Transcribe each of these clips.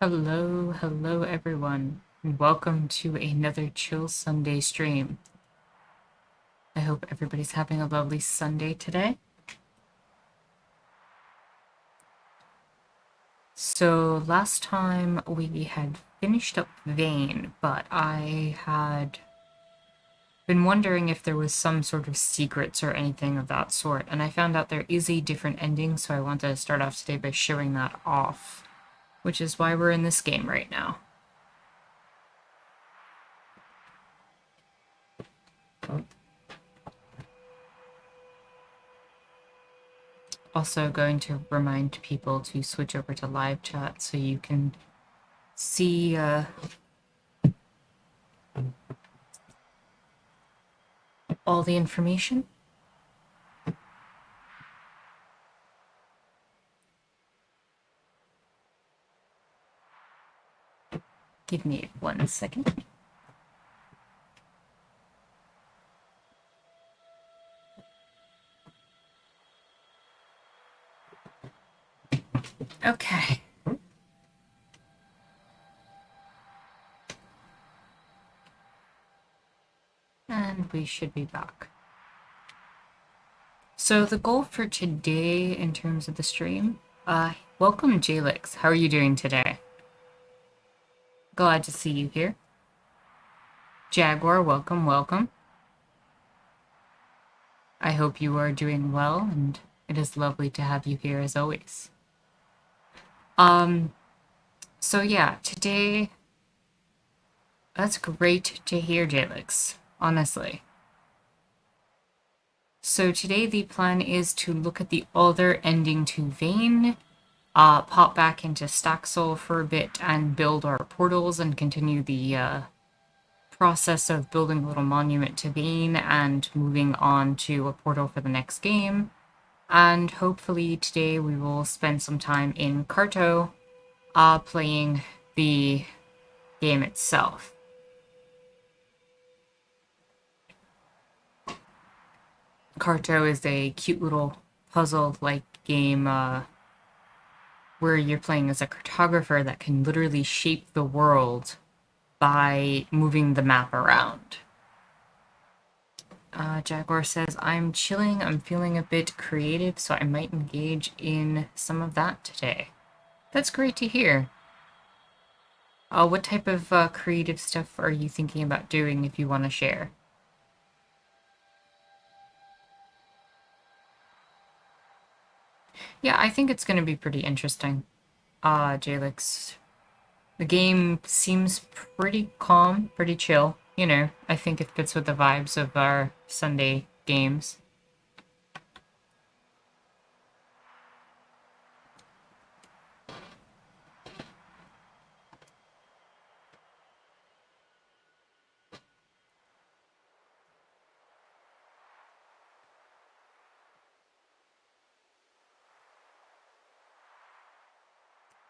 Hello everyone, and welcome to another Chill Sunday stream. I hope everybody's having a lovely Sunday today. So last time we had finished up Vane, but I had been wondering if there was some sort of secrets or anything of that sort, and I found out there is a different ending, so I wanted to start off today by showing that off, which is why we're in this game right now. Also going to remind people to switch over to live chat so you can see all the information. Give me 1 second. Okay. And we should be back. So the goal for today in terms of the stream, welcome Jalix. How are you doing today? Glad to see you here. Jaguar, welcome. I hope you are doing well, and it is lovely to have you here as always. So yeah, today, that's great to hear, Jalix, honestly. So today the plan is to look at the other ending to Vane, pop back into Staxel for a bit and build our portals and continue the process of building a little monument to Vane and moving on to a portal for the next game. And hopefully today we will spend some time in Carto, playing the game itself. Carto is a cute little puzzle-like game where you're playing as a cartographer that can literally shape the world by moving the map around. Jaguar says, I'm chilling, I'm feeling a bit creative, so I might engage in some of that today. That's great to hear. What type of creative stuff are you thinking about doing if you want to share? Yeah, I think it's going to be pretty interesting. Jalix. The game seems pretty calm, pretty chill. You know, I think it fits with the vibes of our Sunday games.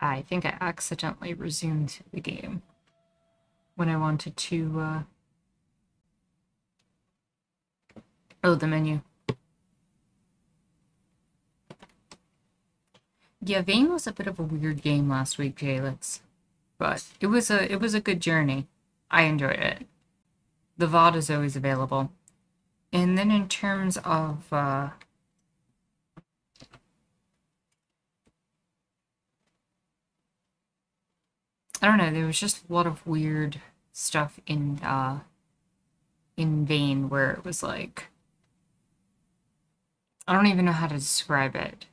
I think I accidentally resumed the game when I wanted to, oh, the menu. Yeah, Vane was a bit of a weird game last week, Jalix. But it was a good journey. I enjoyed it. The VOD is always available. And then in terms of I don't know, there was just a lot of weird stuff in Vane where it was like, I don't even know how to describe it.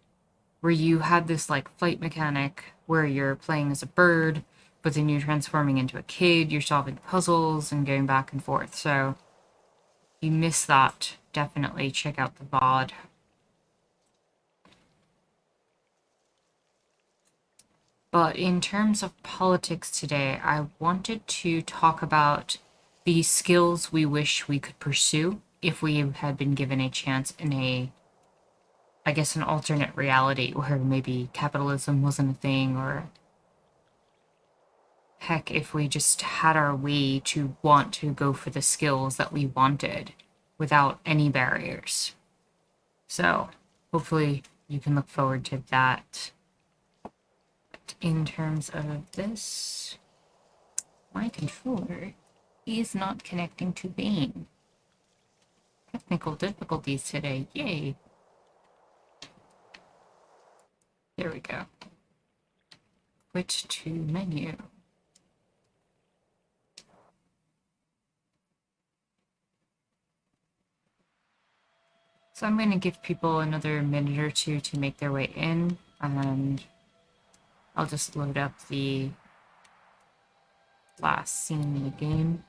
Where you had this like flight mechanic where you're playing as a bird, but then you're transforming into a kid, you're solving puzzles and going back and forth. So if you miss that, definitely check out the VOD. But in terms of politics today, I wanted to talk about the skills we wish we could pursue if we had been given a chance in I guess, an alternate reality where maybe capitalism wasn't a thing, or heck, if we just had our way to want to go for the skills that we wanted without any barriers. So, hopefully you can look forward to that But in terms of this, my controller is not connecting to Vane. Technical difficulties today, yay! There we go. Switch to menu. So I'm going to give people another minute or two to make their way in, and I'll just load up the last scene in the game,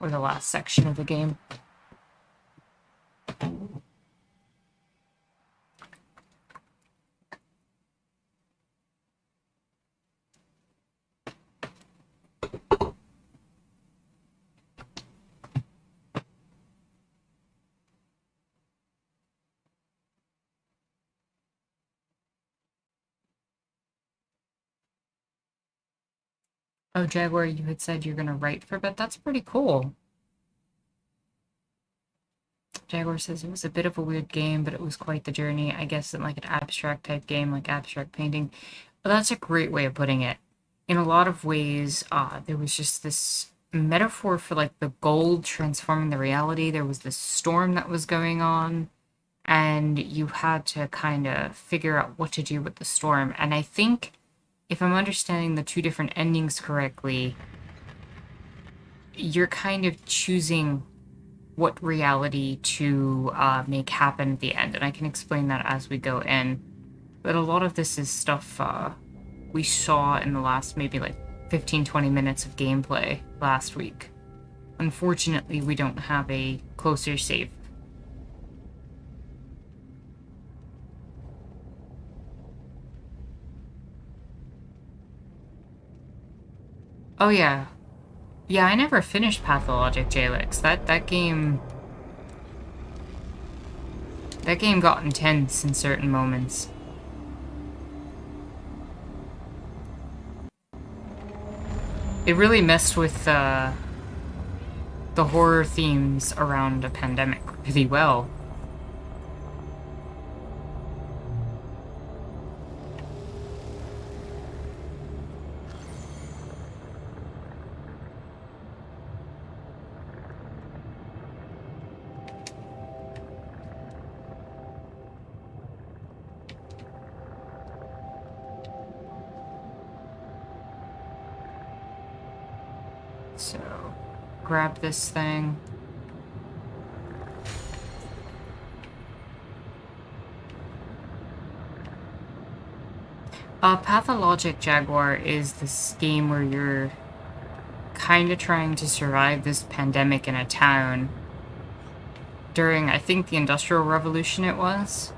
or the last section of the game. Oh, Jaguar, you had said you're going to write for a bit. That's pretty cool. Jaguar says it was a bit of a weird game, but it was quite the journey. I guess in like an abstract type game, like abstract painting. But that's a great way of putting it. In a lot of ways, there was just this metaphor for like the gold transforming the reality. There was this storm that was going on, and you had to kind of figure out what to do with the storm. And I think, if I'm understanding the two different endings correctly, you're kind of choosing what reality to make happen at the end. And I can explain that as we go in. But a lot of this is stuff we saw in the last maybe like 15-20 minutes of gameplay last week. Unfortunately, we don't have a closer save. Oh yeah. Yeah, I never finished Pathologic Jalix. That game got intense in certain moments. It really messed with the horror themes around a pandemic really well. So, grab this thing. Pathologic Jaguar is this game where you're kind of trying to survive this pandemic in a town during, I think, the Industrial Revolution it was.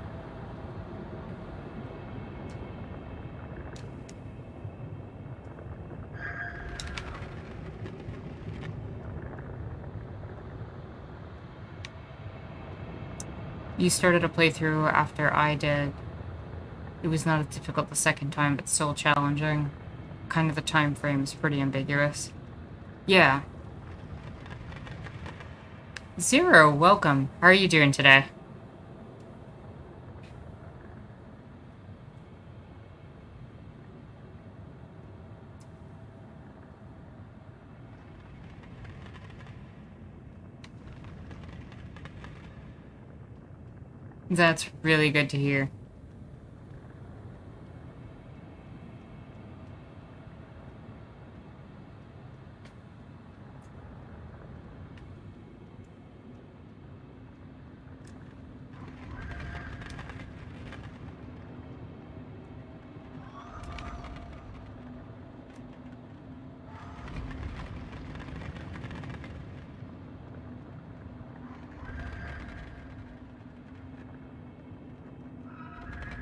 You started a playthrough after I did. It was not as difficult the second time, but still challenging. Kind of the time frame is pretty ambiguous. Yeah. Zero, welcome. How are you doing today? That's really good to hear.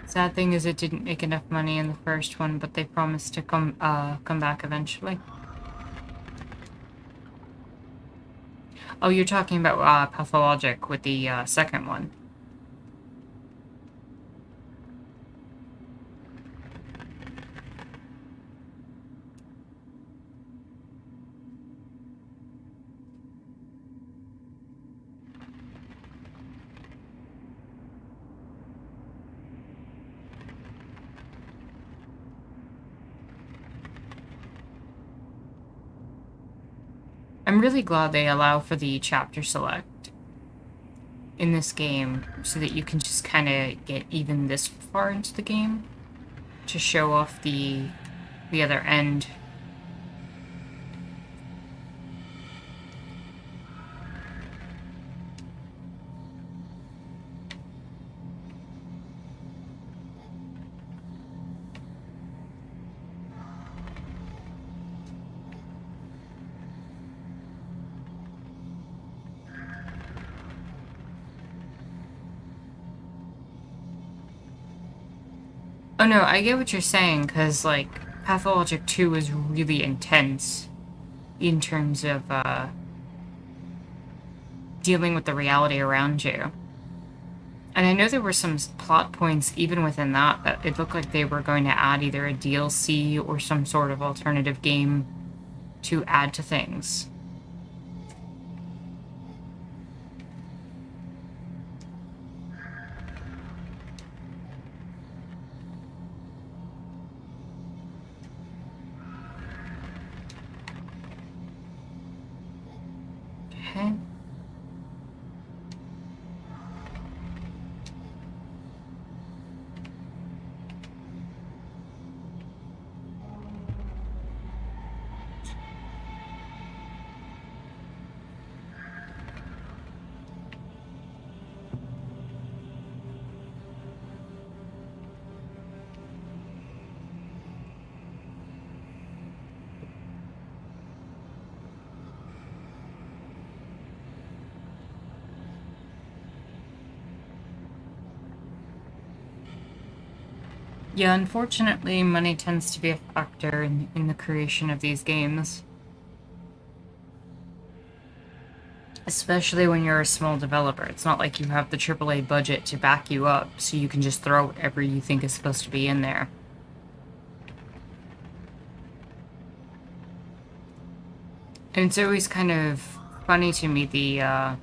Sad thing is it didn't make enough money in the first one, but they promised to come back eventually. Oh, you're talking about Pathologic with the second one. really glad they allow for the chapter select in this game so that you can just kind of get even this far into the game to show off the other end. Oh no, I get what you're saying, because, like, Pathologic 2 is really intense in terms of, dealing with the reality around you. And I know there were some plot points even within that it looked like they were going to add either a DLC or some sort of alternative game to add to things. Okay. Yeah, unfortunately, money tends to be a factor in the creation of these games. Especially when you're a small developer. It's not like you have the AAA budget to back you up, so you can just throw whatever you think is supposed to be in there. And it's always kind of funny to me, the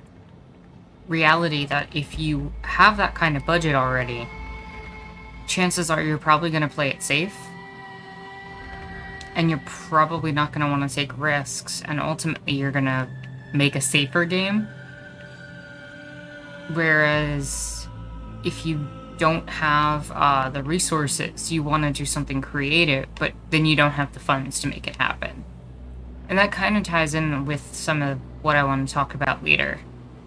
reality that if you have that kind of budget already, chances are you're probably going to play it safe. And you're probably not going to want to take risks, and ultimately you're going to make a safer game. Whereas if you don't have the resources, you want to do something creative, but then you don't have the funds to make it happen. And that kind of ties in with some of what I want to talk about later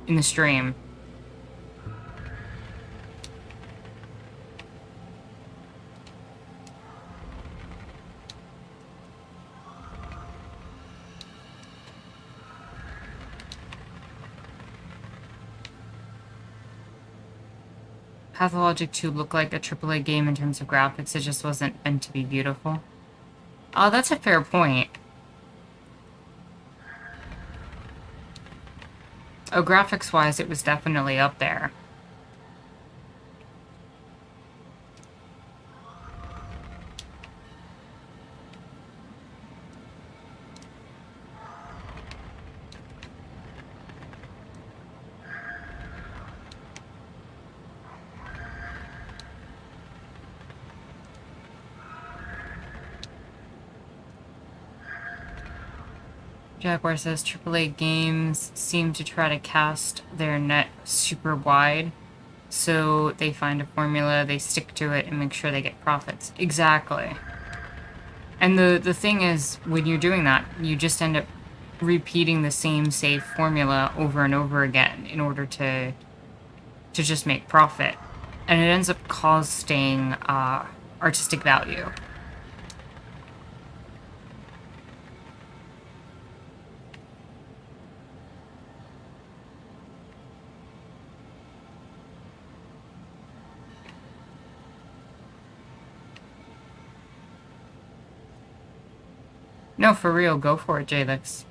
in the stream. Pathologic 2 looked like a AAA game in terms of graphics, it just wasn't meant to be beautiful. Oh, that's a fair point. Oh, graphics-wise, it was definitely up there. Jaguar says AAA games seem to try to cast their net super wide, so they find a formula, they stick to it, and make sure they get profits. Exactly. And the thing is, when you're doing that, you just end up repeating the same safe formula over and over again in order to just make profit. And it ends up costing artistic value. No, for real, go for it, Jalix.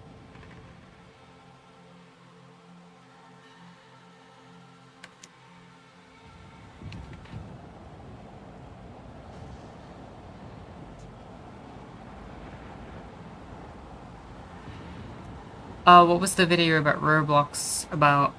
What was the video about Roblox about?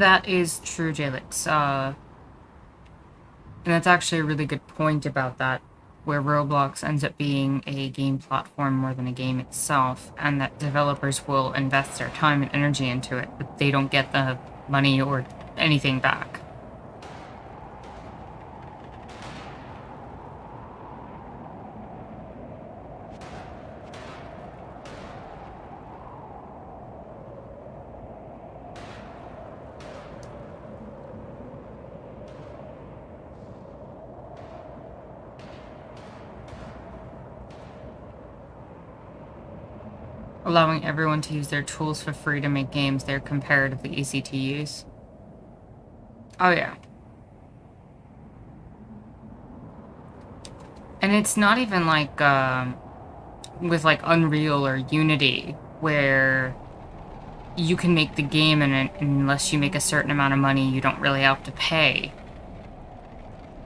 That is true, Jalix. And that's actually a really good point about that, where Roblox ends up being a game platform more than a game itself, and that developers will invest their time and energy into it, but they don't get the money or anything back. Allowing everyone to use their tools for free to make games they're comparatively easy to use. Oh yeah. And it's not even like, with like Unreal or Unity, where you can make the game and unless you make a certain amount of money, you don't really have to pay.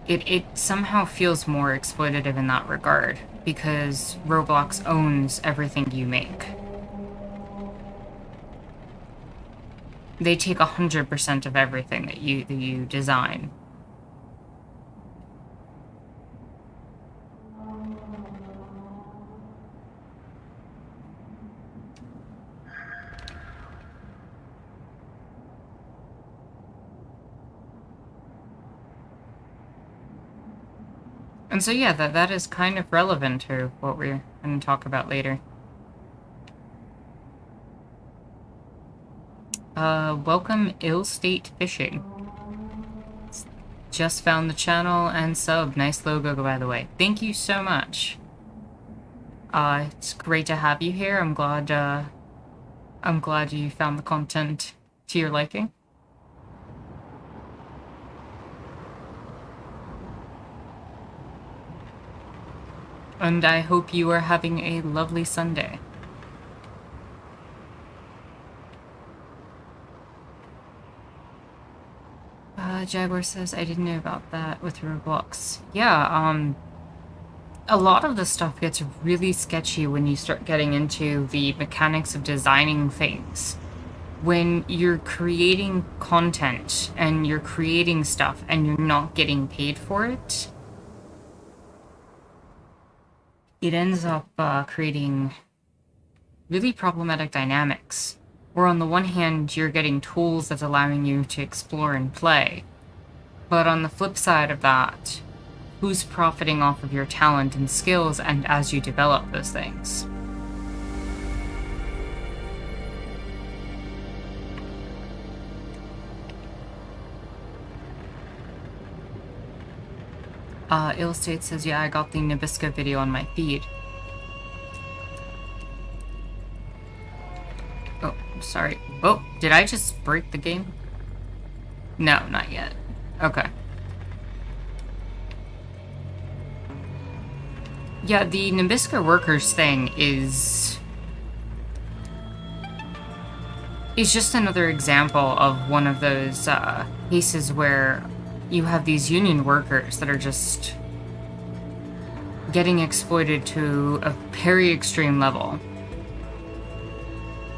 It somehow feels more exploitative in that regard, because Roblox owns everything you make. They take 100% of everything that you design. And so yeah, that is kind of relevant to what we're going to talk about later. Welcome Ill State Fishing. Just found the channel and sub. Nice logo, by the way. Thank you so much. It's great to have you here. I'm glad you found the content to your liking. And I hope you are having a lovely Sunday. Jaguar says, I didn't know about that with Roblox. Yeah, a lot of the stuff gets really sketchy when you start getting into the mechanics of designing things. When you're creating content and you're creating stuff and you're not getting paid for it, it ends up creating really problematic dynamics. Where on the one hand, you're getting tools that's allowing you to explore and play. But on the flip side of that, who's profiting off of your talent and skills and as you develop those things? Illstate says, yeah, I got the Nabisco video on my feed. Oh, sorry. Oh, did I just break the game? No, not yet. Okay. Yeah, the Nabisco workers thing is just another example of one of those cases where you have these union workers that are just getting exploited to a very extreme level.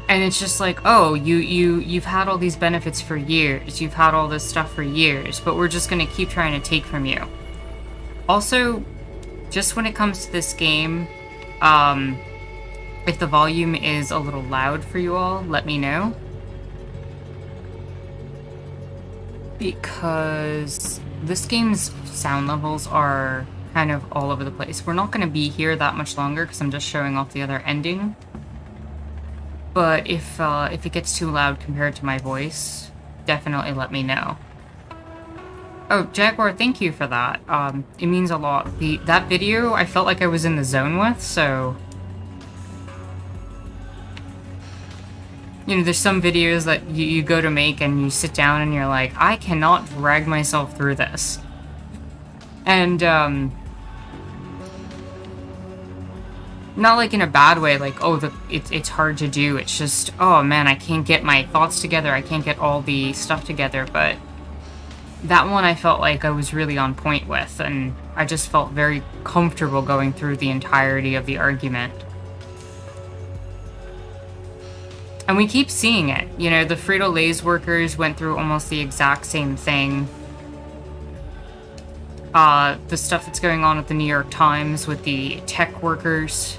And it's just like, oh, you've had all these benefits for years, you've had all this stuff for years, but we're just gonna keep trying to take from you. Also, just when it comes to this game, if the volume is a little loud for you all, let me know. Because this game's sound levels are kind of all over the place. We're not gonna be here that much longer because I'm just showing off the other ending. But if it gets too loud compared to my voice, definitely let me know. Oh, Jaguar, thank you for that. It means a lot. That video, I felt like I was in the zone with, so... You know, there's some videos that you go to make and you sit down and you're like, I cannot drag myself through this. And, not like in a bad way, like, oh, it's hard to do. It's just, oh man, I can't get my thoughts together. I can't get all the stuff together, but that one I felt like I was really on point with, and I just felt very comfortable going through the entirety of the argument. And we keep seeing it. You know, the Frito-Lay's workers went through almost the exact same thing. The stuff that's going on at the New York Times with the tech workers.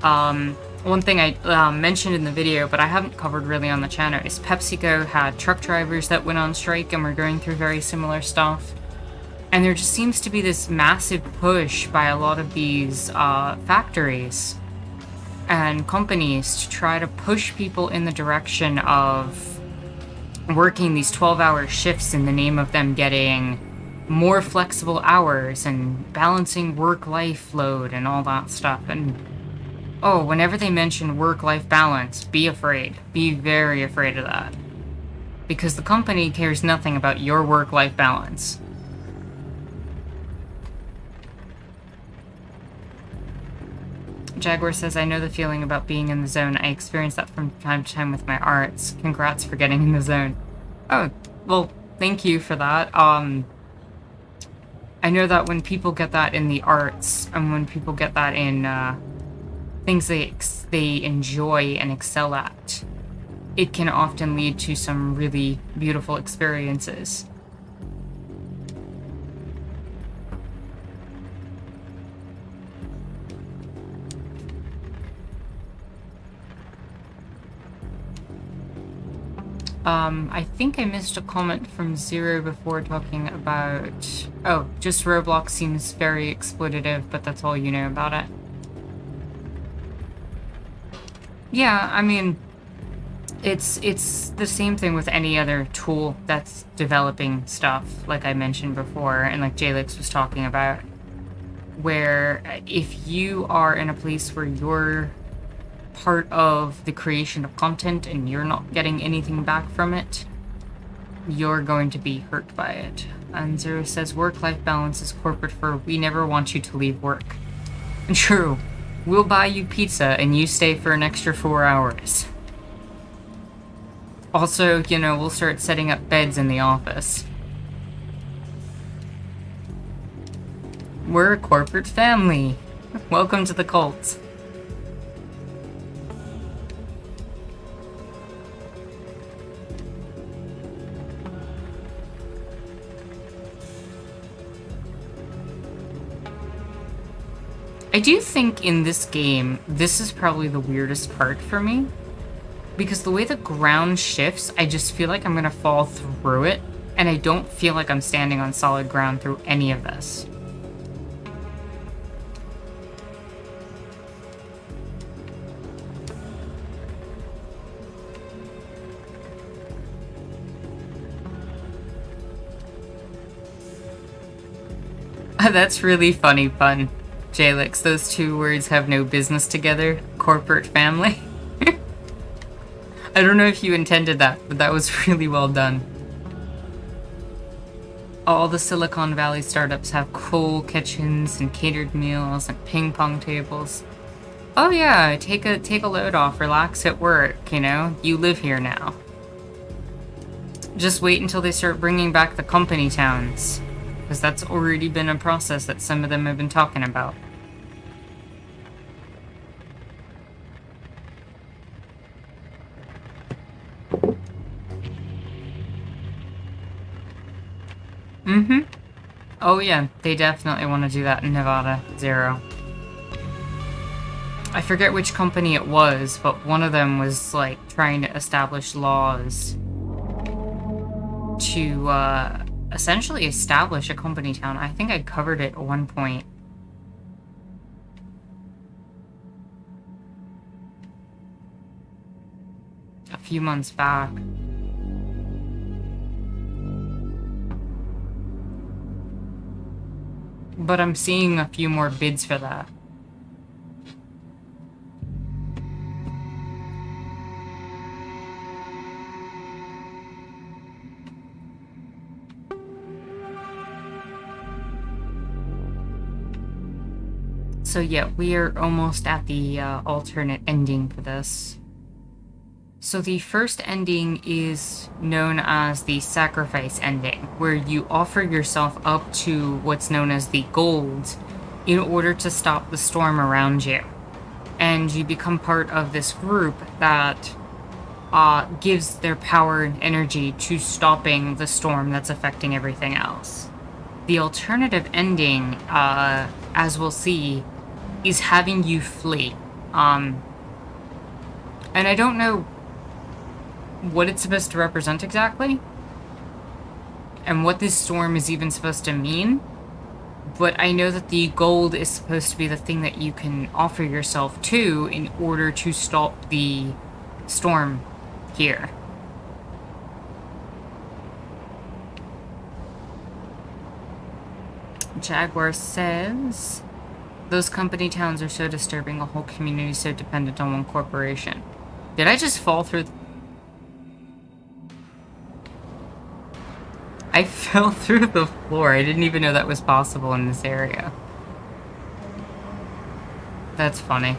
One thing I mentioned in the video, but I haven't covered really on the channel, is PepsiCo had truck drivers that went on strike and were going through very similar stuff. And there just seems to be this massive push by a lot of these factories and companies to try to push people in the direction of working these 12-hour shifts in the name of them getting more flexible hours and balancing work-life load and all that stuff. And oh, whenever they mention work-life balance, be afraid. Be very afraid of that. Because the company cares nothing about your work-life balance. Jaguar says, I know the feeling about being in the zone. I experience that from time to time with my arts. Congrats for getting in the zone. Oh, well, thank you for that. I know that when people get that in the arts, and when people get that in things they enjoy and excel at, it can often lead to some really beautiful experiences. I think I missed a comment from Zero before talking about... Oh, just Roblox seems very exploitative, but that's all you know about it. Yeah, I mean, it's the same thing with any other tool that's developing stuff, like I mentioned before, and like Jalix was talking about, where if you are in a place where you're part of the creation of content and you're not getting anything back from it, you're going to be hurt by it. And Zero says, work-life balance is corporate for we never want you to leave work. And true, we'll buy you pizza and you stay for an extra 4 hours. Also, you know, we'll start setting up beds in the office. We're a corporate family. Welcome to the cult. I do think in this game, this is probably the weirdest part for me. Because the way the ground shifts, I just feel like I'm gonna fall through it. And I don't feel like I'm standing on solid ground through any of this. That's really funny, pun. Jalix, those two words have no business together. Corporate family. I don't know if you intended that, but that was really well done. All the Silicon Valley startups have cool kitchens and catered meals and ping pong tables. Oh yeah, take a load off, relax at work, you know? You live here now. Just wait until they start bringing back the company towns. Because that's already been a process that some of them have been talking about. Mm-hmm. Oh yeah, they definitely want to do that in Nevada. Zero. I forget which company it was, but one of them was, like, trying to establish laws to, essentially establish a company town. I think I covered it at one point. A few months back. But I'm seeing a few more bids for that. So yeah, we are almost at the alternate ending for this. So the first ending is known as the sacrifice ending, where you offer yourself up to what's known as the gold in order to stop the storm around you. And you become part of this group that gives their power and energy to stopping the storm that's affecting everything else. The alternative ending, as we'll see, is having you flee. And I don't know what it's supposed to represent exactly, and what this storm is even supposed to mean, but I know that the gold is supposed to be the thing that you can offer yourself to in order to stop the storm here. Jaguar says, those company towns are so disturbing, a whole community so dependent on one corporation. Did I just fall through? I fell through the floor. I didn't even know that was possible in this area. That's funny.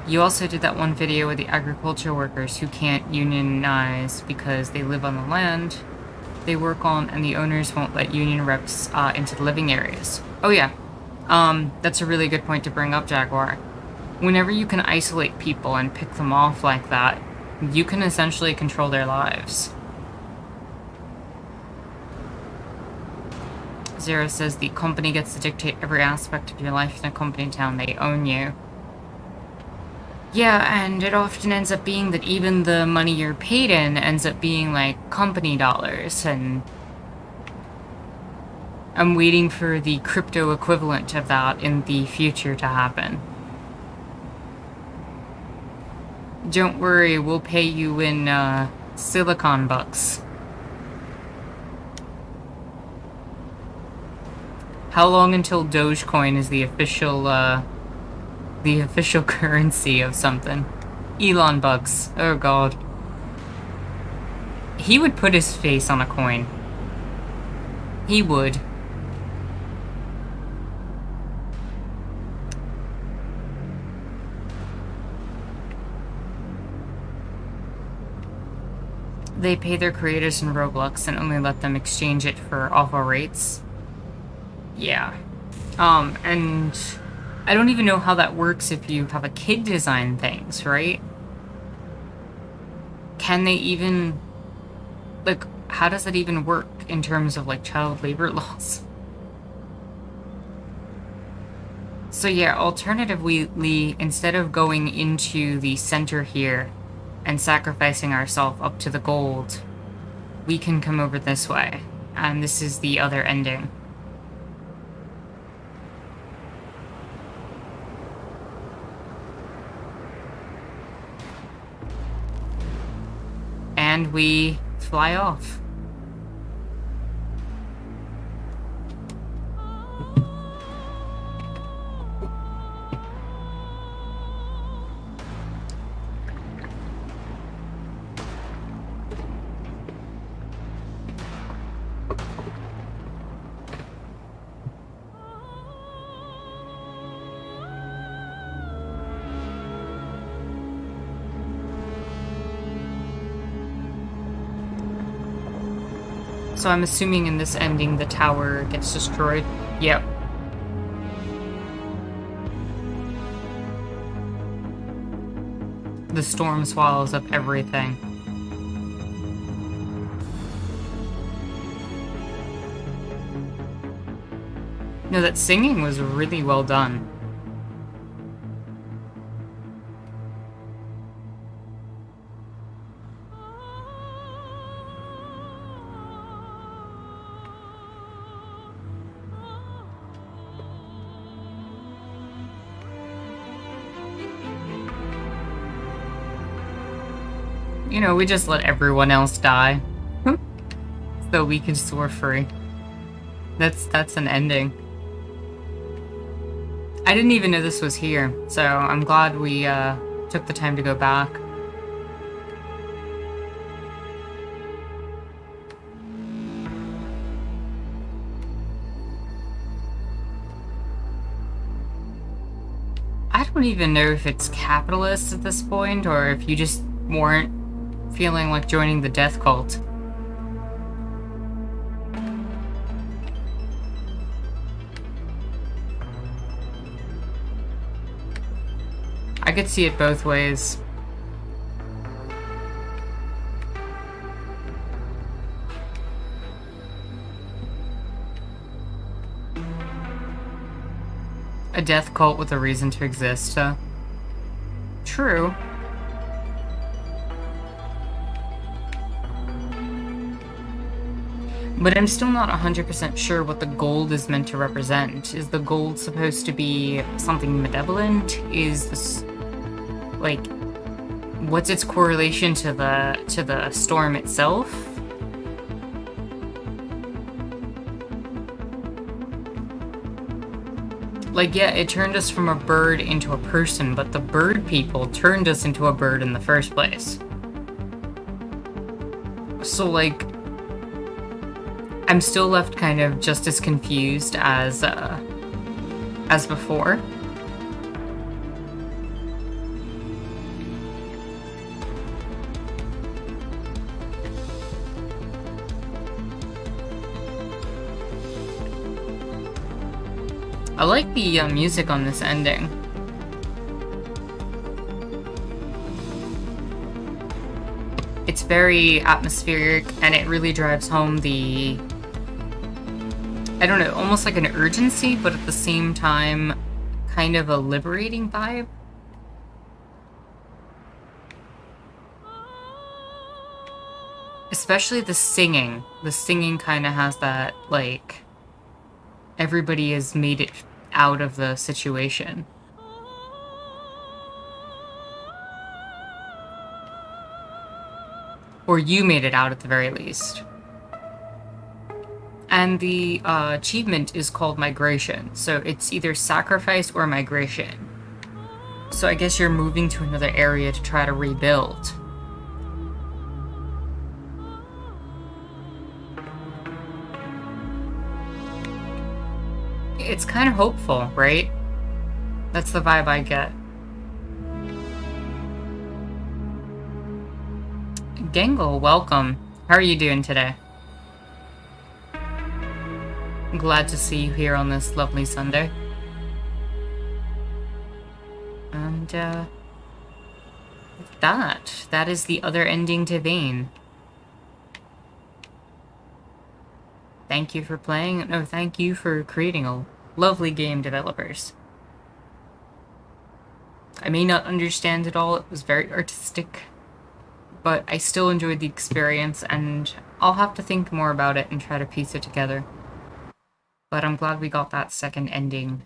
You also did that one video with the agriculture workers who can't unionize because they live on the land they work on and the owners won't let union reps into the living areas. Oh yeah. That's a really good point to bring up, Jaguar. Whenever you can isolate people and pick them off like that, you can essentially control their lives. Zero says the company gets to dictate every aspect of your life in a company town. They own you. Yeah, and it often ends up being that even the money you're paid in ends up being like company dollars, and I'm waiting for the crypto equivalent of that in the future to happen. Don't worry, we'll pay you in silicon bucks. How long until Dogecoin is the official currency of something? Elon bucks. Oh god. He would put his face on a coin. He would. They pay their creators in Roblox and only let them exchange it for awful rates. Yeah. And I don't even know how that works if you have a kid design things, right? Can they even, like, how does that even work in terms of, like, child labor laws? So yeah, alternatively, instead of going into the center here and sacrificing ourselves up to the gold, we can come over this way. And this is the other ending. And we fly off. So I'm assuming in this ending the tower gets destroyed. Yep. The storm swallows up everything. No, that singing was really well done. You know, we just let everyone else die. So we can soar free. That's an ending. I didn't even know this was here, so I'm glad we took the time to go back. I don't even know if it's capitalist at this point, or if you just weren't feeling like joining the death cult. I could see it both ways. A death cult with a reason to exist, True. But I'm still not 100% sure what the gold is meant to represent. Is the gold supposed to be something malevolent? Is this, like, what's its correlation to the storm itself? Like, yeah, it turned us from a bird into a person, but the bird people turned us into a bird in the first place. So, like, I'm still left kind of just as confused as before. I like the music on this ending. It's very atmospheric, and it really drives home the, I don't know, almost like an urgency, but at the same time, kind of a liberating vibe. Especially the singing. The singing kind of has that, like, everybody has made it out of the situation. Or you made it out at the very least. And the achievement is called migration, so it's either sacrifice or migration. So I guess you're moving to another area to try to rebuild. It's kind of hopeful, right? That's the vibe I get. Gangle, welcome. How are you doing today? I'm glad to see you here on this lovely Sunday. And, that is the other ending to Vane. Thank you for playing. No, thank you for creating a lovely game, developers. I may not understand it all. It was very artistic, but I still enjoyed the experience, and I'll have to think more about it and try to piece it together. But I'm glad we got that second ending.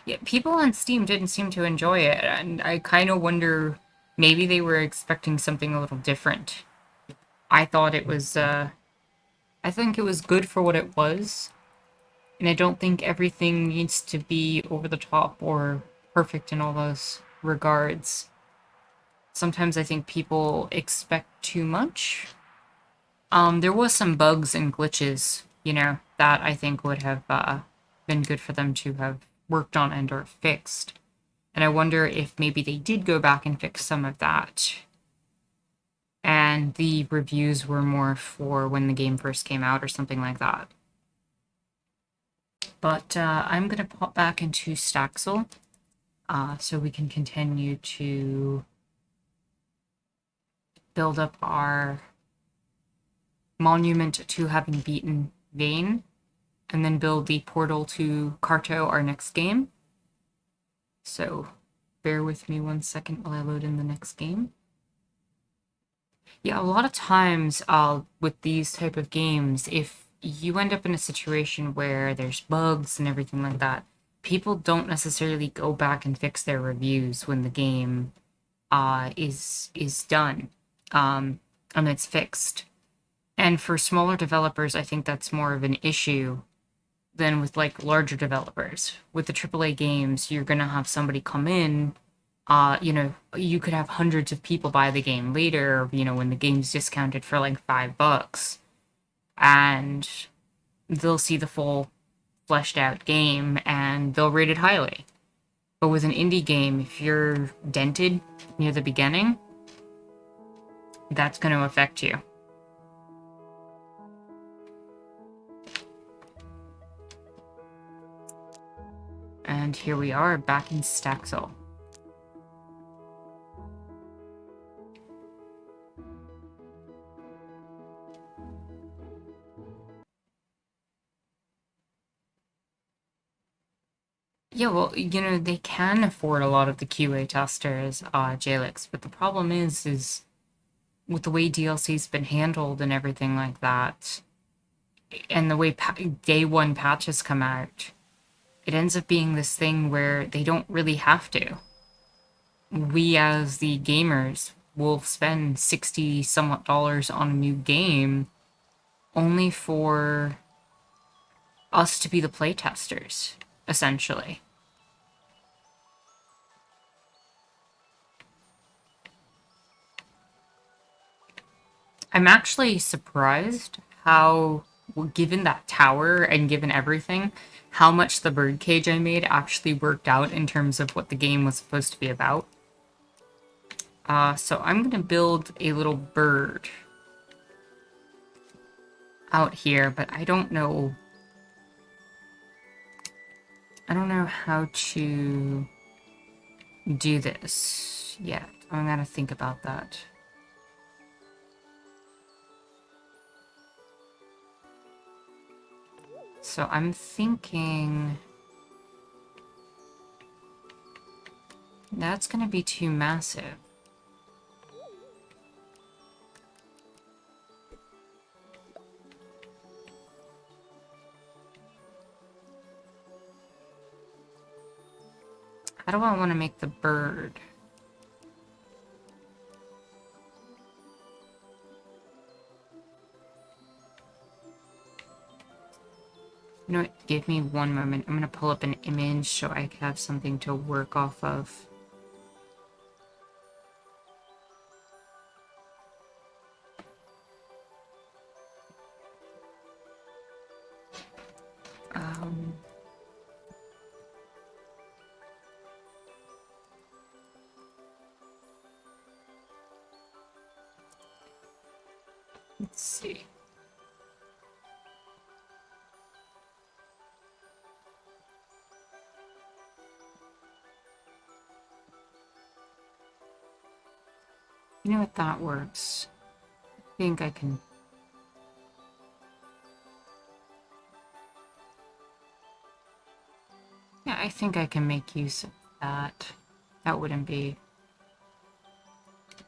Yeah, people on Steam didn't seem to enjoy it, and I kind of wonder, maybe they were expecting something a little different. I thought it was, I think it was good for what it was, and I don't think everything needs to be over the top or perfect in all those regards. Sometimes I think people expect too much. There was some bugs and glitches, you know, that I think would have been good for them to have worked on and or fixed. And I wonder if maybe they did go back and fix some of that. And the reviews were more for when the game first came out or something like that. But I'm going to pop back into Staxel so we can continue to build up our monument to having beaten Vane, and then build the portal to Carto, our next game. So bear with me 1 second while I load in the next game. Yeah, a lot of times with these type of games, if you end up in a situation where there's bugs and everything like that, people don't necessarily go back and fix their reviews when the game is done and it's fixed. And for smaller developers, I think that's more of an issue than with like larger developers. With the AAA games, you're gonna have somebody come in, you know, you could have hundreds of people buy the game later, you know, when the game's discounted for like $5, and they'll see the full fleshed out game and they'll rate it highly. But with an indie game, if you're dented near the beginning, that's going to affect you. And here we are, back in Staxel. Yeah, well, they can afford a lot of the QA testers, JLix, but the problem is with the way DLC's been handled and everything like that, and the way day one patches come out, it ends up being this thing where they don't really have to. We as the gamers will spend 60 somewhat dollars on a new game only for us to be the playtesters, essentially. I'm actually surprised how, well, given that tower and given everything, how much the birdcage I made actually worked out in terms of what the game was supposed to be about. So I'm gonna build a little bird out here, but I don't know how to do this yet. I'm gonna think about that. So I'm thinking that's gonna be too massive. How do I want to make the bird? You know what? Give me one moment. I'm gonna pull up an image so I can have something to work off of. Um, let's see. You know what? That works. I think I can. Yeah, I think I can make use of that. That wouldn't be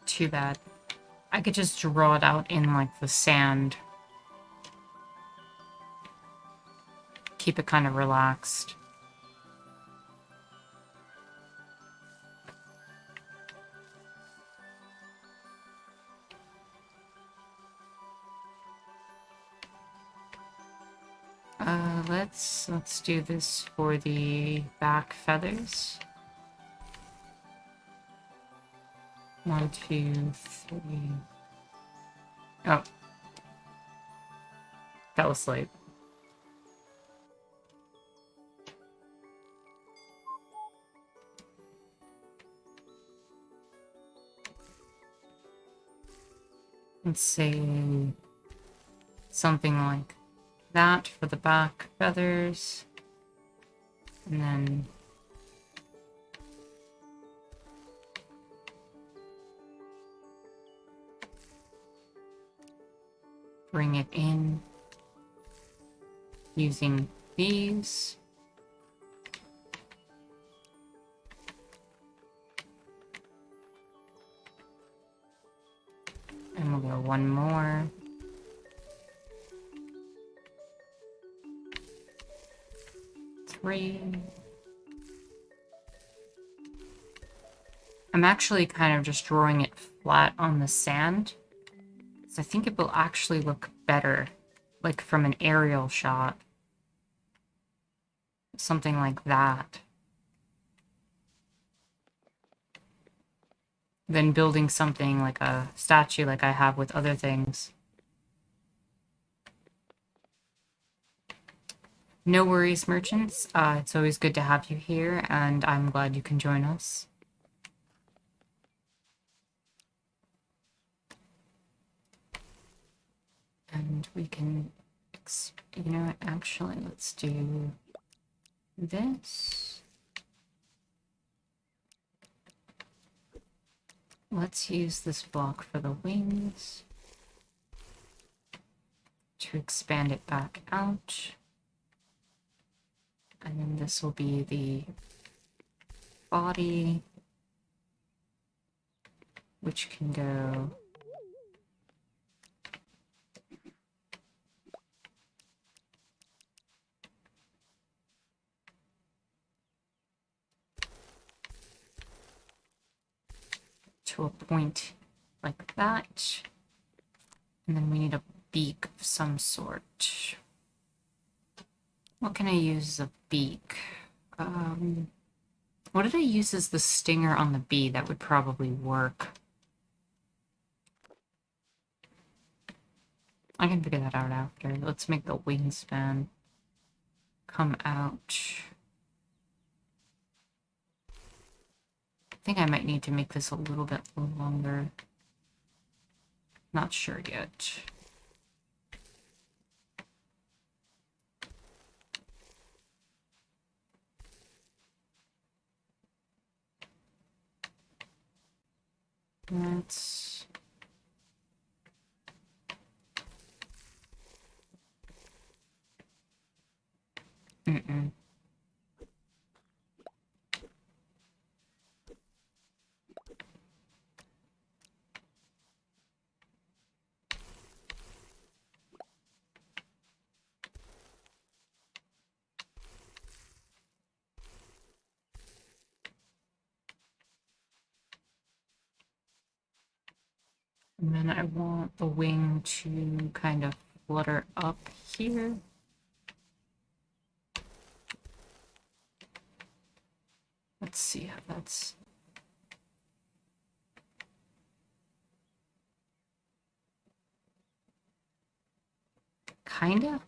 too bad. I could just draw it out in like the sand. Keep it kind of relaxed. Let's do this for the back feathers. 1, 2, 3. Oh. Fell asleep. Let's say something like that for the back feathers. And then bring it in using these. And we'll go one more. Three. I'm actually kind of just drawing it flat on the sand. So I think it will actually look better, like from an aerial shot. Something like that. Than building something like a statue like I have with other things. No worries, merchants. It's always good to have you here, and I'm glad you can join us. And we can, you know what, actually, let's do this. Let's use this block for the wings to expand it back out. And then this will be the body, which can go to a point like that. And then we need a beak of some sort. What can I use as a beak? What did I use as the stinger on the bee? That would probably work. I can figure that out after. Let's make the wingspan come out. I think I might need to make this a little bit longer. Not sure yet. Let's... Mm-mm. And then I want the wing to kind of flutter up here. Let's see how that's... Kinda?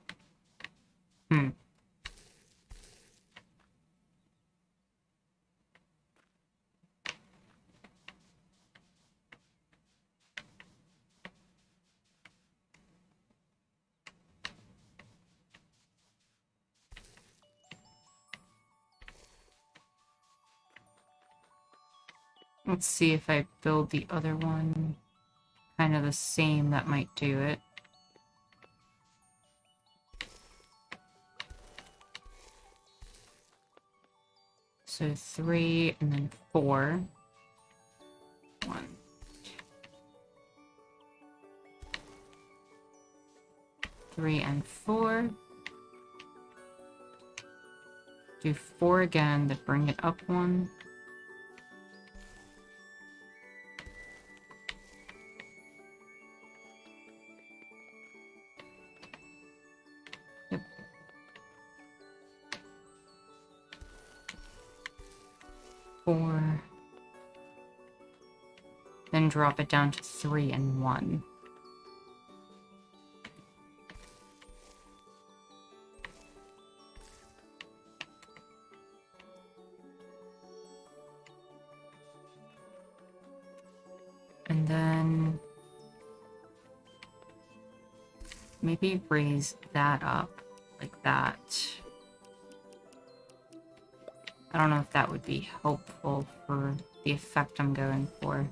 Let's see if I build the other one kind of the same, that might do it. So 3 and then 4. 1. 3 and 4. Do 4 again, then bring it up 1. Yep. 4. Then drop it down to 3 and 1. And then maybe raise that up like that. I don't know if that would be helpful for the effect I'm going for.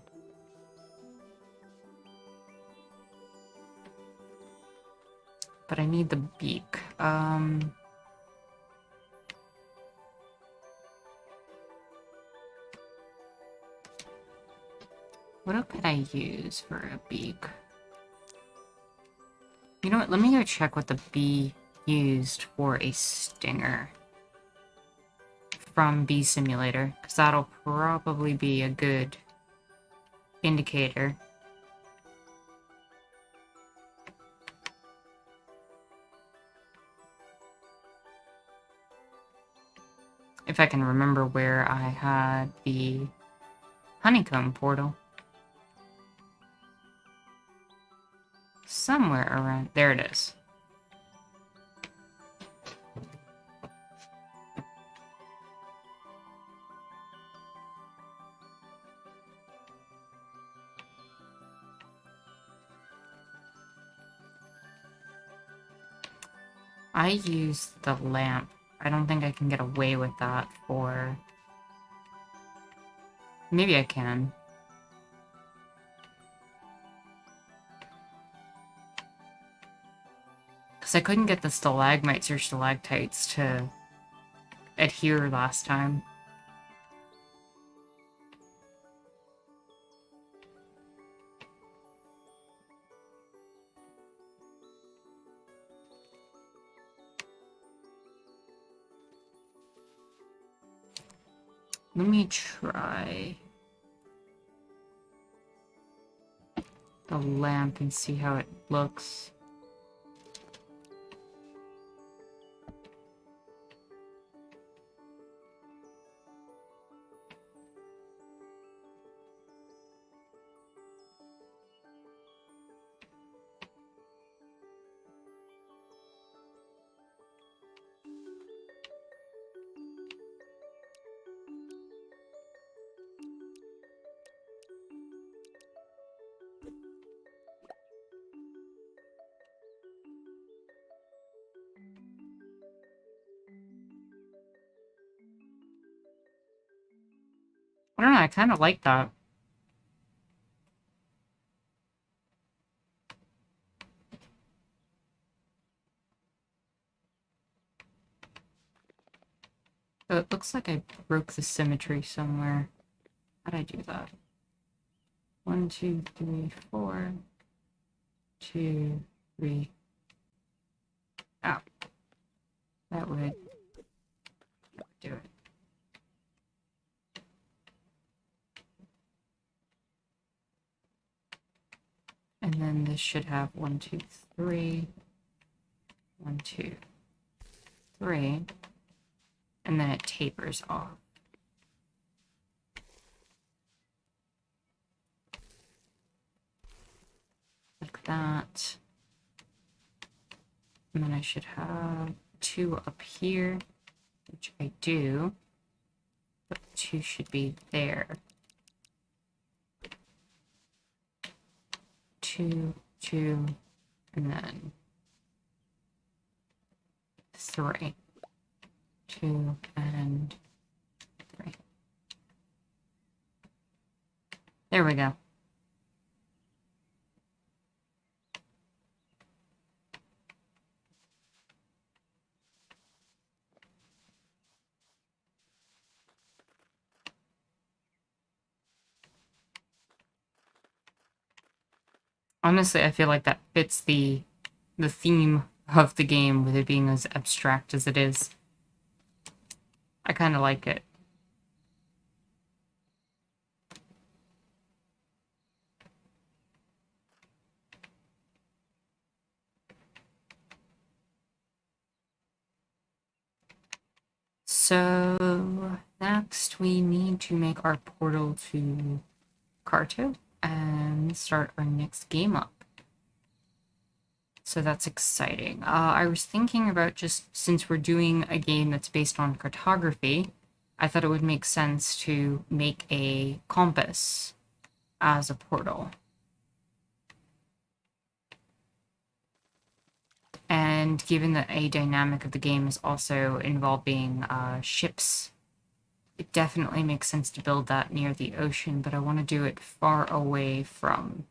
But I need the beak. What could I use for a beak? You know what? Let me go check what the bee used for a stinger from Bee Simulator, because that'll probably be a good indicator. If I can remember where I had the honeycomb portal. Somewhere around... There it is. I use the lamp. I don't think I can get away with that for... Maybe I can. Because I couldn't get the stalagmites or stalactites to adhere last time. Let me try the lamp and see how it looks. I don't know, I kind of like that. So it looks like I broke the symmetry somewhere. How'd I do that? 1, 2, 3, 4. 2, 3. Oh. That would do it. And then this should have 1, 2, 3. 1, 2, 3. And then it tapers off. Like that. And then I should have 2 up here, which I do. But 2 should be there. 2, 2, and then 3. 2 and 3. There we go. Honestly, I feel like that fits the theme of the game, with it being as abstract as it is. I kind of like it. So next we need to make our portal to Carto and start our next game up. So that's exciting. I was thinking about, just since we're doing a game that's based on cartography, I thought it would make sense to make a compass as a portal. And given that a dynamic of the game is also involving ships, it definitely makes sense to build that near the ocean, but I want to do it far away from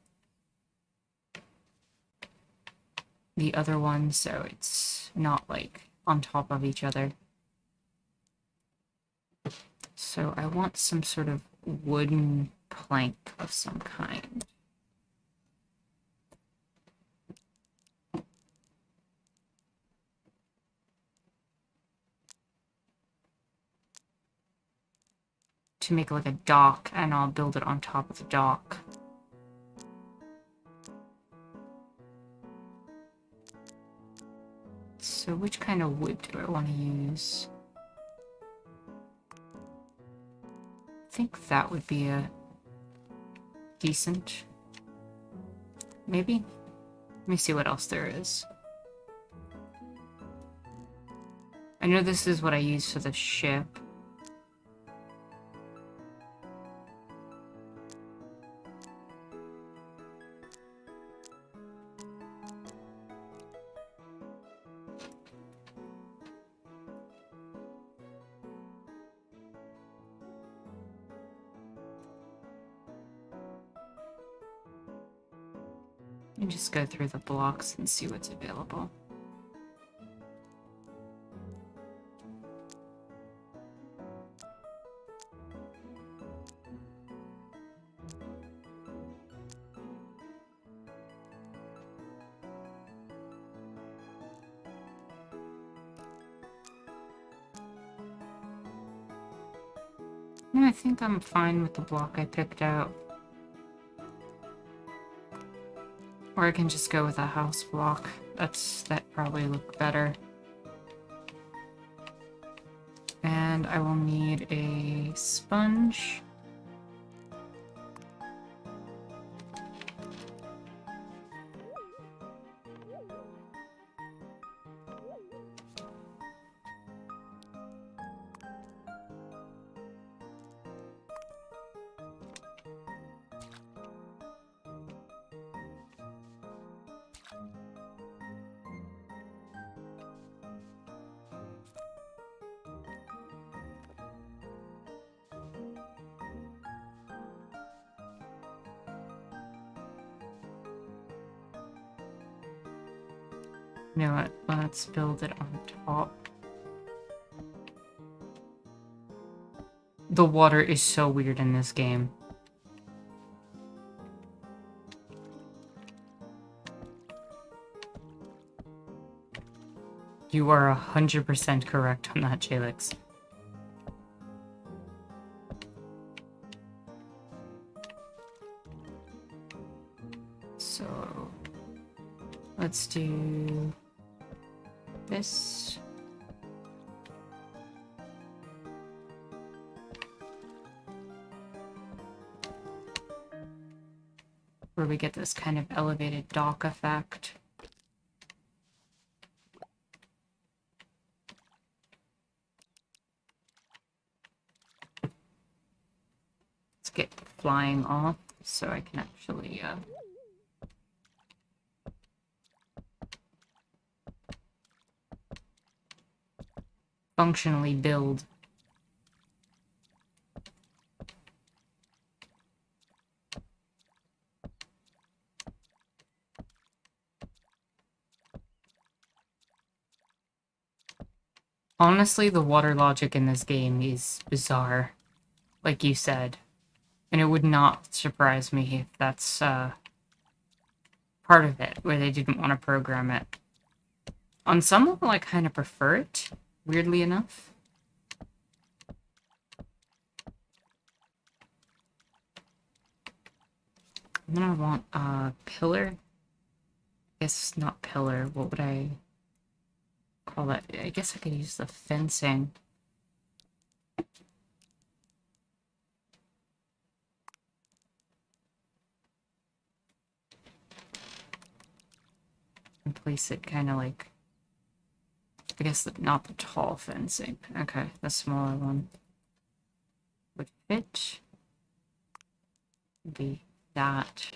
the other one, so it's not like on top of each other. So I want some sort of wooden plank of some kind. To make like a dock, and I'll build it on top of the dock. So which kind of wood do I want to use? I think that would be a decent, maybe? Let me see what else there is. I know this is what I use for the ship. And just go through the blocks and see what's available. I think I'm fine with the block I picked out. Or I can just go with a house block. That probably look better. And I will need a sponge. You know what? Let's build it on top. The water is so weird in this game. You are 100% correct on that, Jalix. So, let's do this. Where we get this kind of elevated dock effect. Let's get flying off so I can actually functionally build. Honestly, the water logic in this game is bizarre, like you said. And it would not surprise me if that's part of it, where they didn't want to program it. On some level, I kind of prefer it, weirdly enough. I'm gonna want a pillar. I guess not pillar. What would I call that? I guess I could use the fencing. And place it kind of like... I guess not the tall fencing. Okay, the smaller one would fit. Be that.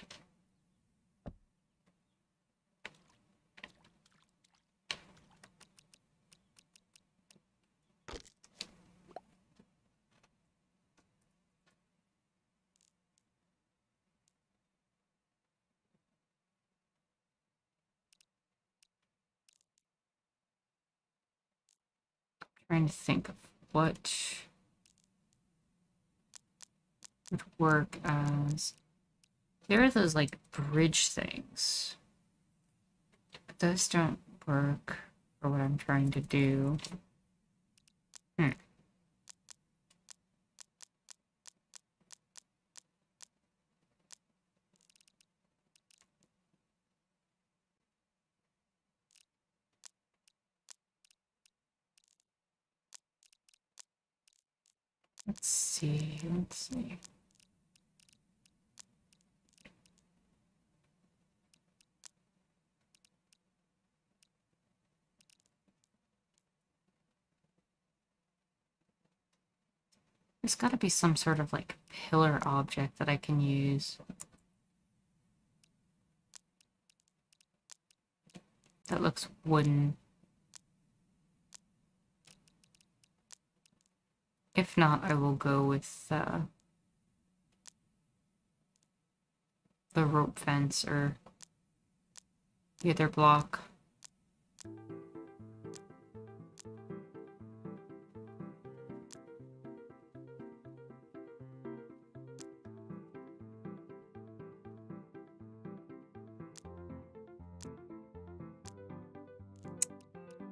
Trying to think of what would work as... There are those, like, bridge things. But those don't work for what I'm trying to do. Let's see. There's got to be some sort of, like, pillar object that I can use. That looks wooden. If not, I will go with the rope fence or the other block.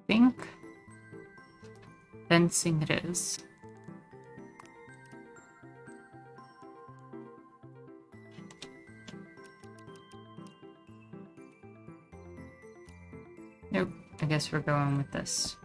Think fencing it is. Nope, I guess we're going with this.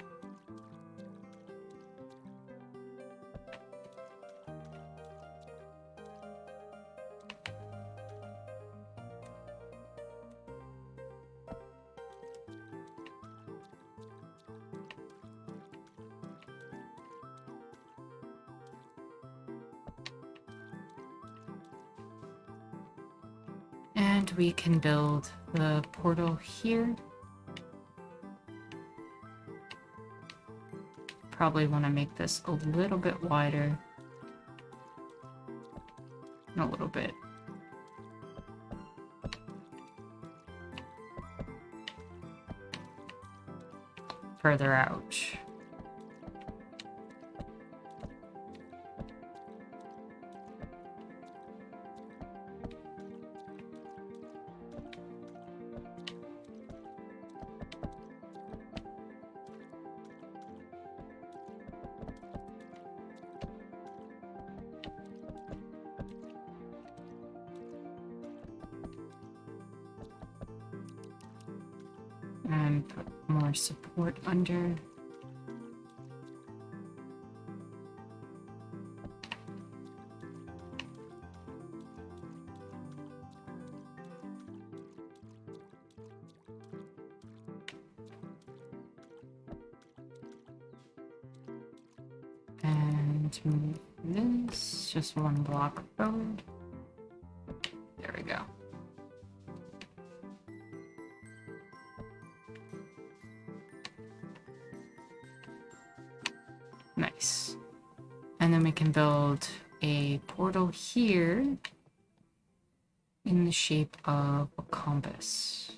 And we can build the portal here. Probably want to make this a little bit wider. A little bit. Further out. And put more support under. And move this just one block forward. There we go. Nice. And then we can build a portal here in the shape of a compass.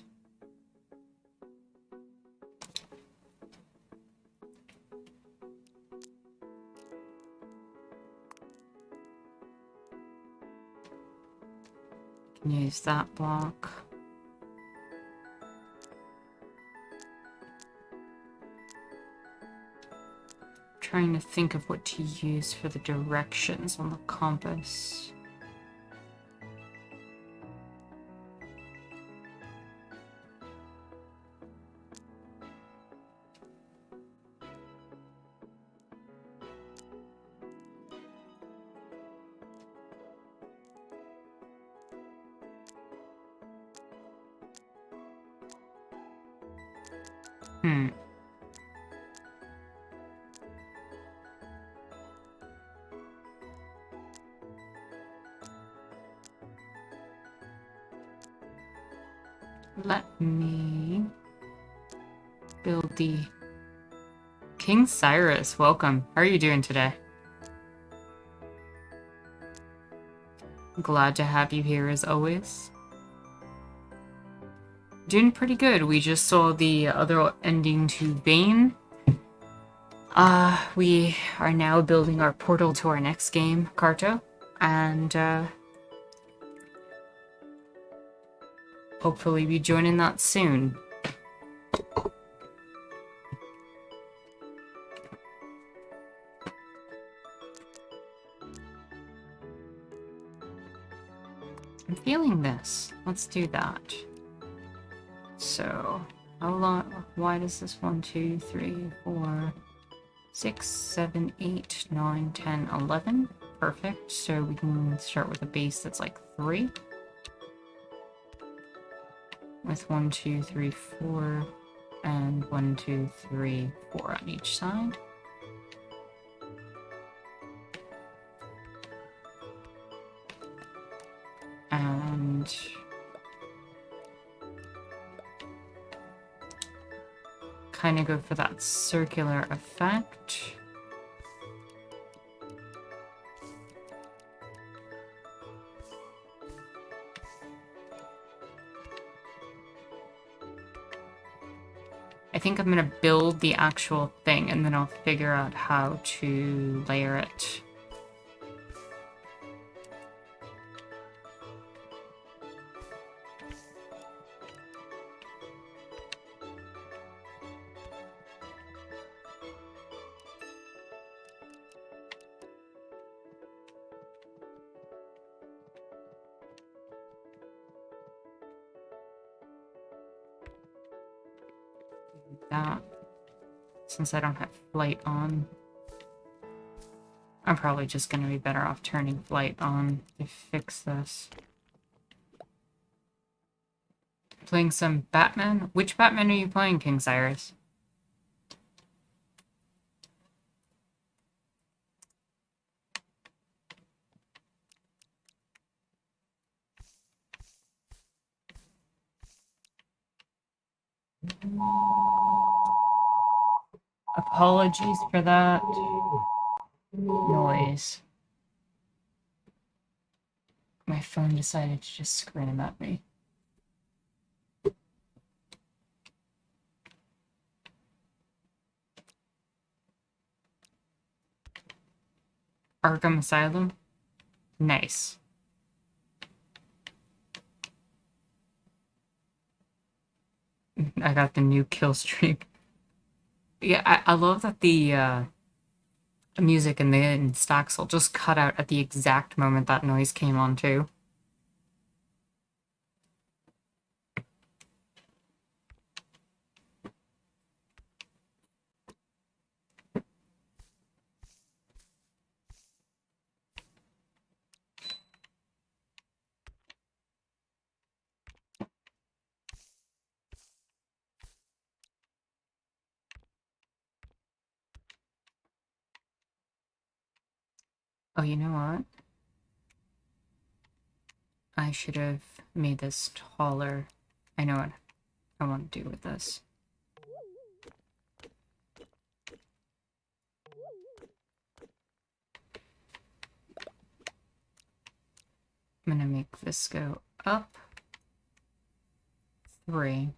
Can use that block. Trying to think of what to use for the directions on the compass. Let me build the King Cyrus. Welcome. How are you doing today? Glad to have you here as always. Doing pretty good. We just saw the other ending to Vane. We are now building our portal to our next game, Carto, and hopefully be joining that soon. I'm feeling this. Let's do that. So, how long, wide is this? 1, 2, 3, 4, 6, 7, 8, 9, 10, 11. Perfect. So we can start with a base that's like 3. With 1, 2, 3, 4, and 1, 2, 3, 4 on each side. And kind of go for that circular effect. I think I'm going to build the actual thing and then I'll figure out how to layer it. that. Since I don't have flight on. I'm probably just gonna be better off turning flight on to fix this. Playing some Batman? Which Batman are you playing, King Cyrus? Apologies for that noise. My phone decided to just scream at me. Arkham Asylum? Nice. I got the new kill streak. Yeah, I love that the music in stacks will just cut out at the exact moment that noise came on too. Oh, you know what? I should have made this taller. I know what I want to do with this. I'm gonna make this go up 3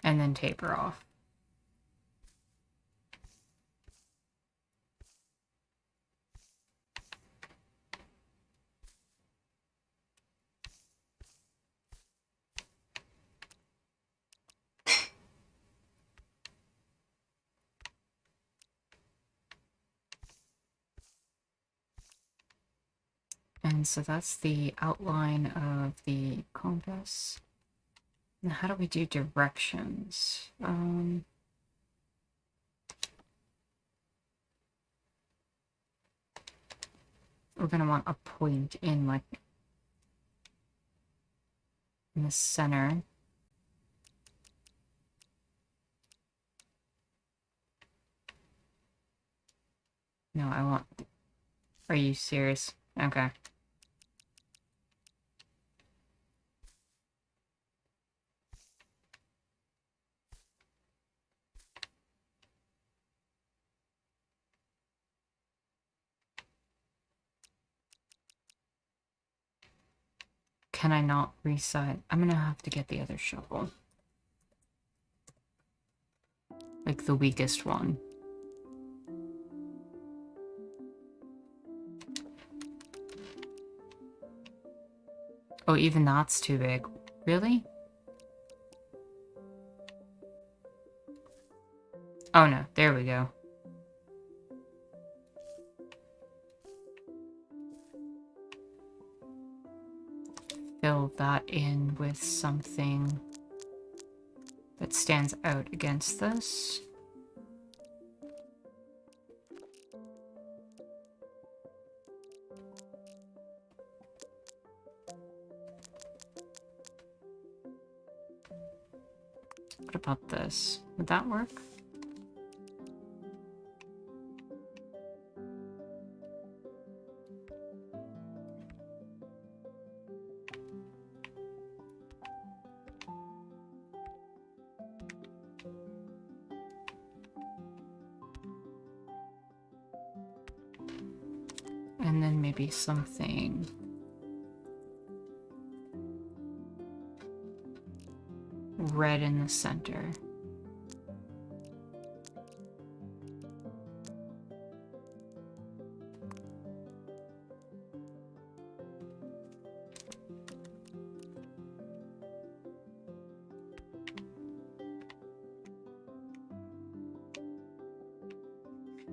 and then taper off. And so that's the outline of the compass. Now how do we do directions? We're gonna want a point in like in the center. No, I want... Are you serious? Okay. Can I not resize? I'm gonna have to get the other shovel. Like the weakest one. Oh, even that's too big. Really? Oh no, there we go. Fill that in with something that stands out against this. What about this? Would that work? And then maybe something red in the center.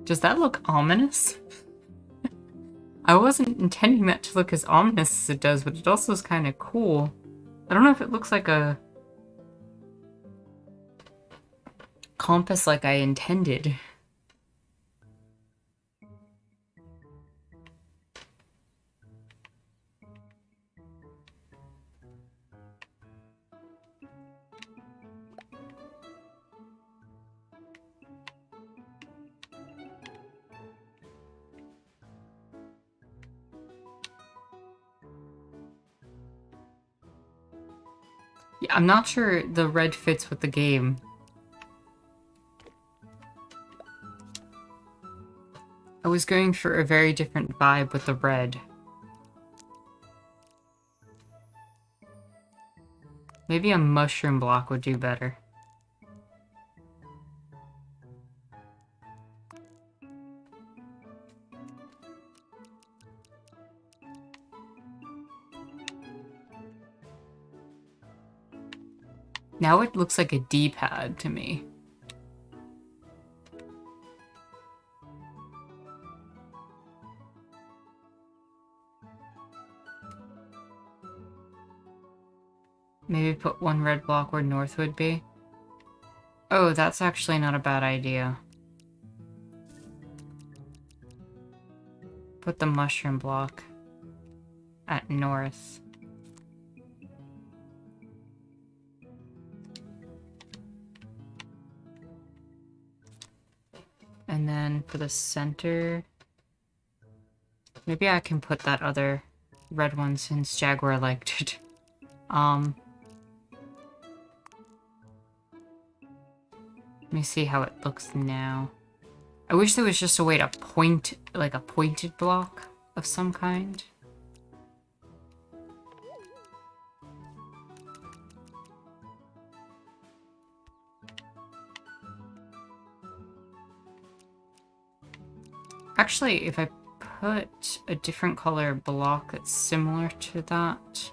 Does that look ominous? I wasn't intending that to look as ominous as it does, but it also is kind of cool. I don't know if it looks like a... compass like I intended. Yeah, I'm not sure the red fits with the game. I was going for a very different vibe with the red. Maybe a mushroom block would do better. Now it looks like a D-pad to me. Maybe put one red block where north would be. Oh, that's actually not a bad idea. Put the mushroom block at north. And then for the center, maybe I can put that other red one since Jaguar liked it. Let me see how it looks now. I wish there was just a way to point, like a pointed block of some kind. Actually, if I put a different color block that's similar to that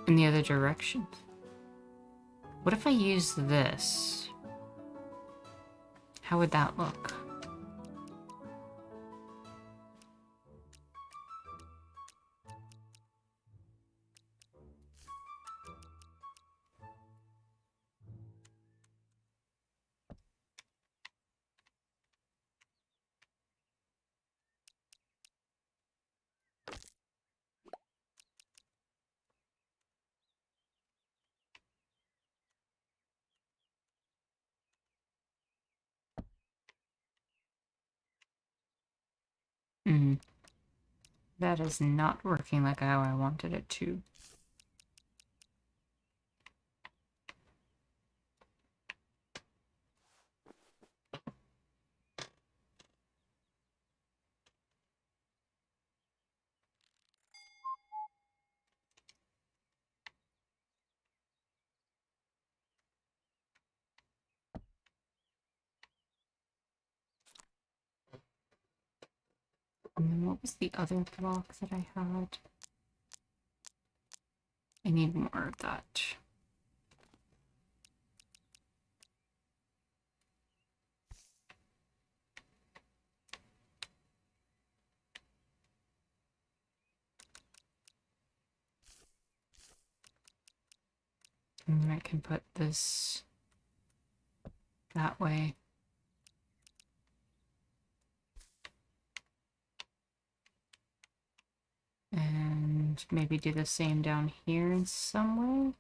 in the other direction. What if I use this? How would that look? That is not working like how I wanted it to. And then what was the other block that I had? I need more of that. And then I can put this that way. And maybe do the same down here in some way.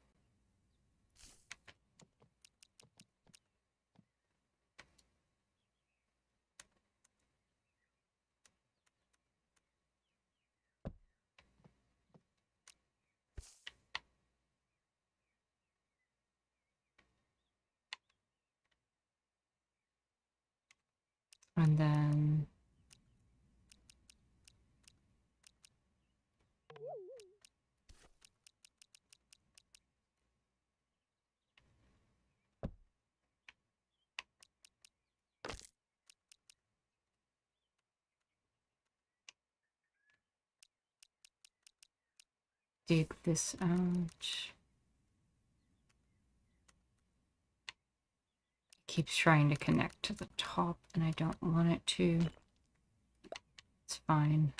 And then dig this out. Keeps trying to connect to the top and I don't want it to. It's fine.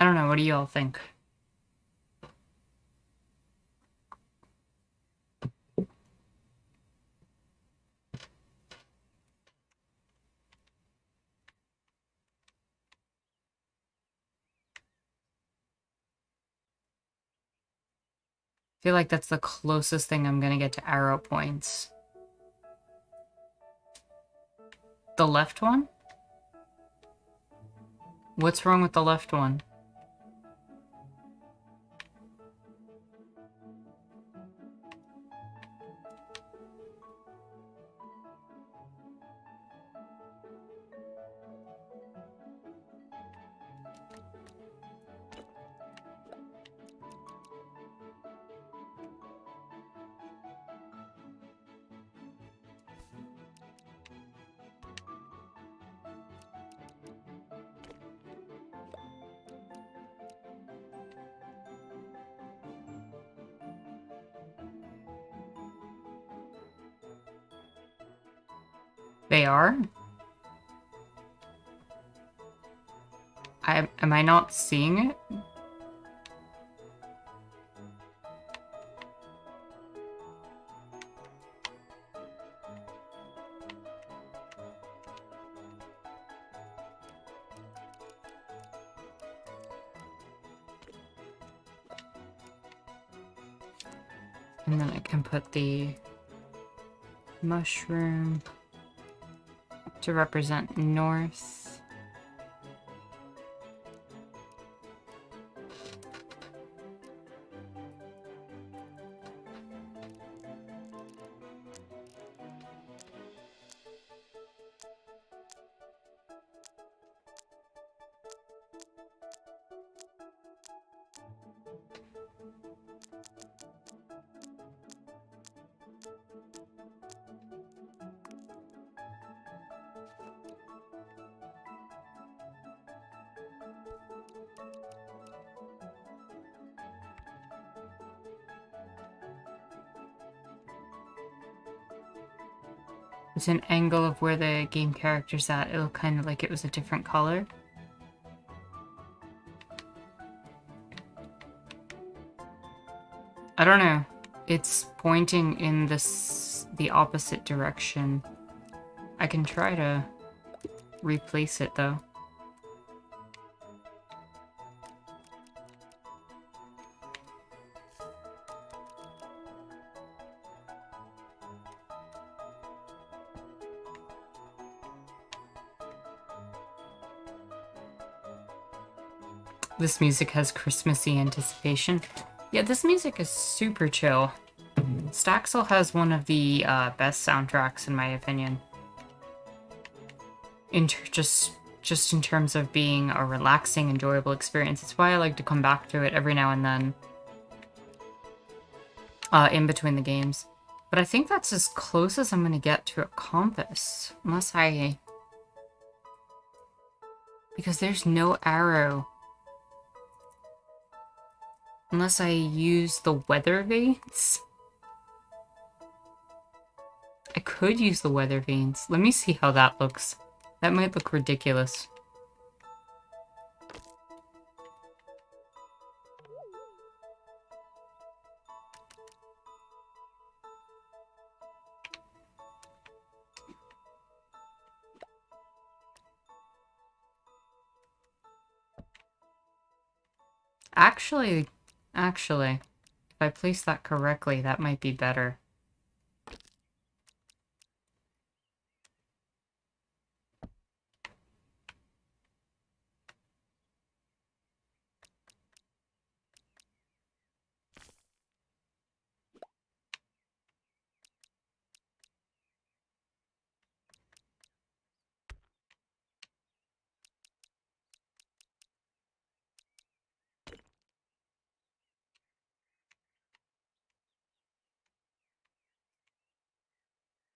I don't know, what do you all think? I feel like that's the closest thing I'm gonna get to arrow points. The left one? What's wrong with the left one? They are? Am I not seeing it? And then I can put the mushroom to represent north. It's an angle of where the game character's at. It'll kind of like it was a different color. I don't know. It's pointing in the opposite direction. I can try to replace it though. This music has Christmassy anticipation. Yeah, this music is super chill. Staxel has one of the best soundtracks in my opinion. Just in terms of being a relaxing, enjoyable experience. It's why I like to come back to it every now and then. In between the games. But I think that's as close as I'm gonna get to a compass. Unless I... Because there's no arrow. Unless I use the weather vanes. I could use the weather vanes. Let me see how that looks. That might look ridiculous. Actually, if I place that correctly, that might be better.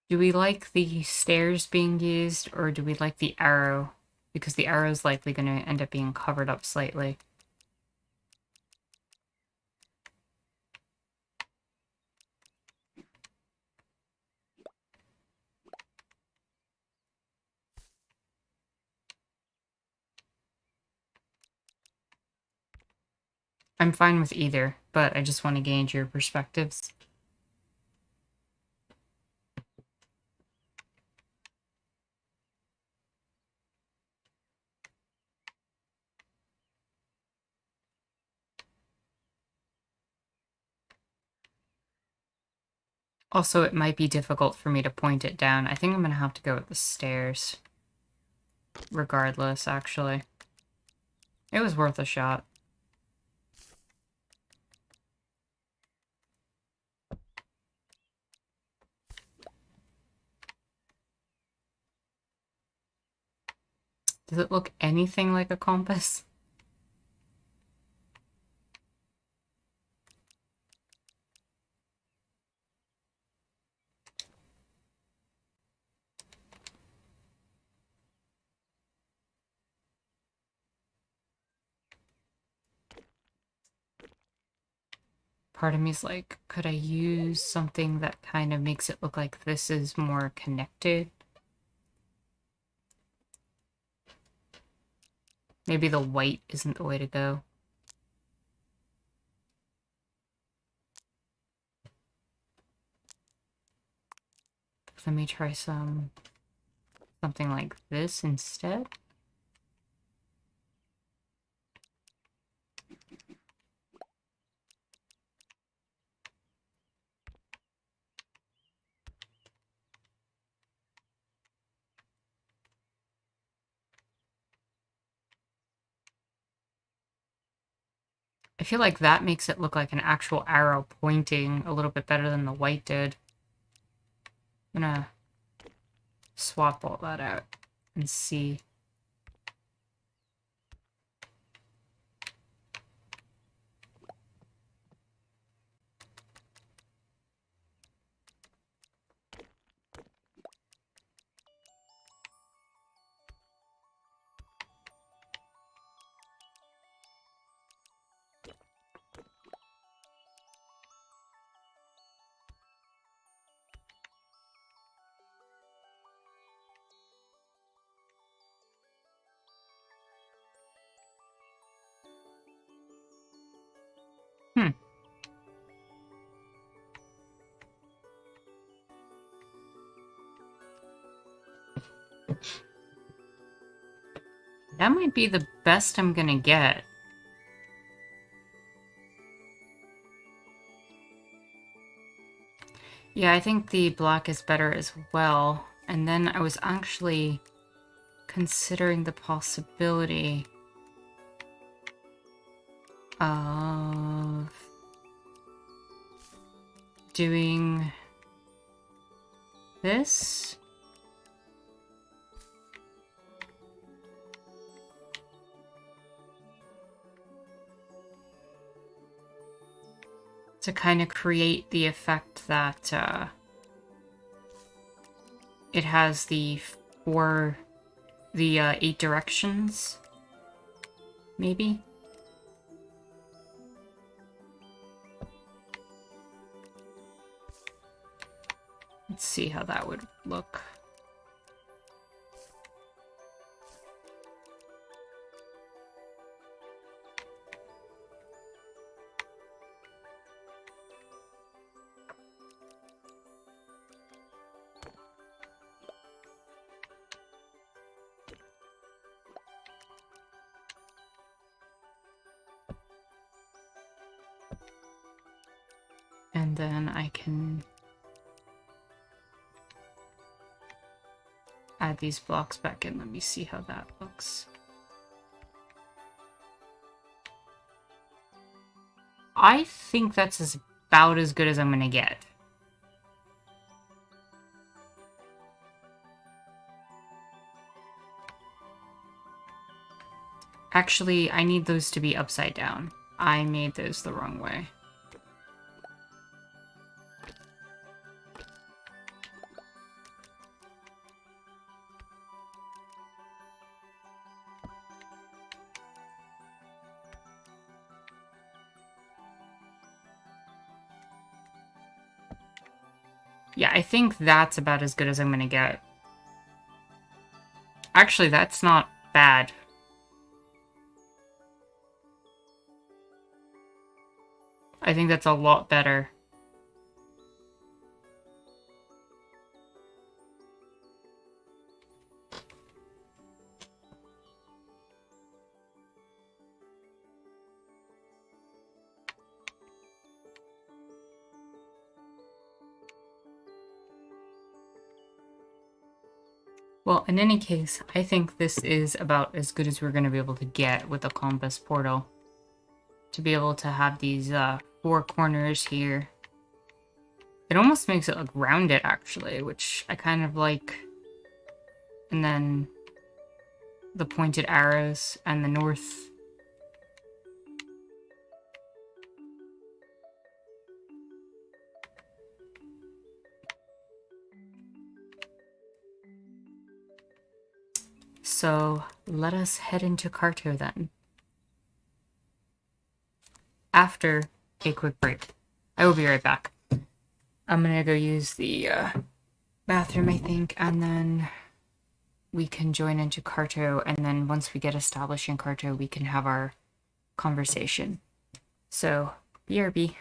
Do we like the stairs being used, or do we like the arrow? Because the arrow is likely going to end up being covered up slightly. I'm fine with either, but I just want to gauge your perspectives. Also, it might be difficult for me to point it down. I think I'm gonna have to go with the stairs. Regardless, actually. It was worth a shot. Does it look anything like a compass? Part of me's like, could I use something that kind of makes it look like this is more connected? Maybe the white isn't the way to go. Let me try something like this instead. I feel like that makes it look like an actual arrow pointing a little bit better than the white did. I'm gonna swap all that out and see. Hmm. That might be the best I'm gonna get. Yeah, I think the black is better as well. And then I was actually considering the possibility of doing this. To kind of create the effect that it has the 8 directions, maybe? Let's see how that would look. And then I can add these blocks back in. Let me see how that looks. I think that's about as good as I'm gonna get. Actually, I need those to be upside down. I made those the wrong way. Yeah, I think that's about as good as I'm gonna get. Actually, that's not bad. I think that's a lot better. Well, in any case, I think this is about as good as we're going to be able to get with a compass portal. To be able to have these four corners here. It almost makes it look rounded, actually, which I kind of like. And then the pointed arrows and the north. So let us head into Carto then. After a quick break. I will be right back. I'm gonna go use the bathroom, I think, and then we can join into Carto, and then once we get established in Carto, we can have our conversation. So, BRB.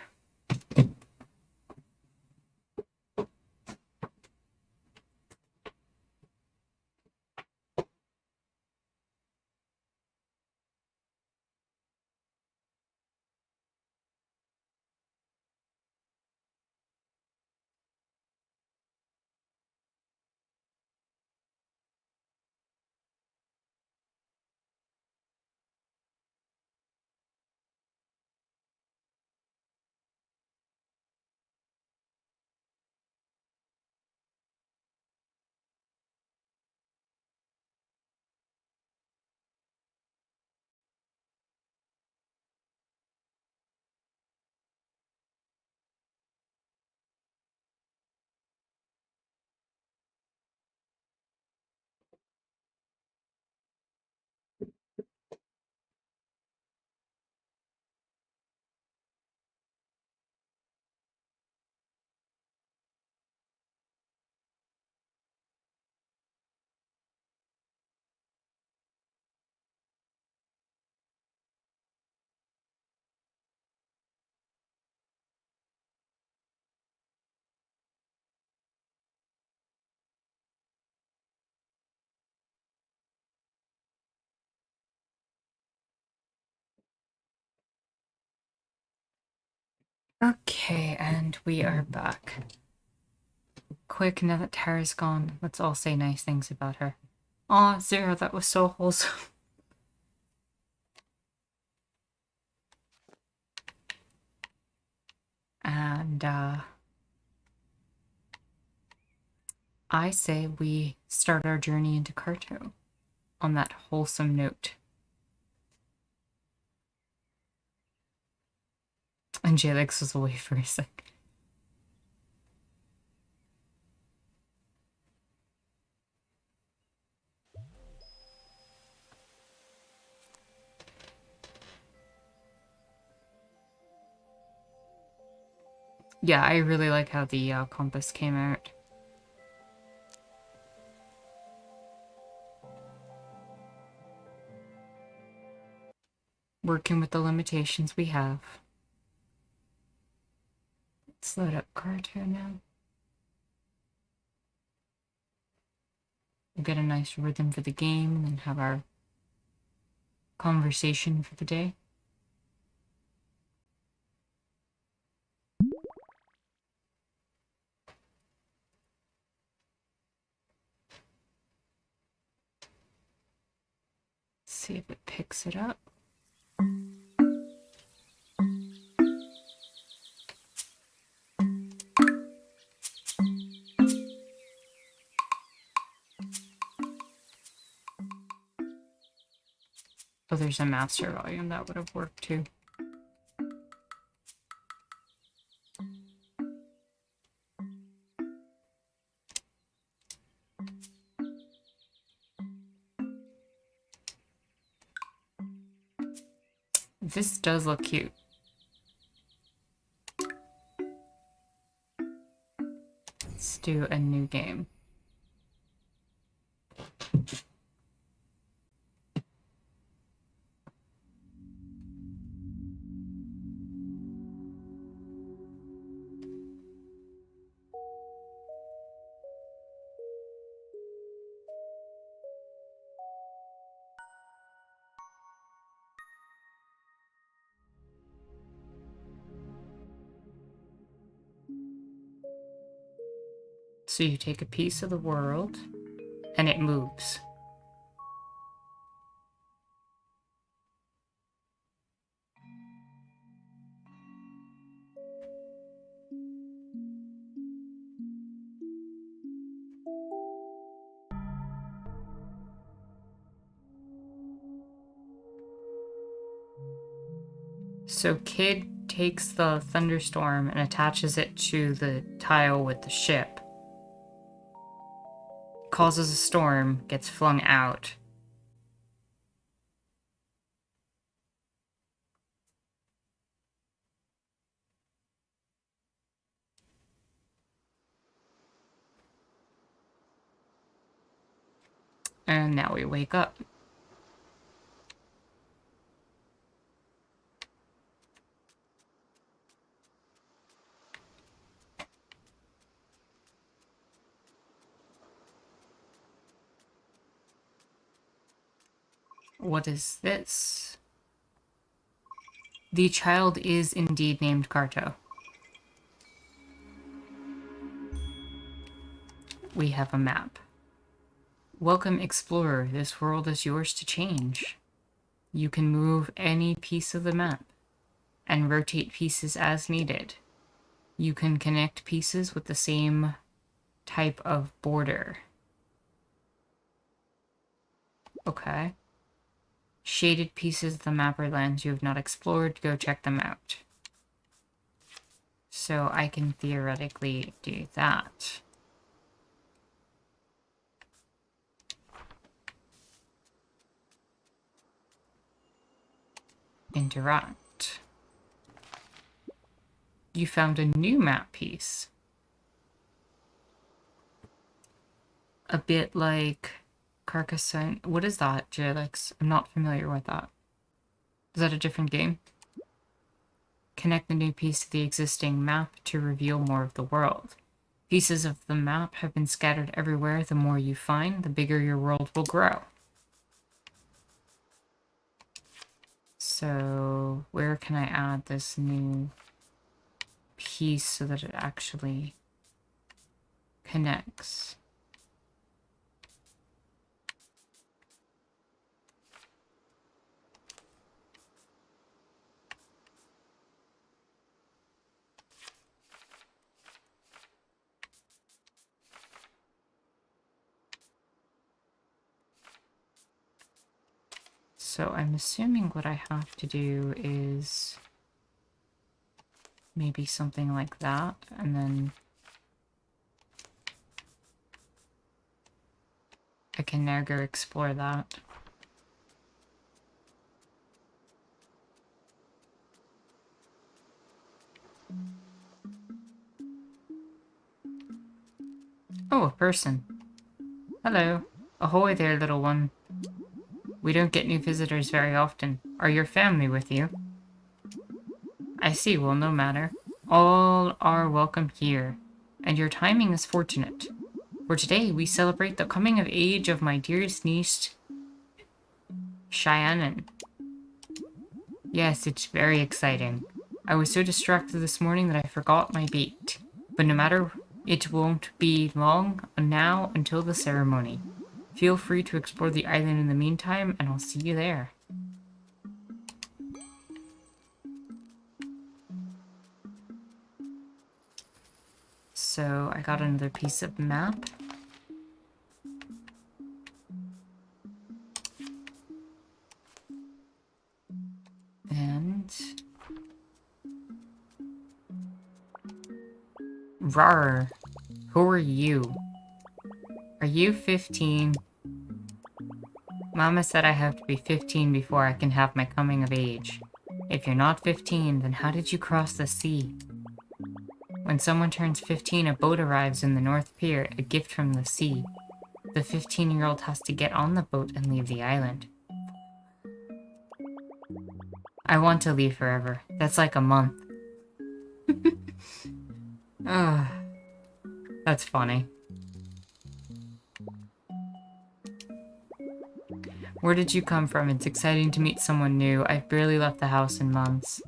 Okay, and we are back. Quick, now that Tara's gone, let's all say nice things about her. Aw, Zero, that was so wholesome. And, I say we start our journey into Carto on that wholesome note. And Jalix was away for a sec. Yeah, I really like how the compass came out. Working with the limitations we have. Let's load up Carto now. We'll get a nice rhythm for the game and then have our conversation for the day. See if it picks it up. Oh, there's a master volume that would have worked too. This does look cute. Let's do a new game. So you take a piece of the world, and it moves. So Kid takes the thunderstorm and attaches it to the tile with the ship. Causes a storm, gets flung out. And now we wake up. What is this? The child is indeed named Carto. We have a map. Welcome, explorer. This world is yours to change. You can move any piece of the map and rotate pieces as needed. You can connect pieces with the same type of border. Okay. Shaded pieces of the map or lands you have not explored, go check them out. So I can theoretically do that. Interact. You found a new map piece. A bit like Carcassonne. What is that, Jalix? I'm not familiar with that. Is that a different game? Connect the new piece to the existing map to reveal more of the world. Pieces of the map have been scattered everywhere. The more you find, the bigger your world will grow. So, where can I add this new piece so that it actually connects? So I'm assuming what I have to do is maybe something like that, and then I can now go explore that. Oh, a person. Hello. Ahoy there, little one. We don't get new visitors very often. Are your family with you? I see, well, no matter. All are welcome here, and your timing is fortunate. For today, we celebrate the coming of age of my dearest niece, Cheyenne. Yes, it's very exciting. I was so distracted this morning that I forgot my beat. But no matter, it won't be long now until the ceremony. Feel free to explore the island in the meantime, and I'll see you there. So I got another piece of map. And... Rawr. Who are you? Are you 15? Mama said I have to be 15 before I can have my coming of age. If you're not 15, then how did you cross the sea? When someone turns 15, a boat arrives in the North Pier, a gift from the sea. The 15-year-old has to get on the boat and leave the island. I want to leave forever. That's like a month. Ugh. That's funny. Where did you come from? It's exciting to meet someone new. I've barely left the house in months.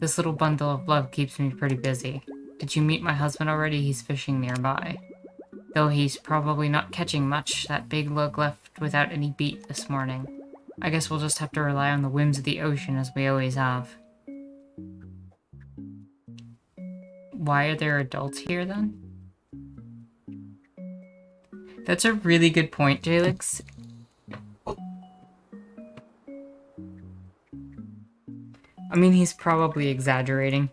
This little bundle of love keeps me pretty busy. Did you meet my husband already? He's fishing nearby. Though he's probably not catching much. That big lug left without any bait this morning. I guess we'll just have to rely on the whims of the ocean as we always have. Why are there adults here then? That's a really good point, Jalix. I mean, he's probably exaggerating.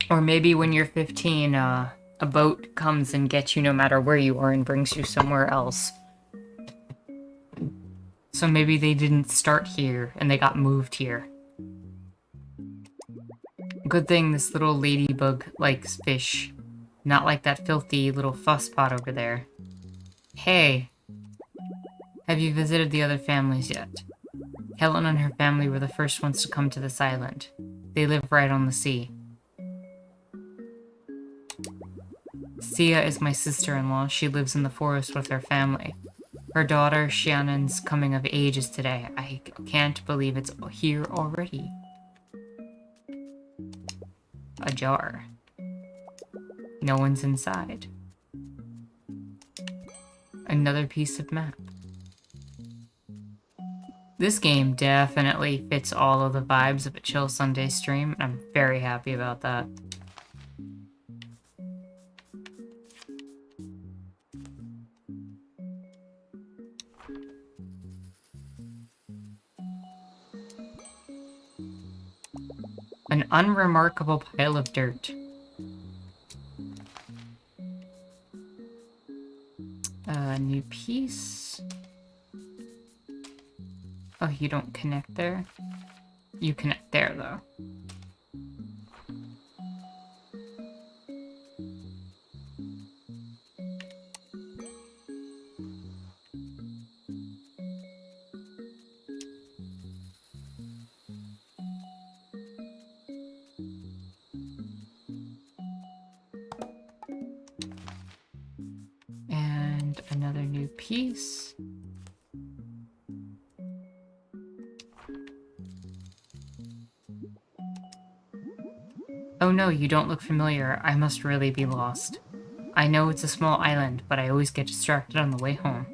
Or maybe when you're 15, a boat comes and gets you no matter where you are and brings you somewhere else. So maybe they didn't start here and they got moved here. Good thing this little ladybug likes fish. Not like that filthy little fusspot over there. Hey. Have you visited the other families yet? Helen and her family were the first ones to come to this island. They live right on the sea. Sia is my sister-in-law. She lives in the forest with her family. Her daughter, Shannon's coming of age is today. I can't believe it's here already. A jar. No one's inside. Another piece of map. This game definitely fits all of the vibes of a chill Sunday stream, and I'm very happy about that. An unremarkable pile of dirt. A new piece. Oh, you don't connect there? You connect there, though. And another new piece. Oh no, you don't look familiar. I must really be lost. I know it's a small island, but I always get distracted on the way home.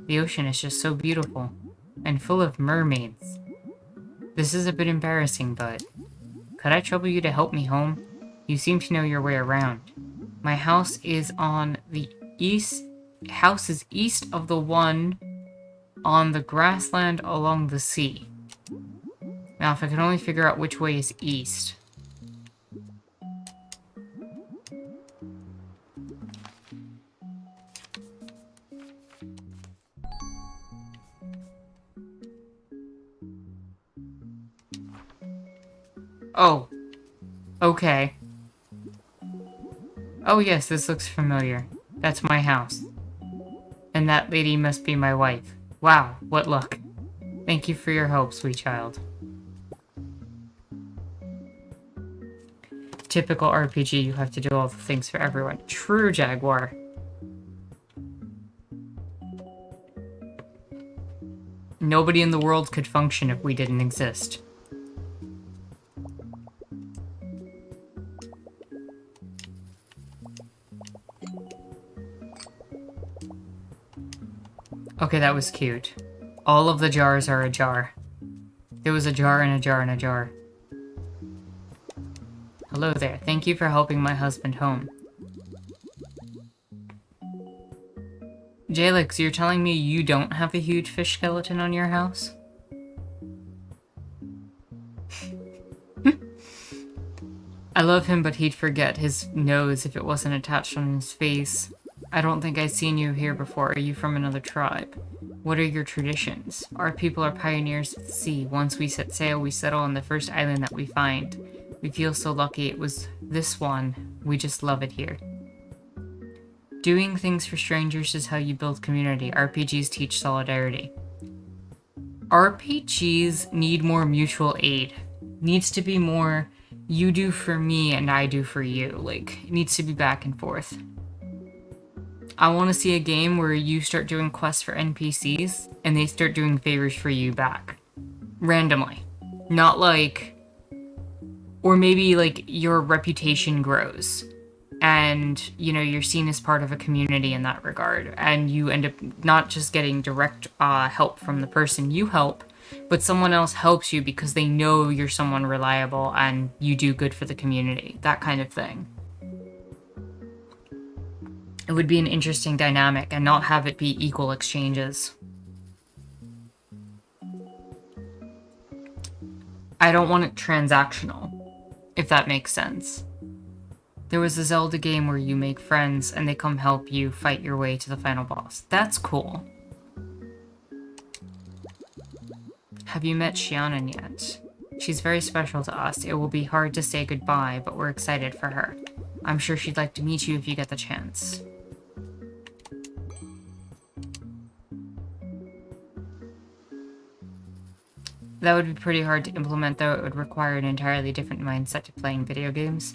The ocean is just so beautiful, and full of mermaids. This is a bit embarrassing, but... Could I trouble you to help me home? You seem to know your way around. My house is on the east... House is east of the one on the grassland along the sea. Now, if I can only figure out which way is east... Oh. Okay. Oh yes, this looks familiar. That's my house. And that lady must be my wife. Wow, what luck. Thank you for your help, sweet child. Typical RPG, you have to do all the things for everyone. True, Jaguar. Nobody in the world could function if we didn't exist. Okay, that was cute. All of the jars are a jar. There was a jar and a jar and a jar. Hello there. Thank you for helping my husband home. Jalix, you're telling me you don't have a huge fish skeleton on your house? I love him, but he'd forget his nose if it wasn't attached on his face. I don't think I've seen you here before. Are you from another tribe? What are your traditions? Our people are pioneers at the sea. Once we set sail, we settle on the first island that we find. We feel so lucky it was this one. We just love it here. Doing things for strangers is how you build community. RPGs teach solidarity. RPGs need more mutual aid. Needs to be more you do for me and I do for you. Like, it needs to be back and forth. I want to see a game where you start doing quests for NPCs and they start doing favors for you back. Randomly. Not like Or maybe, like, your reputation grows and, you know, you're seen as part of a community in that regard. And you end up not just getting direct help from the person you help, but someone else helps you because they know you're someone reliable and you do good for the community. That kind of thing. It would be an interesting dynamic and not have it be equal exchanges. I don't want it transactional, if that makes sense. There was a Zelda game where you make friends and they come help you fight your way to the final boss. That's cool. Have you met Shianen yet? She's very special to us. It will be hard to say goodbye, but we're excited for her. I'm sure she'd like to meet you if you get the chance. That would be pretty hard to implement, though. It would require an entirely different mindset to playing video games.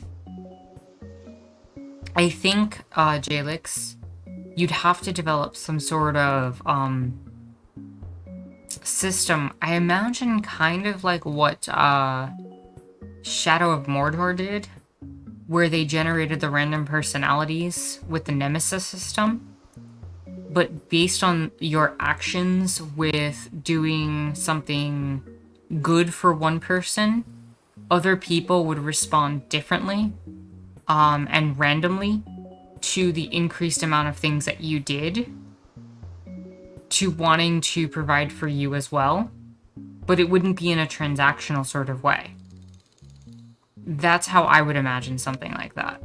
I think, Jalix, you'd have to develop some sort of, system. I imagine kind of like what, Shadow of Mordor did, where they generated the random personalities with the Nemesis system. But based on your actions with doing something good for one person, other people would respond differently and randomly to the increased amount of things that you did, to wanting to provide for you as well, but it wouldn't be in a transactional sort of way. That's how I would imagine something like that.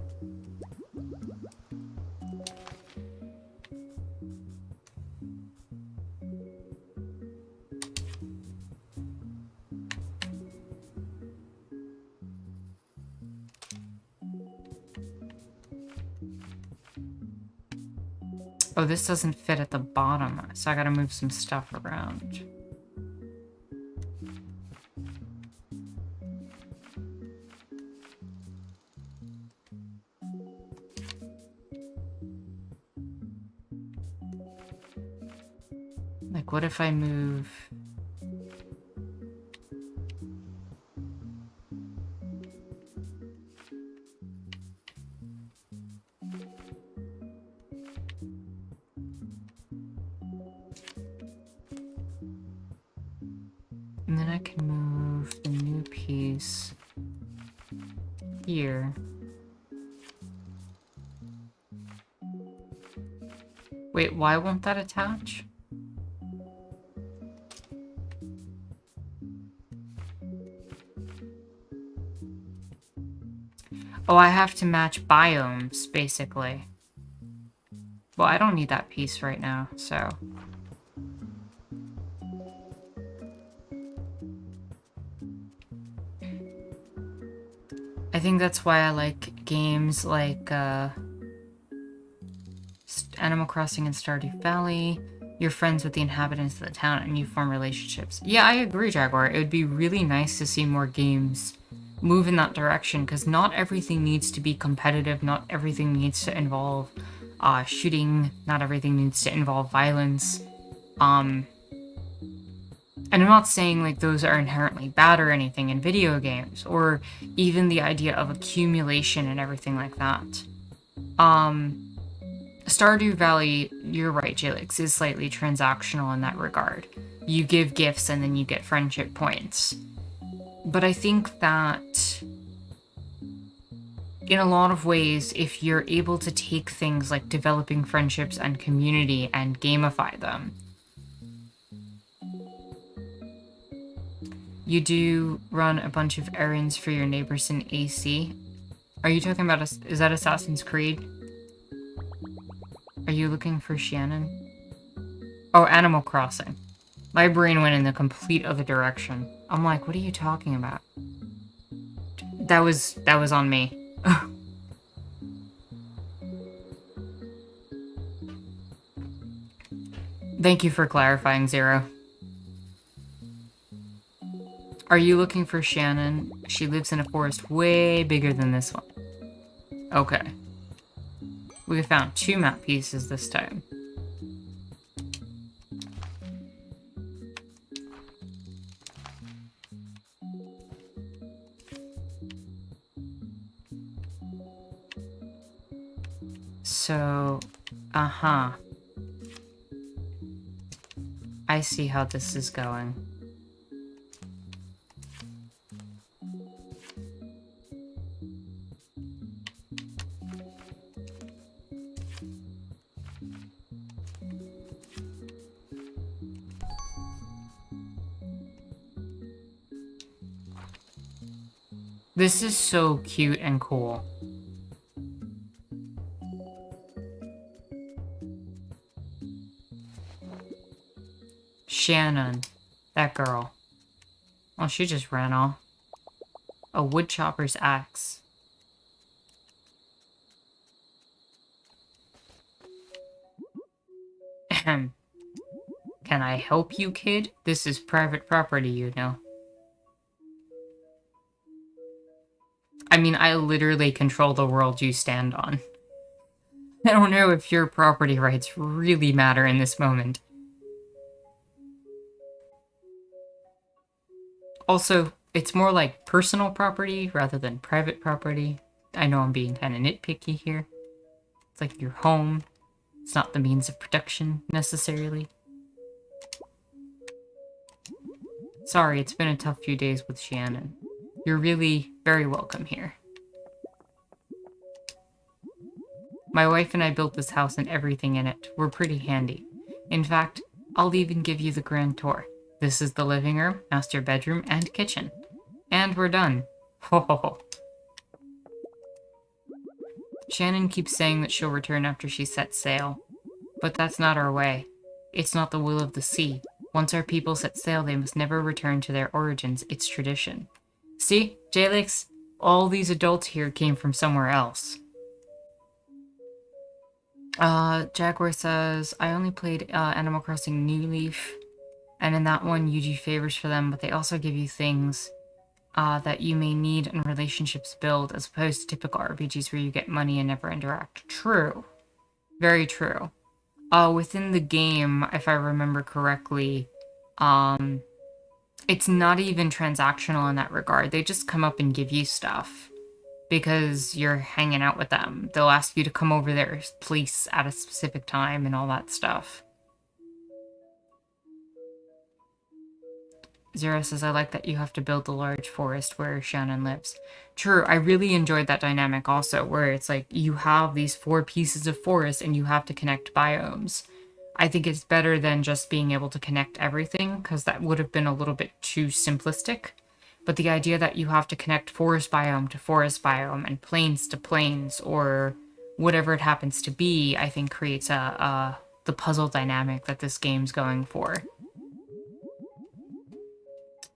Oh, this doesn't fit at the bottom, so I gotta move some stuff around. Like, what if I move... And then I can move the new piece here. Wait, why won't that attach? Oh, I have to match biomes, basically. Well, I don't need that piece right now, so... I think that's why I like games like Animal Crossing and Stardew Valley. You're friends with the inhabitants of the town and you form relationships. Yeah, I agree, Jaguar. It would be really nice to see more games move in that direction, because not everything needs to be competitive, not everything needs to involve shooting, not everything needs to involve violence. And I'm not saying, like, those are inherently bad or anything in video games, or even the idea of accumulation and everything like that. Stardew Valley, you're right, Jalix, is slightly transactional in that regard. You give gifts and then you get friendship points. But I think that in a lot of ways, if you're able to take things like developing friendships and community and gamify them, you do run a bunch of errands for your neighbors in AC. Are you talking about, is that Assassin's Creed? Are you looking for Shannon? Oh, Animal Crossing. My brain went in the complete other direction. I'm like, what are you talking about? That was on me. Thank you for clarifying, Zero. Are you looking for Shannon? She lives in a forest way bigger than this one. Okay. We found 2 map pieces this time. So, uh-huh. I see how this is going. This is so cute and cool. Shannon. That girl. Oh, she just ran off. A woodchopper's axe. Ahem. Can I help you, kid? This is private property, you know. I mean, I literally control the world you stand on. I don't know if your property rights really matter in this moment. Also, it's more like personal property rather than private property. I know I'm being kind of nitpicky here. It's like your home. It's not the means of production, necessarily. Sorry, it's been a tough few days with Shannon. You're really very welcome here. My wife and I built this house and everything in it. We're pretty handy. In fact, I'll even give you the grand tour. This is the living room, master bedroom, and kitchen. And we're done. Ho ho ho. Shannon keeps saying that she'll return after she sets sail. But that's not our way. It's not the will of the sea. Once our people set sail, they must never return to their origins. It's tradition. See, Jalix, all these adults here came from somewhere else. Jaguar says, I only played Animal Crossing New Leaf, and in that one you do favors for them, but they also give you things that you may need and relationships build, as opposed to typical RPGs where you get money and never interact. True. Very true. Within the game, if I remember correctly, it's not even transactional in that regard. They just come up and give you stuff because you're hanging out with them. They'll ask you to come over their place at a specific time and all that stuff. Zero says, I like that you have to build the large forest where Shannon lives. True, I really enjoyed that dynamic also, where it's like you have these 4 pieces of forest and you have to connect biomes. I think it's better than just being able to connect everything, because that would have been a little bit too simplistic. But the idea that you have to connect forest biome to forest biome and plains to plains, or whatever it happens to be, I think creates the puzzle dynamic that this game's going for.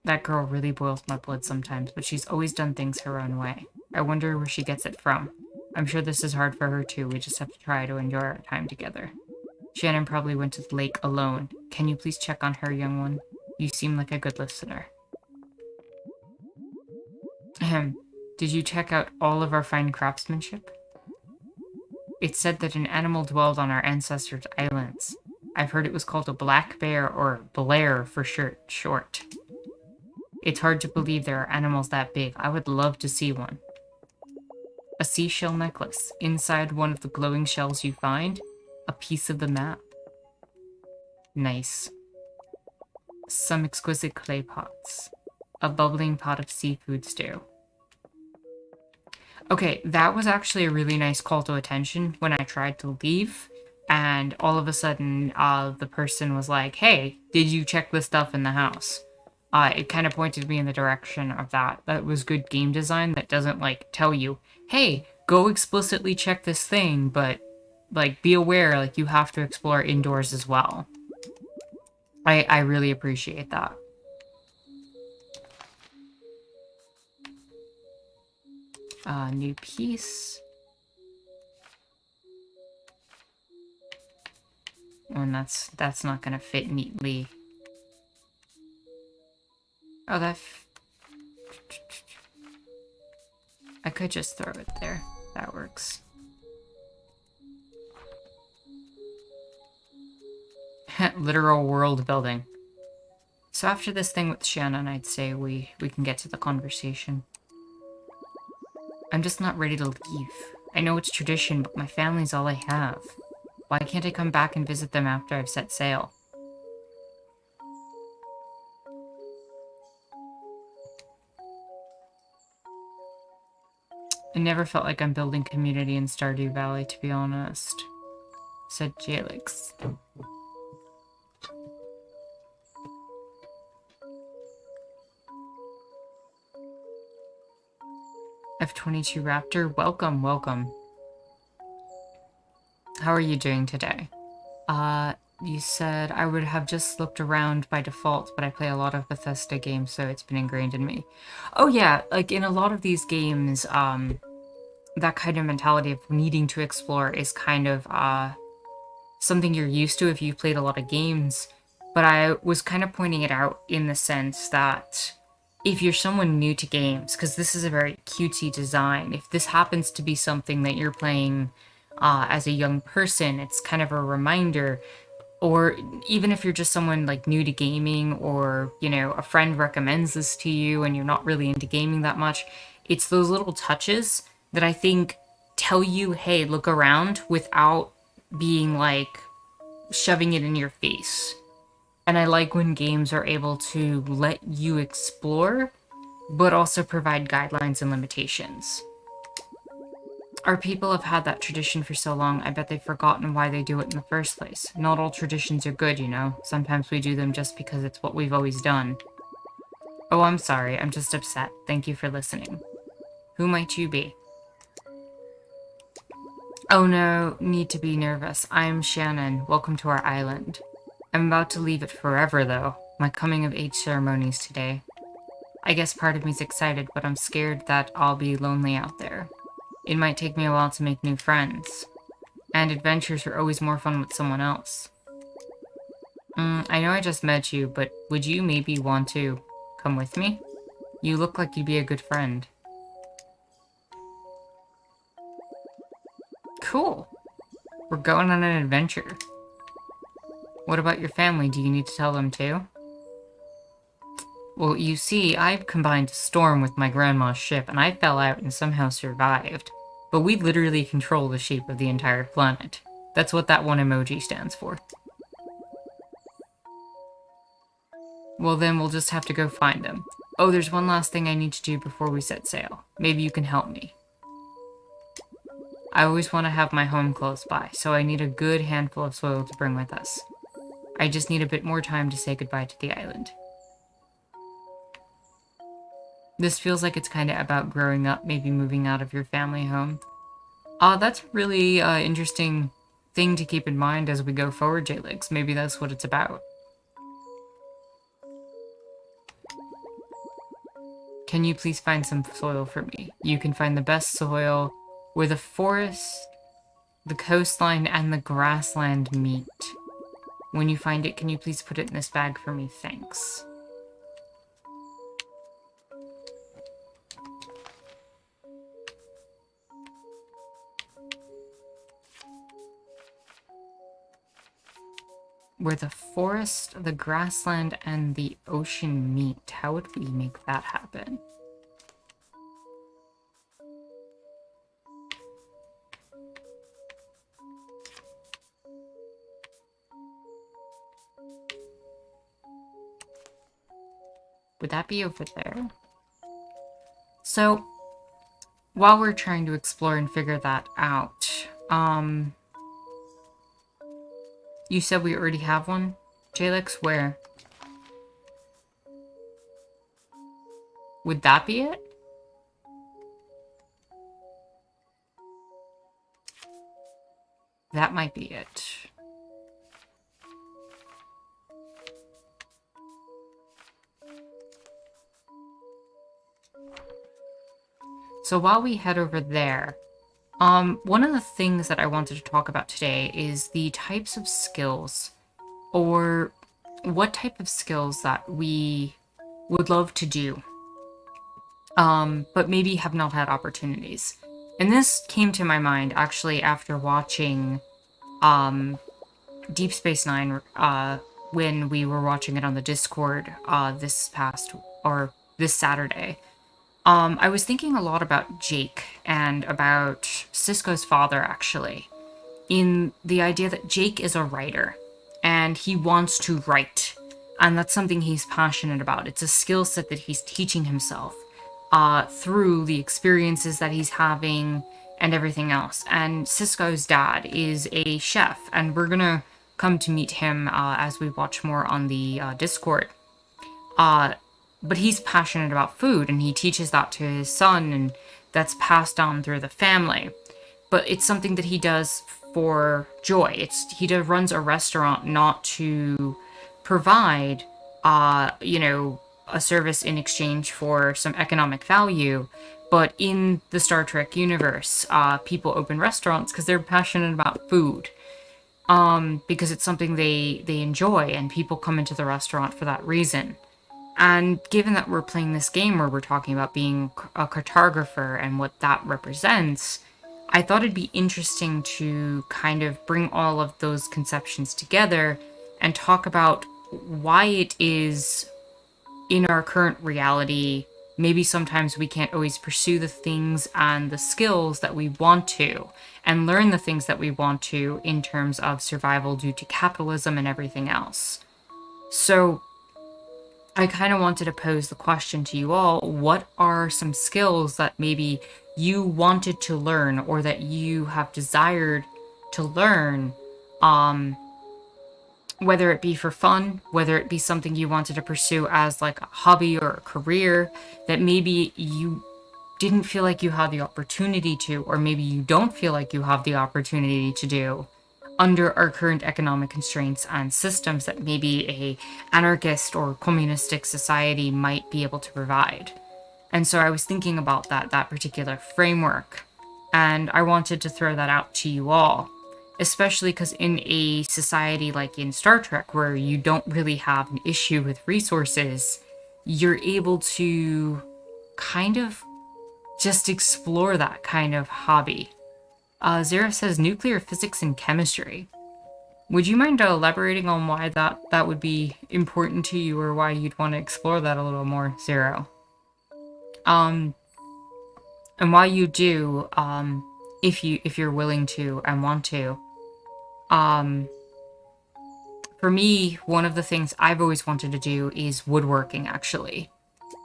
That girl really boils my blood sometimes, but she's always done things her own way. I wonder where she gets it from. I'm sure this is hard for her too. We just have to try to enjoy our time together. Shannon probably went to the lake alone. Can you please check on her, young one? You seem like a good listener. Ahem. Did you check out all of our fine craftsmanship? It said that an animal dwelled on our ancestors' islands. I've heard it was called a black bear, or Blair for short. It's hard to believe there are animals that big. I would love to see one. A seashell necklace. Inside one of the glowing shells you find, a piece of the map. Nice. Some exquisite clay pots. A bubbling pot of seafood stew. Okay, that was actually a really nice call to attention when I tried to leave. And all of a sudden, the person was like, hey, did you check the stuff in the house? It kind of pointed me in the direction of that. That was good game design that doesn't, like, tell you, hey, go explicitly check this thing, but, like, be aware, like, you have to explore indoors as well. I really appreciate that. New piece. And that's not gonna fit neatly. Oh, I could just throw it there. That works. Literal world building. So after this thing with Shannon, I'd say we can get to the conversation. I'm just not ready to leave. I know it's tradition, but my family's all I have. Why can't I come back and visit them after I've set sail? I never felt like I'm building community in Stardew Valley, to be honest, said Jalix. F22 Raptor, welcome, welcome. How are you doing today? You said I would have just looked around by default, but I play a lot of Bethesda games, so it's been ingrained in me. Oh yeah, like in a lot of these games, that kind of mentality of needing to explore is kind of, something you're used to if you've played a lot of games. But I was kind of pointing it out in the sense that if you're someone new to games, because this is a very cutesy design, if this happens to be something that you're playing as a young person, it's kind of a reminder. Or even if you're just someone like new to gaming, or you know, a friend recommends this to you and you're not really into gaming that much, it's those little touches that I think tell you, hey, look around, without being like shoving it in your face. And I like when games are able to let you explore, but also provide guidelines and limitations. Our people have had that tradition for so long, I bet they've forgotten why they do it in the first place. Not all traditions are good, you know. Sometimes we do them just because it's what we've always done. Oh, I'm sorry. I'm just upset. Thank you for listening. Who might you be? Oh no, need to be nervous. I'm Shannon. Welcome to our island. I'm about to leave it forever, though. My coming-of-age ceremony's today. I guess part of me's excited, but I'm scared that I'll be lonely out there. It might take me a while to make new friends. And adventures are always more fun with someone else. I know I just met you, but would you maybe want to come with me? You look like you'd be a good friend. Cool. We're going on an adventure. What about your family? Do you need to tell them too? Well, you see, I've combined a storm with my grandma's ship, and I fell out and somehow survived. But we literally control the shape of the entire planet. That's what that one emoji stands for. Well, then we'll just have to go find them. Oh, there's one last thing I need to do before we set sail. Maybe you can help me. I always want to have my home close by, so I need a good handful of soil to bring with us. I just need a bit more time to say goodbye to the island. This feels like it's kind of about growing up, maybe moving out of your family home. That's a really interesting thing to keep in mind as we go forward, Jalix. Maybe that's what it's about. Can you please find some soil for me? You can find the best soil where the forest, the coastline, and the grassland meet. When you find it, can you please put it in this bag for me? Thanks. Where the forest, the grassland, and the ocean meet. How would we make that happen? Would that be over there? So, while we're trying to explore and figure that out, you said we already have one? Jalix, where? Would that be it? That might be it. So while we head over there, one of the things that I wanted to talk about today is the types of skills, or what type of skills that we would love to do, but maybe have not had opportunities. And this came to my mind actually after watching Deep Space Nine, when we were watching it on the Discord this Saturday. I was thinking a lot about Jake and about Cisco's father, actually, in the idea that Jake is a writer and he wants to write. And that's something he's passionate about. It's a skill set that he's teaching himself through the experiences that he's having and everything else. And Cisco's dad is a chef, and we're gonna come to meet him as we watch more on the Discord. Uh, but he's passionate about food and he teaches that to his son, and that's passed down through the family. But it's something that he does for joy. Runs a restaurant not to provide, a service in exchange for some economic value. But in the Star Trek universe, people open restaurants because they're passionate about food. Because it's something they enjoy, and people come into the restaurant for that reason. And given that we're playing this game where we're talking about being a cartographer and what that represents, I thought it'd be interesting to kind of bring all of those conceptions together and talk about why it is in our current reality, maybe sometimes we can't always pursue the things and the skills that we want to and learn the things that we want to in terms of survival due to capitalism and everything else. So I kind of wanted to pose the question to you all: what are some skills that maybe you wanted to learn or that you have desired to learn, whether it be for fun, whether it be something you wanted to pursue as like a hobby or a career that maybe you didn't feel like you had the opportunity to, or maybe you don't feel like you have the opportunity to do under our current economic constraints and systems that maybe a anarchist or communistic society might be able to provide. And so I was thinking about that particular framework, and I wanted to throw that out to you all, especially because in a society like in Star Trek, where you don't really have an issue with resources, you're able to kind of just explore that kind of hobby. Zara says nuclear physics and chemistry. Would you mind elaborating on why that would be important to you, or why you'd want to explore that a little more, Zero? And why you do, if you're willing to and want to. For me, one of the things I've always wanted to do is woodworking, actually.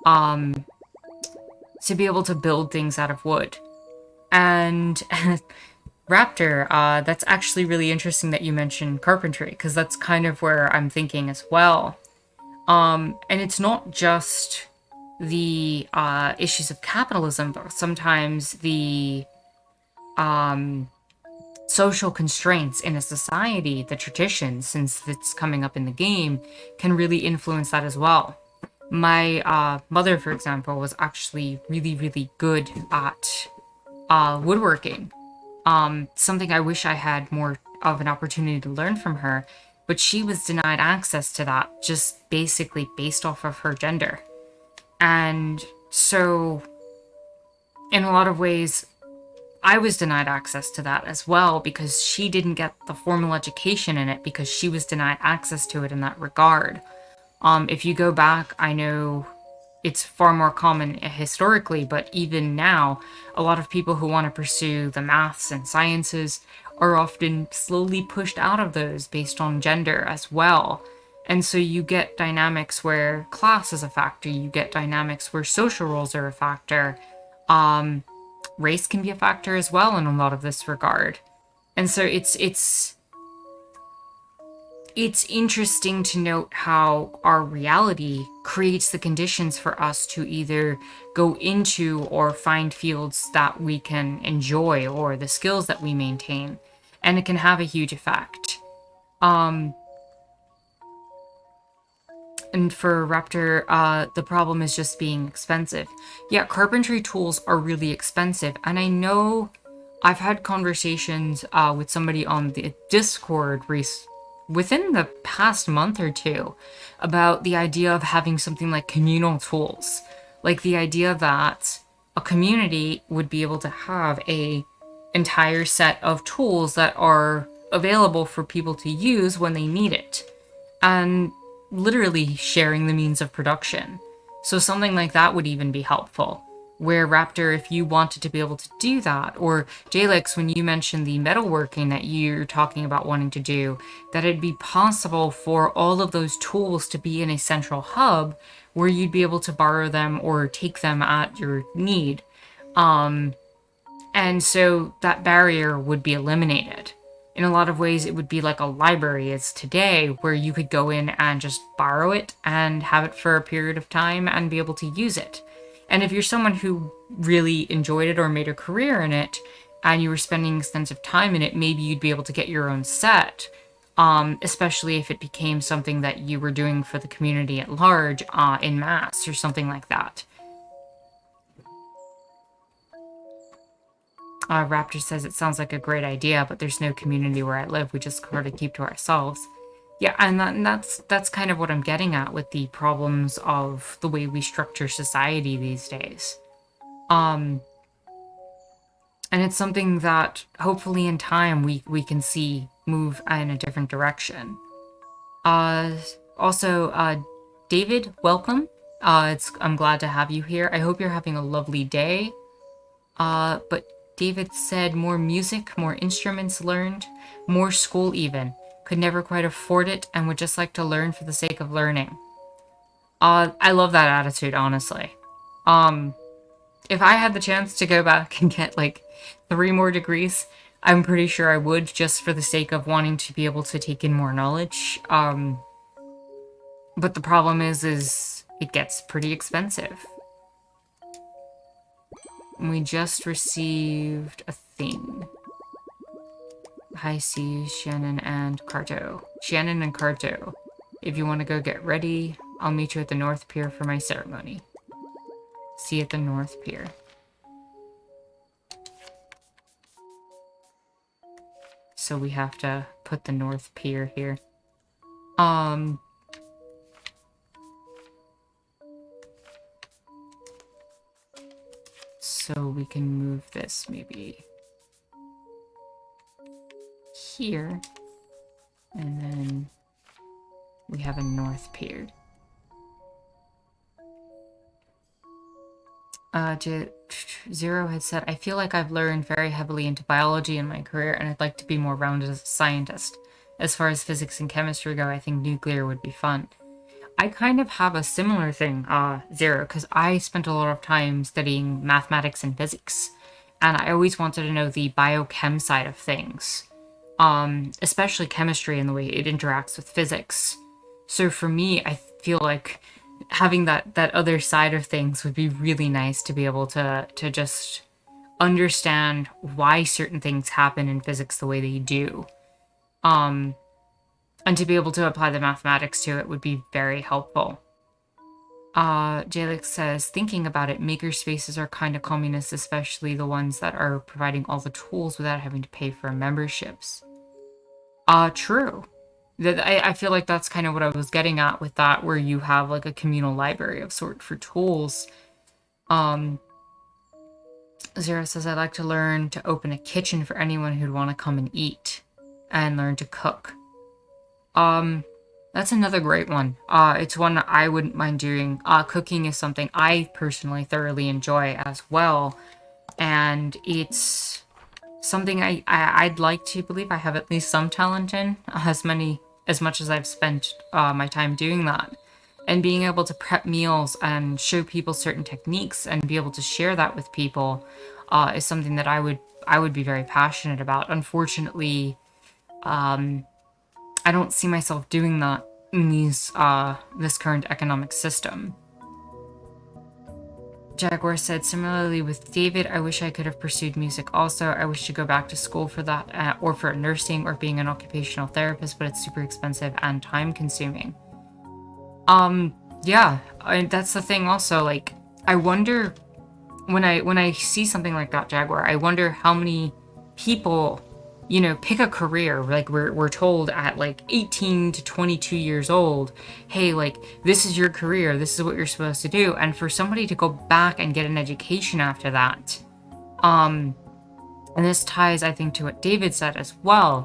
To be able to build things out of wood. And Raptor, that's actually really interesting that you mentioned carpentry, because that's kind of where I'm thinking as well. And it's not just the issues of capitalism, but sometimes the social constraints in a society, the traditions, since it's coming up in the game, can really influence that as well. My mother, for example, was actually really, really good at woodworking. Something I wish I had more of an opportunity to learn from her, but she was denied access to that just basically based off of her gender. And so, in a lot of ways, I was denied access to that as well, because she didn't get the formal education in it, because she was denied access to it in that regard. If you go back, I know it's far more common historically, but even now, a lot of people who want to pursue the maths and sciences are often slowly pushed out of those based on gender as well. And so you get dynamics where class is a factor, you get dynamics where social roles are a factor. Race can be a factor as well in a lot of this regard. And so it's interesting to note how our reality creates the conditions for us to either go into or find fields that we can enjoy, or the skills that we maintain. And it can have a huge effect. And for Raptor, the problem is just being expensive. Yeah, carpentry tools are really expensive. And I know I've had conversations with somebody on the Discord within the past month or two about the idea of having something like communal tools. Like the idea that a community would be able to have a entire set of tools that are available for people to use when they need it. And literally sharing the means of production. So something like that would even be helpful, where Raptor, if you wanted to be able to do that, or Jalix, when you mentioned the metalworking that you're talking about wanting to do, that it'd be possible for all of those tools to be in a central hub where you'd be able to borrow them or take them at your need. And so that barrier would be eliminated. In a lot of ways, it would be like a library is today, where you could go in and just borrow it and have it for a period of time and be able to use it. And if you're someone who really enjoyed it or made a career in it, and you were spending extensive time in it, maybe you'd be able to get your own set, especially if it became something that you were doing for the community at large, in mass or something like that. Raptor says it sounds like a great idea, but there's no community where I live. We just sort of keep to ourselves. Yeah, and that's kind of what I'm getting at with the problems of the way we structure society these days. And it's something that hopefully in time we can see move in a different direction. Also, David, welcome. I'm glad to have you here. I hope you're having a lovely day. But David said more music, more instruments learned, more school even. Could never quite afford it and would just like to learn for the sake of learning. I love that attitude, honestly. If I had the chance to go back and get like 3 more degrees, I'm pretty sure I would, just for the sake of wanting to be able to take in more knowledge. But the problem is it gets pretty expensive. We just received a thing. Hi, C, Shannon and Carto. Shannon and Carto, if you want to go get ready, I'll meet you at the North Pier for my ceremony. See you at the North Pier. So we have to put the North Pier here. So we can move this maybe here, and then we have a North Pier. Zero had said, I feel like I've learned very heavily into biology in my career, and I'd like to be more rounded as a scientist. As far as physics and chemistry go, I think nuclear would be fun. I kind of have a similar thing, Zero, because I spent a lot of time studying mathematics and physics, and I always wanted to know the biochem side of things, especially chemistry and the way it interacts with physics. So for me, I feel like having that other side of things would be really nice, to be able to just understand why certain things happen in physics the way they do. And to be able to apply the mathematics to it would be very helpful. Jalix says, thinking about it, makerspaces are kind of communist, especially the ones that are providing all the tools without having to pay for memberships. True. I feel like that's kind of what I was getting at with that, where you have like a communal library of sort for tools. Zero says, I'd like to learn to open a kitchen for anyone who'd want to come and eat and learn to cook. That's another great one. It's one that I wouldn't mind doing. Cooking is something I personally thoroughly enjoy as well, and it's something I'd like to believe I have at least some talent in, as much as I've spent my time doing that. And being able to prep meals and show people certain techniques and be able to share that with people is something that I would be very passionate about. Unfortunately, I don't see myself doing that in this current economic system. Jaguar said, similarly with David, I wish I could have pursued music also. I wish to go back to school for that, or for nursing or being an occupational therapist, but it's super expensive and time consuming. Yeah, that's the thing also, like, I wonder, when I see something like that, Jaguar, I wonder how many people, you know, pick a career. Like, we're told at like 18 to 22 years old, hey, like, this is your career, this is what you're supposed to do. And for somebody to go back and get an education after that, and this ties, I think, to what David said as well,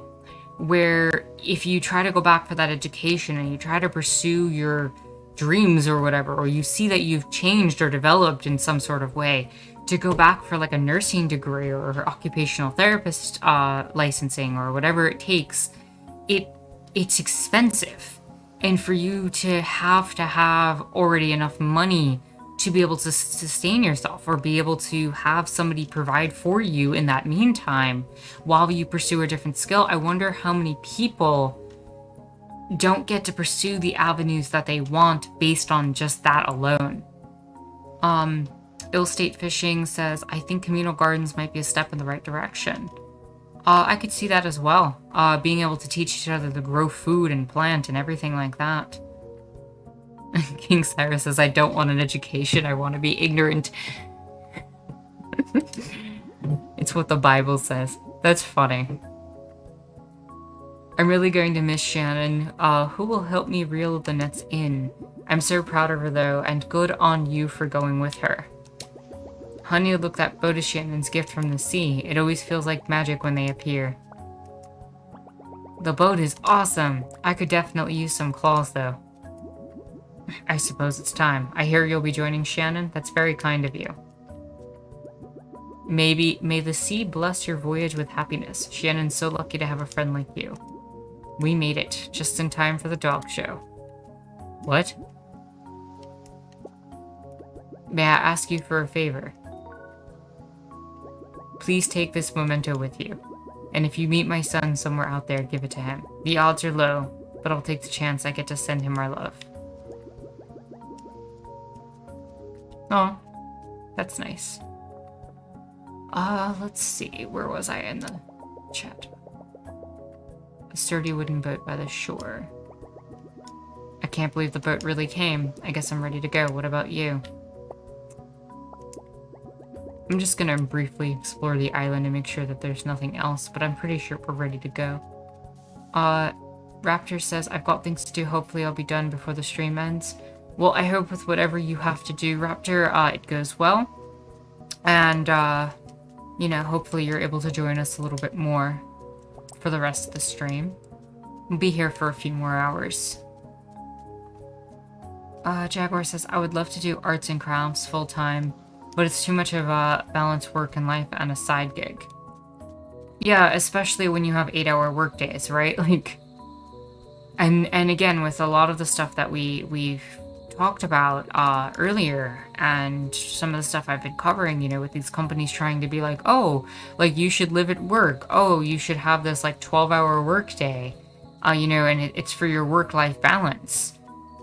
where if you try to go back for that education and you try to pursue your dreams or whatever, or you see that you've changed or developed in some sort of way, to go back for like a nursing degree or occupational therapist licensing or whatever it takes, it's expensive. And for you to have already enough money to be able to sustain yourself, or be able to have somebody provide for you in that meantime while you pursue a different skill, I wonder how many people don't get to pursue the avenues that they want based on just that alone. Ill State Fishing says, I think communal gardens might be a step in the right direction. I could see that as well. Being able to teach each other to grow food and plant and everything like that. King Cyrus says, I don't want an education, I want to be ignorant. It's what the Bible says. That's funny. I'm really going to miss Shannon. Who will help me reel the nets in? I'm so proud of her though, and good on you for going with her. Honey, look, that boat is Shannon's gift from the sea. It always feels like magic when they appear. The boat is awesome. I could definitely use some claws though. I suppose it's time. I hear you'll be joining Shannon. That's very kind of you. May the sea bless your voyage with happiness. Shannon's so lucky to have a friend like you. We made it, just in time for the dog show. What? May I ask you for a favor? Please take this memento with you. And if you meet my son somewhere out there, give it to him. The odds are low, but I'll take the chance I get to send him my love. Oh, that's nice. Let's see. Where was I in the chat? A sturdy wooden boat by the shore. I can't believe the boat really came. I guess I'm ready to go. What about you? I'm just gonna briefly explore the island and make sure that there's nothing else, but I'm pretty sure we're ready to go. Raptor says, I've got things to do. Hopefully I'll be done before the stream ends. Well, I hope with whatever you have to do, Raptor, it goes well. And, you know, hopefully you're able to join us a little bit more for the rest of the stream. We'll be here for a few more hours. Jaguar says, I would love to do arts and crafts full-time, but it's too much of a balance work and life and a side gig. Yeah, especially when you have 8-hour work days, right? Like, and again, with a lot of the stuff that we've talked about earlier, and some of the stuff I've been covering, you know, with these companies trying to be like, oh, like, you should live at work. Oh, you should have this, like, 12-hour work day, you know, and it's for your work-life balance.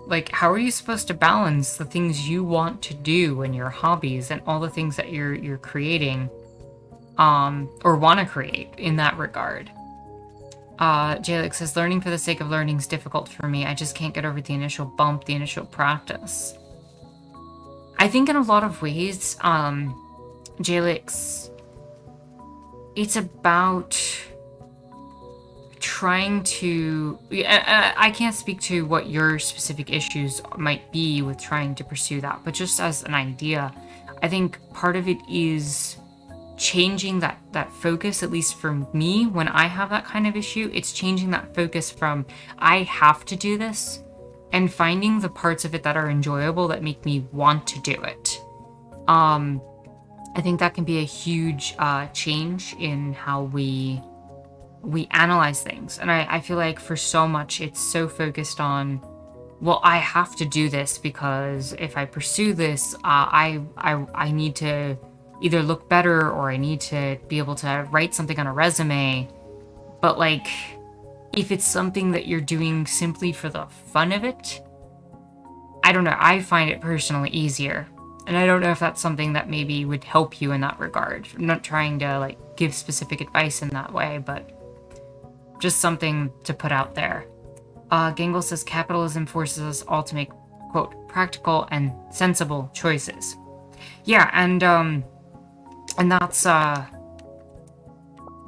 Like, how are you supposed to balance the things you want to do and your hobbies and all the things that you're creating, or want to create in that regard? Jalek says, learning for the sake of learning is difficult for me. I just can't get over the initial bump, the initial practice. I think in a lot of ways, Jalek's, it's about trying to, I can't speak to what your specific issues might be with trying to pursue that, but just as an idea, I think part of it is changing that focus, at least for me, when I have that kind of issue, it's changing that focus from, I have to do this, and finding the parts of it that are enjoyable that make me want to do it. I think that can be a huge change in how we analyze things. And I feel like for so much, it's so focused on, well, I have to do this because if I pursue this, I need to either look better, or I need to be able to write something on a resume. But like, if it's something that you're doing simply for the fun of it, I don't know, I find it personally easier. And I don't know if that's something that maybe would help you in that regard. I'm not trying to like give specific advice in that way, but just something to put out there. Gangle says, capitalism forces us all to make, quote, practical and sensible choices. Yeah, and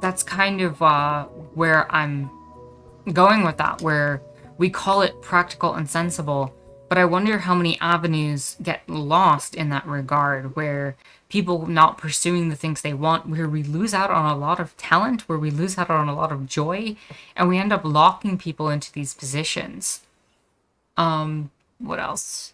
that's kind of where I'm going with that, where we call it practical and sensible, but I wonder how many avenues get lost in that regard, where people not pursuing the things they want, where we lose out on a lot of talent, where we lose out on a lot of joy, and we end up locking people into these positions. What else?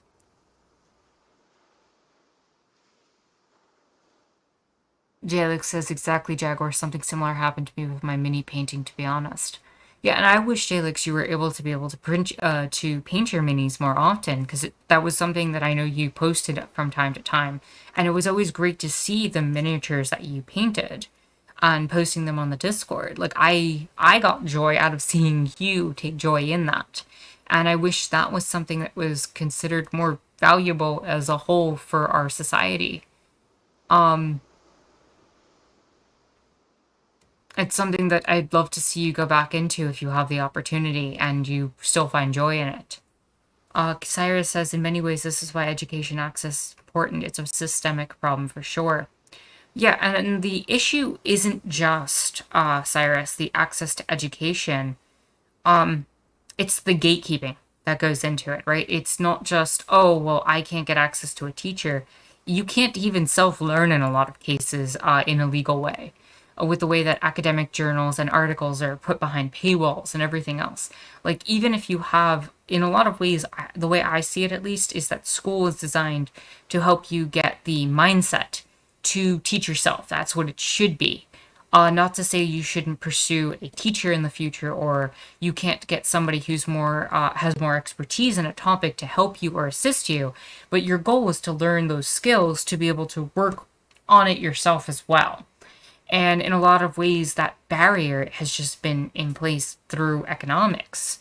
Jalix says exactly, Jaguar. Something similar happened to me with my mini painting, to be honest. Yeah, and I wish, Jalix, you were able to print to paint your minis more often, because that was something that I know you posted from time to time, and it was always great to see the miniatures that you painted and posting them on the Discord. Like I got joy out of seeing you take joy in that, and I wish that was something that was considered more valuable as a whole for our society. Um, It's something that I'd love to see you go back into if you have the opportunity and you still find joy in it. Cyrus says, in many ways, this is why education access is important. It's a systemic problem for sure. Yeah, and the issue isn't just, Cyrus, the access to education. Um, it's the gatekeeping that goes into it, right? It's not just, oh, well, I can't get access to a teacher. You can't even self learn in a lot of cases in a legal way, with the way that academic journals and articles are put behind paywalls and everything else. Like, even if you have, in a lot of ways, the way I see it at least, is that school is designed to help you get the mindset to teach yourself. That's what it should be. Not to say you shouldn't pursue a teacher in the future, or you can't get somebody who's more has more expertise in a topic to help you or assist you. But your goal is to learn those skills to be able to work on it yourself as well. And in a lot of ways, that barrier has just been in place through economics,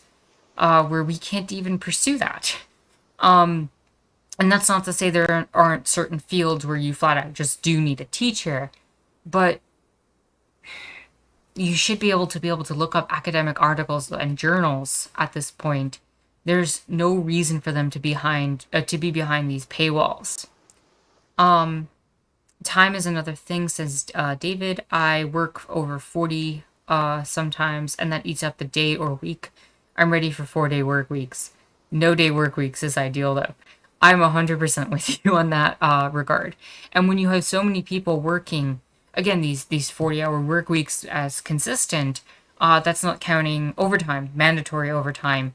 where we can't even pursue that. Um, and that's not to say there aren't certain fields where you flat out just do need a teacher, but you should be able to look up academic articles and journals at this point. There's no reason for them to be behind these paywalls. Um, Time is another thing, says David. I work over 40 sometimes, and that eats up the day or week. I'm ready for 4-day work weeks. No day work weeks is ideal, though. I'm 100% with you on that regard. And when you have so many people working, again, these 40-hour work weeks as consistent, that's not counting overtime, mandatory overtime,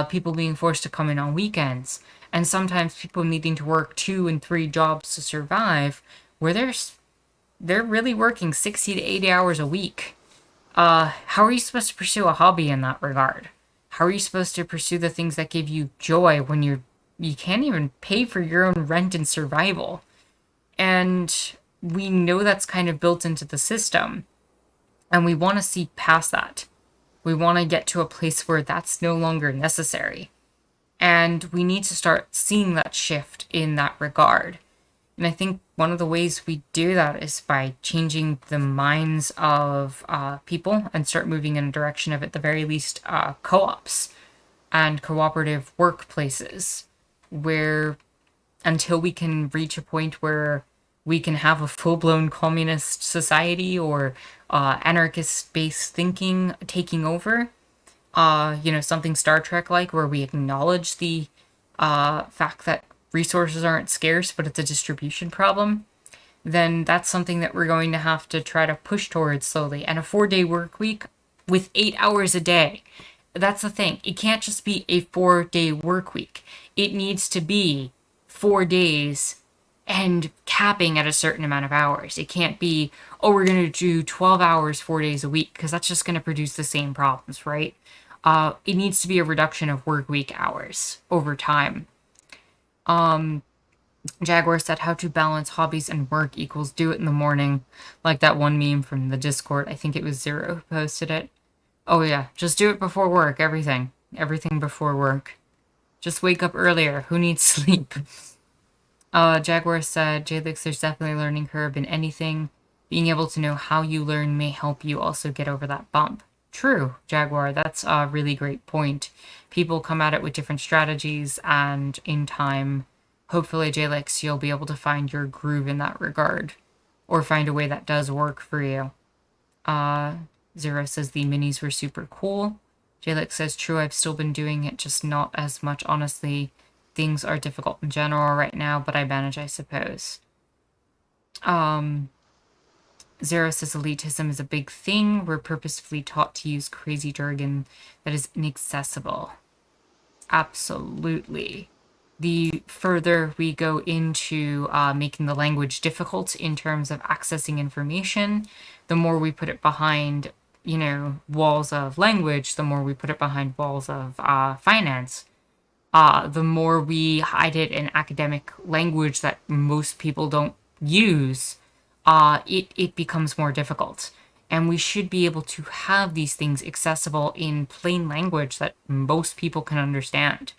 people being forced to come in on weekends, and sometimes people needing to work 2 and 3 jobs to survive, where they're really working 60 to 80 hours a week. How are you supposed to pursue a hobby in that regard? How are you supposed to pursue the things that give you joy when you can't even pay for your own rent and survival? And we know that's kind of built into the system, and we want to see past that. We want to get to a place where that's no longer necessary. And we need to start seeing that shift in that regard. And I think one of the ways we do that is by changing the minds of people and start moving in a direction of, at the very least, co-ops and cooperative workplaces, where until we can reach a point where we can have a full-blown communist society or anarchist-based thinking taking over, something Star Trek like, where we acknowledge the fact that resources aren't scarce, but it's a distribution problem, then that's something that we're going to have to try to push towards slowly. And a 4-day work week with 8 hours a day. That's the thing. It can't just be a 4-day work week. It needs to be 4 days and capping at a certain amount of hours. It can't be, oh, we're going to do 12 hours 4 days a week, because that's just going to produce the same problems, right? It needs to be a reduction of work week hours over time. Jaguar said, how to balance hobbies and work equals do it in the morning. Like that one meme from the Discord. I think it was Zero who posted it. Oh yeah, just do it before work, everything. Everything before work. Just wake up earlier. Who needs sleep? Jaguar said, Jalix, there's definitely a learning curve in anything. Being able to know how you learn may help you also get over that bump. True, Jaguar. That's a really great point. People come at it with different strategies, and in time, hopefully, Jalix, you'll be able to find your groove in that regard, or find a way that does work for you. Zero says the minis were super cool. Jalix says, true, I've still been doing it, just not as much, honestly. Things are difficult in general right now, but I manage, I suppose. Zero says elitism is a big thing. We're purposefully taught to use crazy jargon that is inaccessible. absolutely. The further we go into making the language difficult in terms of accessing information, the more we put it behind, walls of language, the more we put it behind walls of finance, the more we hide it in academic language that most people don't use, it becomes more difficult. And we should be able to have these things accessible in plain language that most people can understand.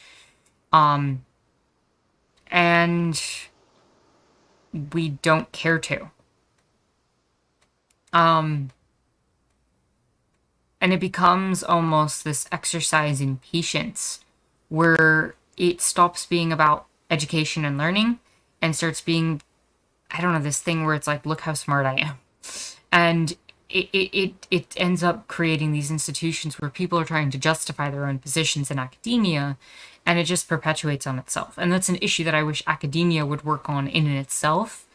And we don't care to. And it becomes almost this exercise in patience where it stops being about education and learning and starts being, I don't know, this thing where it's like, look how smart I am. And it ends up creating these institutions where people are trying to justify their own positions in academia, and it just perpetuates on itself. And that's an issue that I wish academia would work on in itself,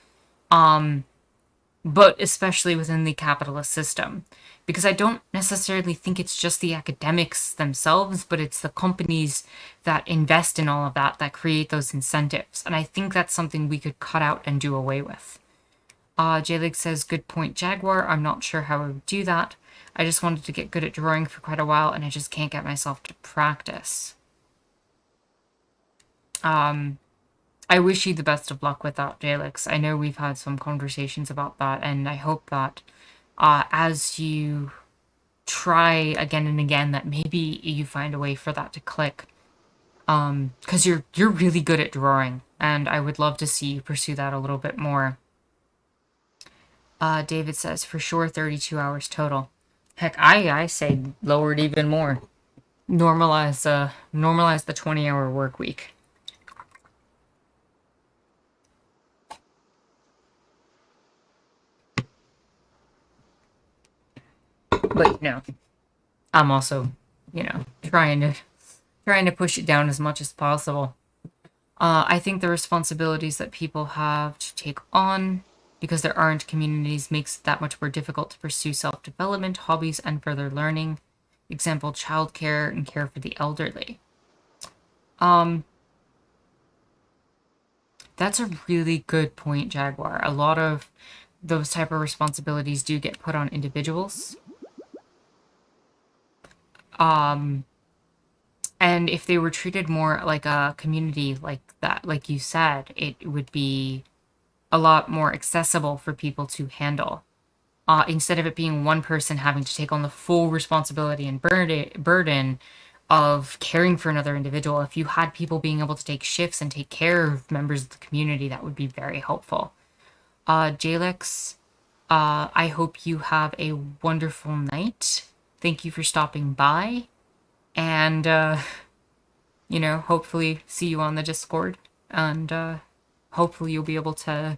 but especially within the capitalist system. Because I don't necessarily think it's just the academics themselves, but it's the companies that invest in all of that that create those incentives. And I think that's something we could cut out and do away with. J-Lig says, good point, Jaguar. I'm not sure how I would do that. I just wanted to get good at drawing for quite a while, and I just can't get myself to practice. I wish you the best of luck with that, Jalix. I know we've had some conversations about that, and I hope that as you try again and again, that maybe you find a way for that to click. Because you're really good at drawing, and I would love to see you pursue that a little bit more. David says, for sure, 32 hours total. Heck, I say lower it even more. Normalize the 20-hour work week. But no, I'm also, trying to push it down as much as possible. I think the responsibilities that people have to take on because there aren't communities makes it that much more difficult to pursue self-development, hobbies, and further learning. Example, childcare and care for the elderly. That's a really good point, Jaguar. A lot of those type of responsibilities do get put on individuals. And if they were treated more like a community like that, like you said, it would be a lot more accessible for people to handle. Instead of it being one person having to take on the full responsibility and burden of caring for another individual, if you had people being able to take shifts and take care of members of the community, that would be very helpful. Jalix, I hope you have a wonderful night. Thank you for stopping by. And, hopefully see you on the Discord. And hopefully you'll be able to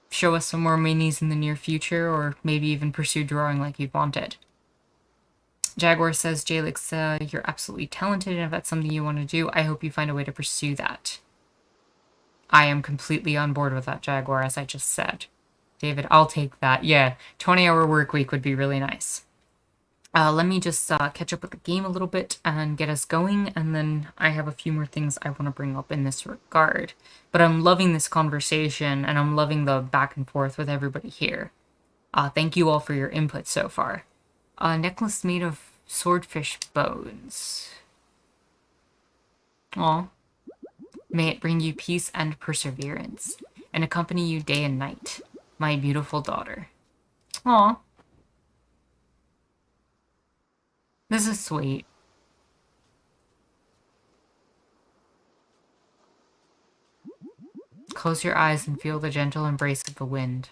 show us some more minis in the near future, or maybe even pursue drawing like you wanted. Jaguar says, Jalix, you're absolutely talented, and if that's something you want to do, I hope you find a way to pursue that. I am completely on board with that, Jaguar, as I just said. David, I'll take that. Yeah, 20-hour work week would be really nice. Let me just catch up with the game a little bit and get us going, and then I have a few more things I want to bring up in this regard. But I'm loving this conversation, and I'm loving the back and forth with everybody here. Thank you all for your input so far. Necklace made of swordfish bones. Aw. May it bring you peace and perseverance, and accompany you day and night, my beautiful daughter. Aw. This is sweet. Close your eyes and feel the gentle embrace of the wind.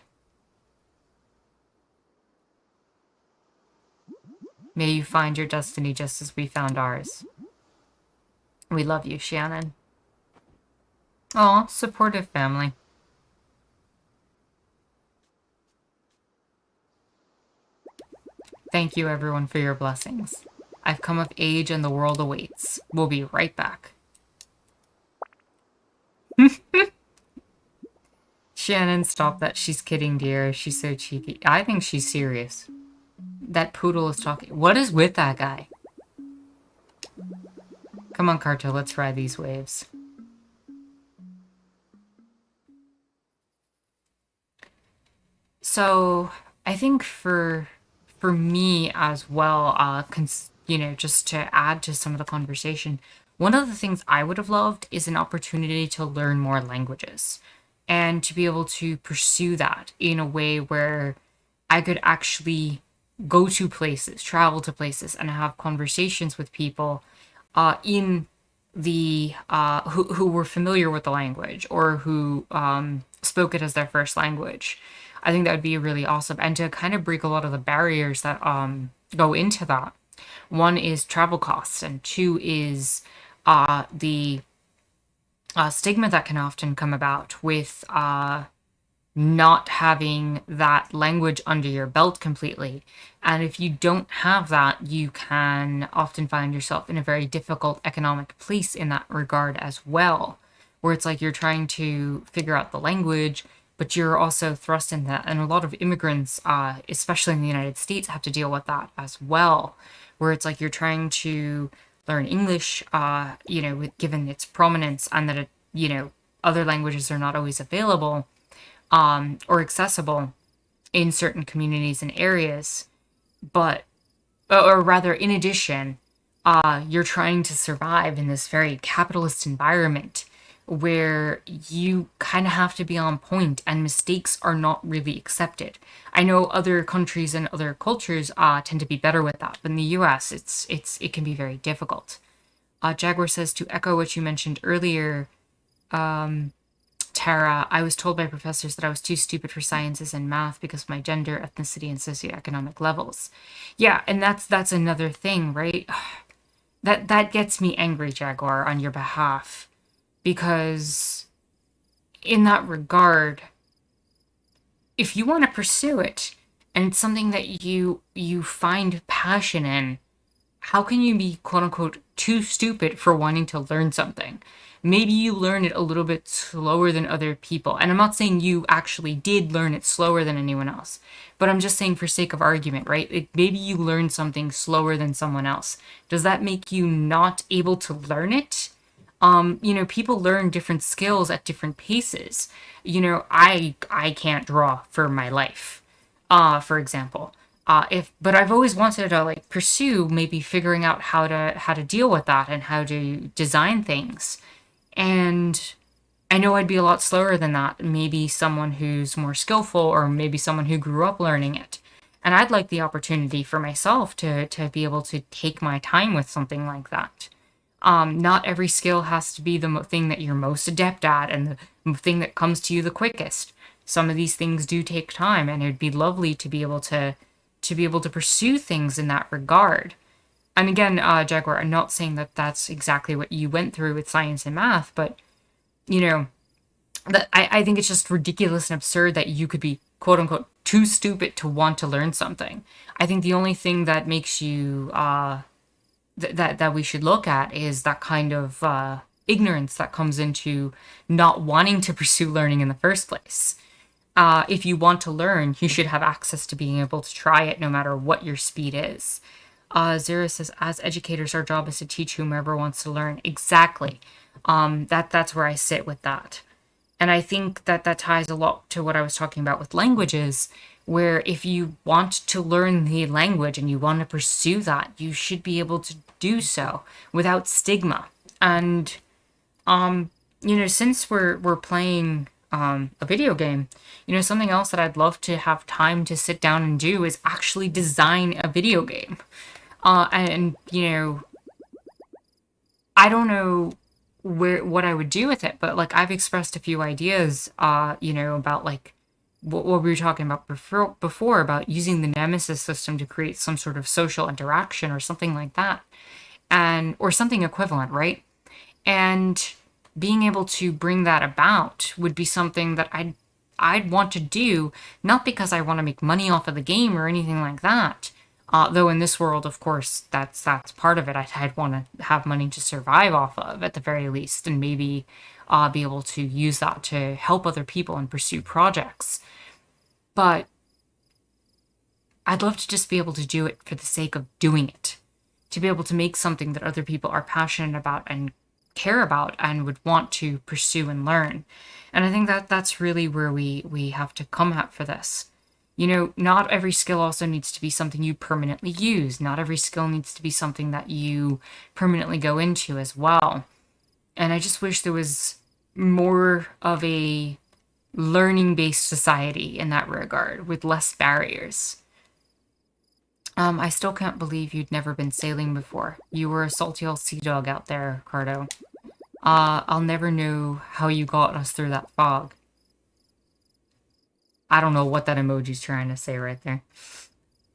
May you find your destiny just as we found ours. We love you, Shannon. Aw, supportive family. Thank you, everyone, for your blessings. I've come of age and the world awaits. We'll be right back. Shannon, stop that. She's kidding, dear. She's so cheeky. I think she's serious. That poodle is talking. What is with that guy? Come on, Carto, let's ride these waves. So I think for me as well, just to add to some of the conversation, one of the things I would have loved is an opportunity to learn more languages and to be able to pursue that in a way where I could actually go to places, travel to places, and have conversations with people in the who were familiar with the language or who spoke it as their first language. I think that would be really awesome, and to kind of break a lot of the barriers that go into that. One is travel costs, and two is the stigma that can often come about with not having that language under your belt completely. And if you don't have that, you can often find yourself in a very difficult economic place in that regard as well, where it's like you're trying to figure out the language, but you're also thrust in that. And a lot of immigrants, especially in the United States, have to deal with that as well, where it's like you're trying to learn English, given its prominence and that other languages are not always available or accessible in certain communities and areas. But, or rather, in addition, you're trying to survive in this very capitalist environment where you kind of have to be on point and mistakes are not really accepted. I know other countries and other cultures tend to be better with that, but in the US, it can be very difficult. Jaguar says, to echo what you mentioned earlier, Tara, I was told by professors that I was too stupid for sciences and math because of my gender, ethnicity, and socioeconomic levels. Yeah, and that's another thing, right? That gets me angry, Jaguar, on your behalf, because in that regard, if you want to pursue it and it's something that you find passion in, how can you be quote unquote too stupid for wanting to learn something? Maybe you learn it a little bit slower than other people. And I'm not saying you actually did learn it slower than anyone else, but I'm just saying for sake of argument, right? Maybe you learned something slower than someone else. Does that make you not able to learn it? People learn different skills at different paces. I can't draw for my life, for example. But I've always wanted to like pursue maybe figuring out how to deal with that and how to design things. And I know I'd be a lot slower than that. Maybe someone who's more skillful or maybe someone who grew up learning it. And I'd like the opportunity for myself to be able to take my time with something like that. Not every skill has to be the thing that you're most adept at and the thing that comes to you the quickest. Some of these things do take time, and it'd be lovely to be able to pursue things in that regard. And again, Jaguar, I'm not saying that that's exactly what you went through with science and math, but you know, that I think it's just ridiculous and absurd that you could be quote unquote too stupid to want to learn something. I think the only thing that makes you that we should look at is that kind of ignorance that comes into not wanting to pursue learning in the first place. If you want to learn, you should have access to being able to try it no matter what your speed is. Zero says, as educators, our job is to teach whomever wants to learn. Exactly. That's where I sit with that. And I think that ties a lot to what I was talking about with languages, where if you want to learn the language and you want to pursue that, you should be able to do so without stigma. And, since we're playing a video game, something else that I'd love to have time to sit down and do is actually design a video game. I don't know what I would do with it, but like I've expressed a few ideas, about like what we were talking about before about using the Nemesis system to create some sort of social interaction or something like that, and or something equivalent, right? And being able to bring that about would be something that I'd want to do, not because I want to make money off of the game or anything like that. Though in this world, of course, that's part of it. I'd want to have money to survive off of at the very least, and maybe be able to use that to help other people and pursue projects. But I'd love to just be able to do it for the sake of doing it, to be able to make something that other people are passionate about and care about and would want to pursue and learn. And I think that that's really where we have to come at for this. You know, not every skill also needs to be something you permanently use. Not every skill needs to be something that you permanently go into as well. And I just wish there was more of a learning based society in that regard with less barriers. I still can't believe you'd never been sailing before. You were a salty old sea dog out there, Carto. I'll never know how you got us through that fog. I don't know what that emoji's trying to say right there.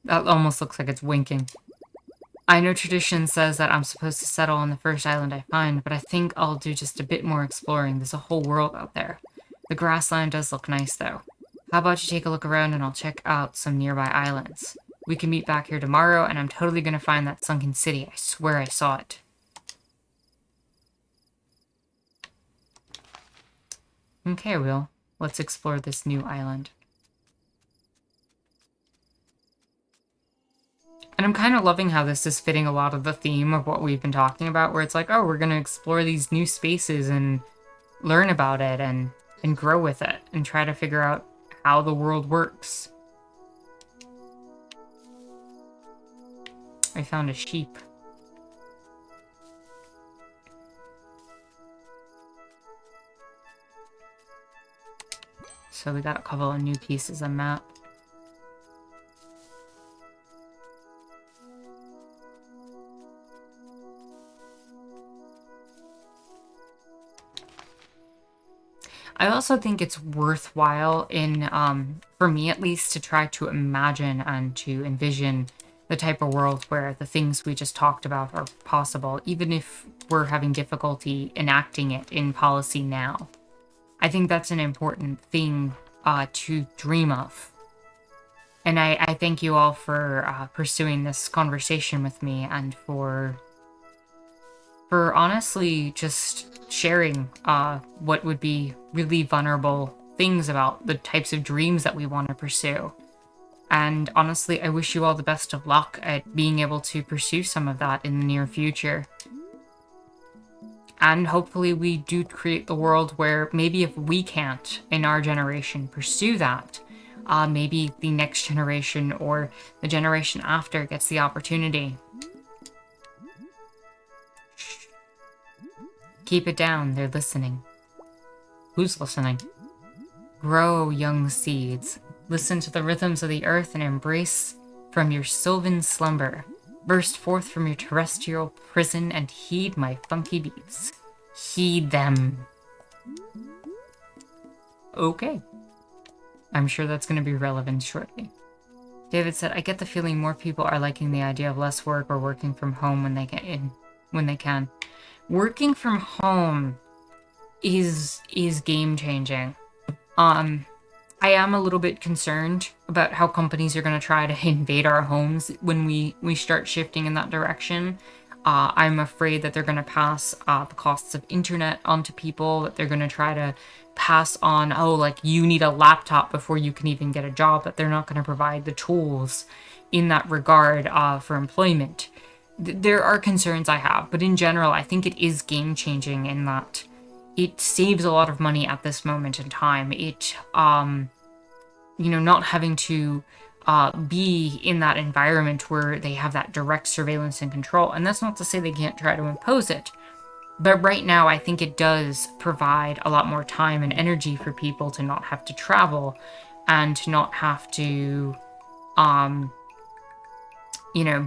That almost looks like it's winking. I know tradition says that I'm supposed to settle on the first island I find, but I think I'll do just a bit more exploring. There's a whole world out there. The grassland does look nice, though. How about you take a look around and I'll check out some nearby islands. We can meet back here tomorrow, and I'm totally gonna find that sunken city. I swear I saw it. Okay, Will. Let's explore this new island. And I'm kind of loving how this is fitting a lot of the theme of what we've been talking about, where it's like, oh, we're gonna explore these new spaces and learn about it and grow with it and try to figure out how the world works. I found a sheep. So we got a couple of new pieces of map. I also think it's worthwhile for me at least, to try to imagine and to envision the type of world where the things we just talked about are possible, even if we're having difficulty enacting it in policy now. I think that's an important thing to dream of. And I thank you all for pursuing this conversation with me and for honestly just sharing what would be really vulnerable things about the types of dreams that we want to pursue. And honestly, I wish you all the best of luck at being able to pursue some of that in the near future. And hopefully we do create the world where maybe if we can't, in our generation, pursue that, maybe the next generation or the generation after gets the opportunity. Shh. Keep it down, they're listening. Who's listening? Grow, young seeds. Listen to the rhythms of the earth and embrace from your sylvan slumber. Burst forth from your terrestrial prison and heed my funky beats. Heed them. Okay. I'm sure that's going to be relevant shortly. David said, I get the feeling more people are liking the idea of less work or working from home when they can. Working from home is game changing. I am a little bit concerned about how companies are going to try to invade our homes when we start shifting in that direction. I'm afraid that they're going to pass the costs of internet onto people, that they're going to try to pass on, oh, like, you need a laptop before you can even get a job, that they're not going to provide the tools in that regard for employment. There are concerns I have, but in general, I think it is game-changing in that it saves a lot of money at this moment in time. It, not having to be in that environment where they have that direct surveillance and control. And that's not to say they can't try to impose it. But right now, I think it does provide a lot more time and energy for people to not have to travel and to not have to,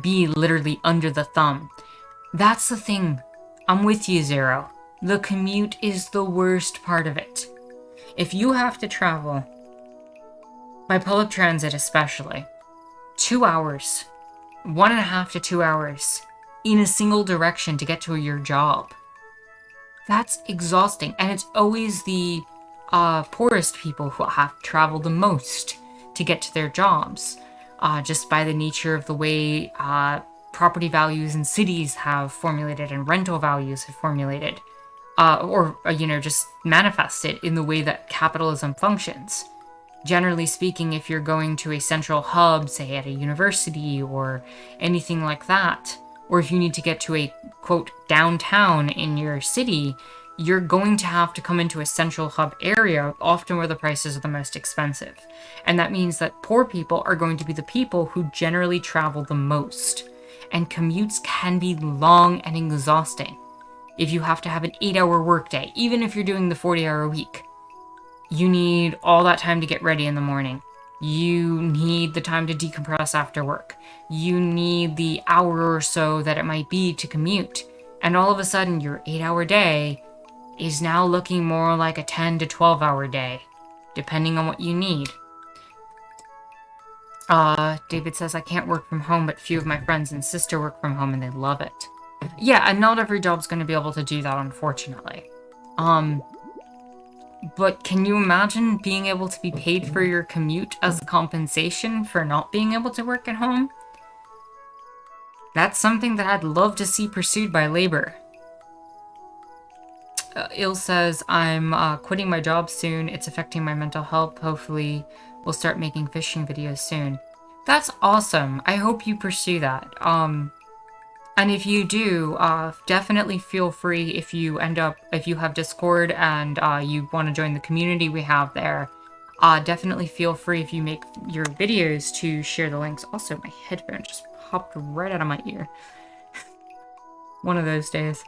be literally under the thumb. That's the thing. I'm with you, Zero. The commute is the worst part of it. If you have to travel, by public transit especially, 2 hours, 1.5 to 2 hours, in a single direction to get to your job, that's exhausting. And it's always the poorest people who have to travel the most to get to their jobs, just by the nature of the way property values in cities have formulated and rental values have formulated. Just manifested in the way that capitalism functions. Generally speaking, if you're going to a central hub, say at a university or anything like that, or if you need to get to a, quote, downtown in your city, you're going to have to come into a central hub area, often where the prices are the most expensive. And that means that poor people are going to be the people who generally travel the most. And commutes can be long and exhausting. If you have to have an 8-hour workday, even if you're doing the 40-hour week, you need all that time to get ready in the morning. You need the time to decompress after work. You need the hour or so that it might be to commute. And all of a sudden, your 8-hour day is now looking more like a 10 to 12-hour day, depending on what you need. David says, I can't work from home, but few of my friends and sister work from home and they love it. Yeah, and not every job's going to be able to do that, unfortunately. But can you imagine being able to be paid for your commute as compensation for not being able to work at home? That's something that I'd love to see pursued by labor. Il says, I'm quitting my job soon. It's affecting my mental health. Hopefully, we'll start making fishing videos soon. That's awesome. I hope you pursue that. And if you do, definitely feel free if you have Discord and you want to join the community we have there. Definitely feel free if you make your videos to share the links. Also, my headphone just popped right out of my ear. One of those days.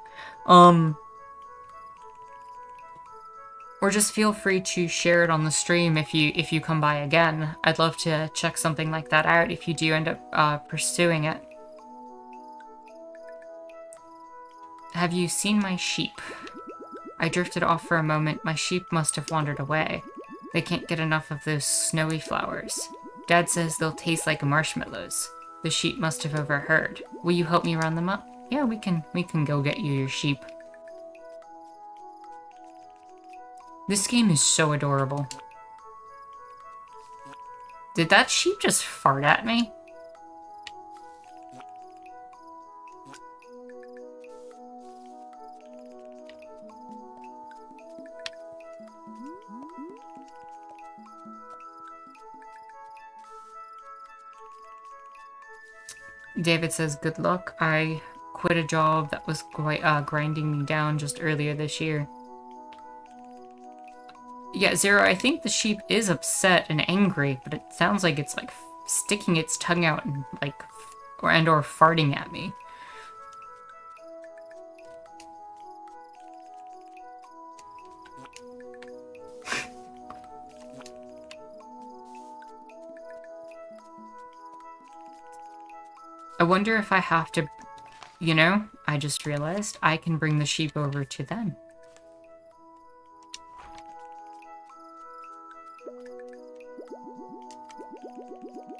Or just feel free to share it on the stream if you come by again. I'd love to check something like that out if you do end up pursuing it. Have you seen my sheep? I drifted off for a moment. My sheep must have wandered away. They can't get enough of those snowy flowers. Dad says they'll taste like marshmallows. The sheep must have overheard. Will you help me round them up? Yeah, we can go get you your sheep. This game is so adorable. Did that sheep just fart at me? David says, good luck. I quit a job that was grinding me down just earlier this year. Yeah, Zero, I think the sheep is upset and angry, but it sounds like it's like sticking its tongue out and or farting at me. I wonder if I have to, I just realized I can bring the sheep over to them.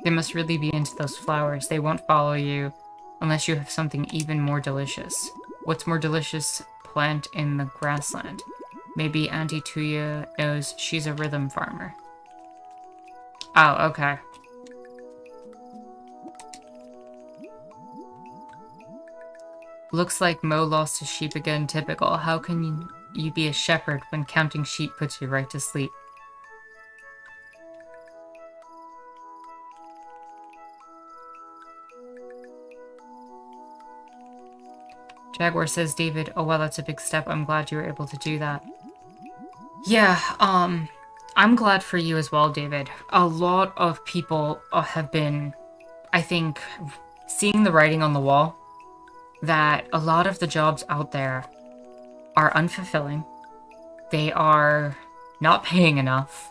They must really be into those flowers. They won't follow you unless you have something even more delicious. What's more delicious plant in the grassland? Maybe Auntie Tuya knows. She's a rhythm farmer. Oh, okay. Looks like Mo lost his sheep again. Typical. How can you be a shepherd when counting sheep puts you right to sleep? Jaguar says, David, oh well, that's a big step. I'm glad you were able to do that. Yeah, I'm glad for you as well, David. A lot of people have been, I think, seeing the writing on the wall that a lot of the jobs out there are unfulfilling. They are not paying enough.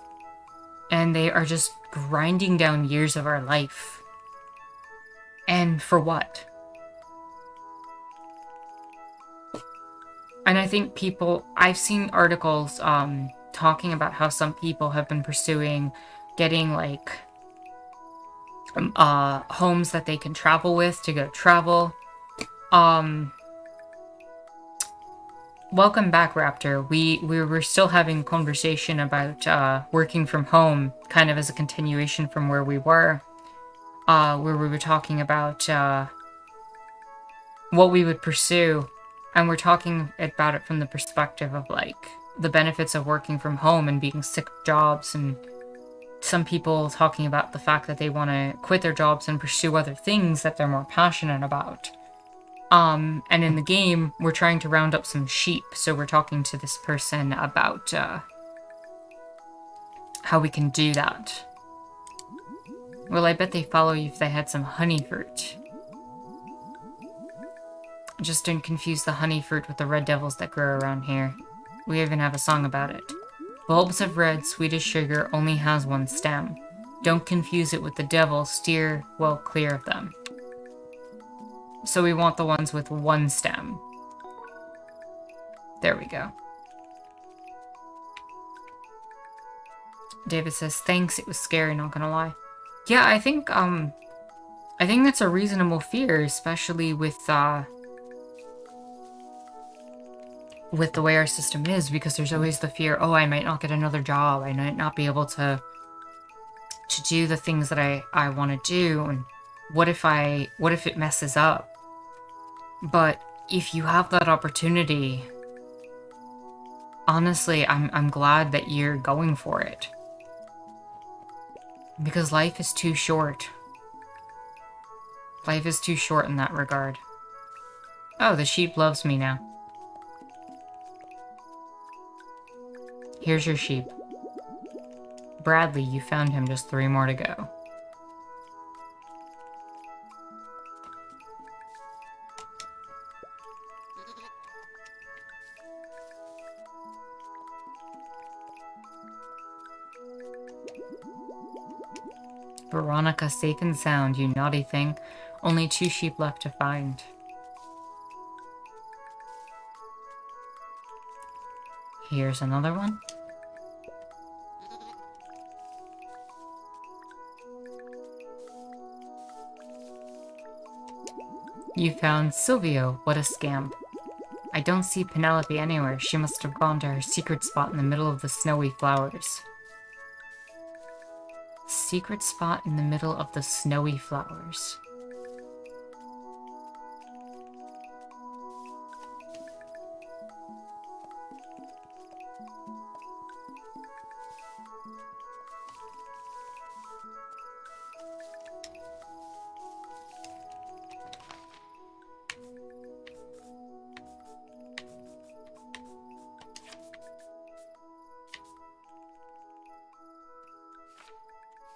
And they are just grinding down years of our life. And for what? And I think I've seen articles talking about how some people have been pursuing getting homes that they can travel with to go travel. Welcome back, Raptor. We were still having a conversation about working from home, kind of as a continuation from where we were, where we were talking about what we would pursue. And we're talking about it from the perspective of, the benefits of working from home and being sick of jobs, and some people talking about the fact that they want to quit their jobs and pursue other things that they're more passionate about. And in the game, we're trying to round up some sheep, so we're talking to this person about how we can do that. Well, I bet they follow you if they had some honey fruit. Just don't confuse the honey fruit with the red devils that grow around here. We even have a song about it. Bulbs of red, sweet as sugar, only has one stem. Don't confuse it with the devil, steer well clear of them. So we want the ones with one stem. There we go. David says, thanks, it was scary, not gonna lie. Yeah, I think that's a reasonable fear, especially with the way our system is, because there's always the fear, oh, I might not get another job, I might not be able to do the things that I want to do, and what if it messes up? But if you have that opportunity, honestly, I'm glad that you're going for it. Because life is too short. Life is too short in that regard. Oh, the sheep loves me now. Here's your sheep. Bradley, you found him, just 3 more to go. Veronica, safe and sound, you naughty thing. Only 2 sheep left to find. Here's another one. You found Silvio, what a scamp. I don't see Penelope anywhere. She must have gone to her secret spot in the middle of the snowy flowers. Secret spot in the middle of the snowy flowers.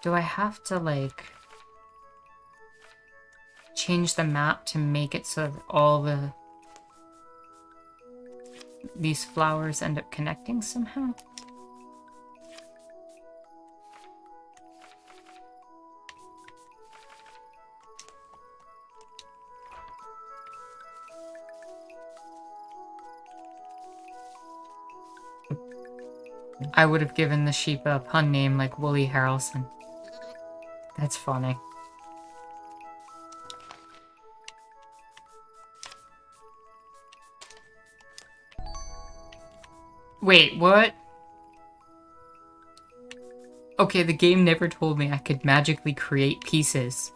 Do I have to, like, change the map to make it so that all these flowers end up connecting somehow? I would have given the sheep a pun name like Wooly Harrelson. That's funny. Wait, what? Okay, the game never told me I could magically create pieces.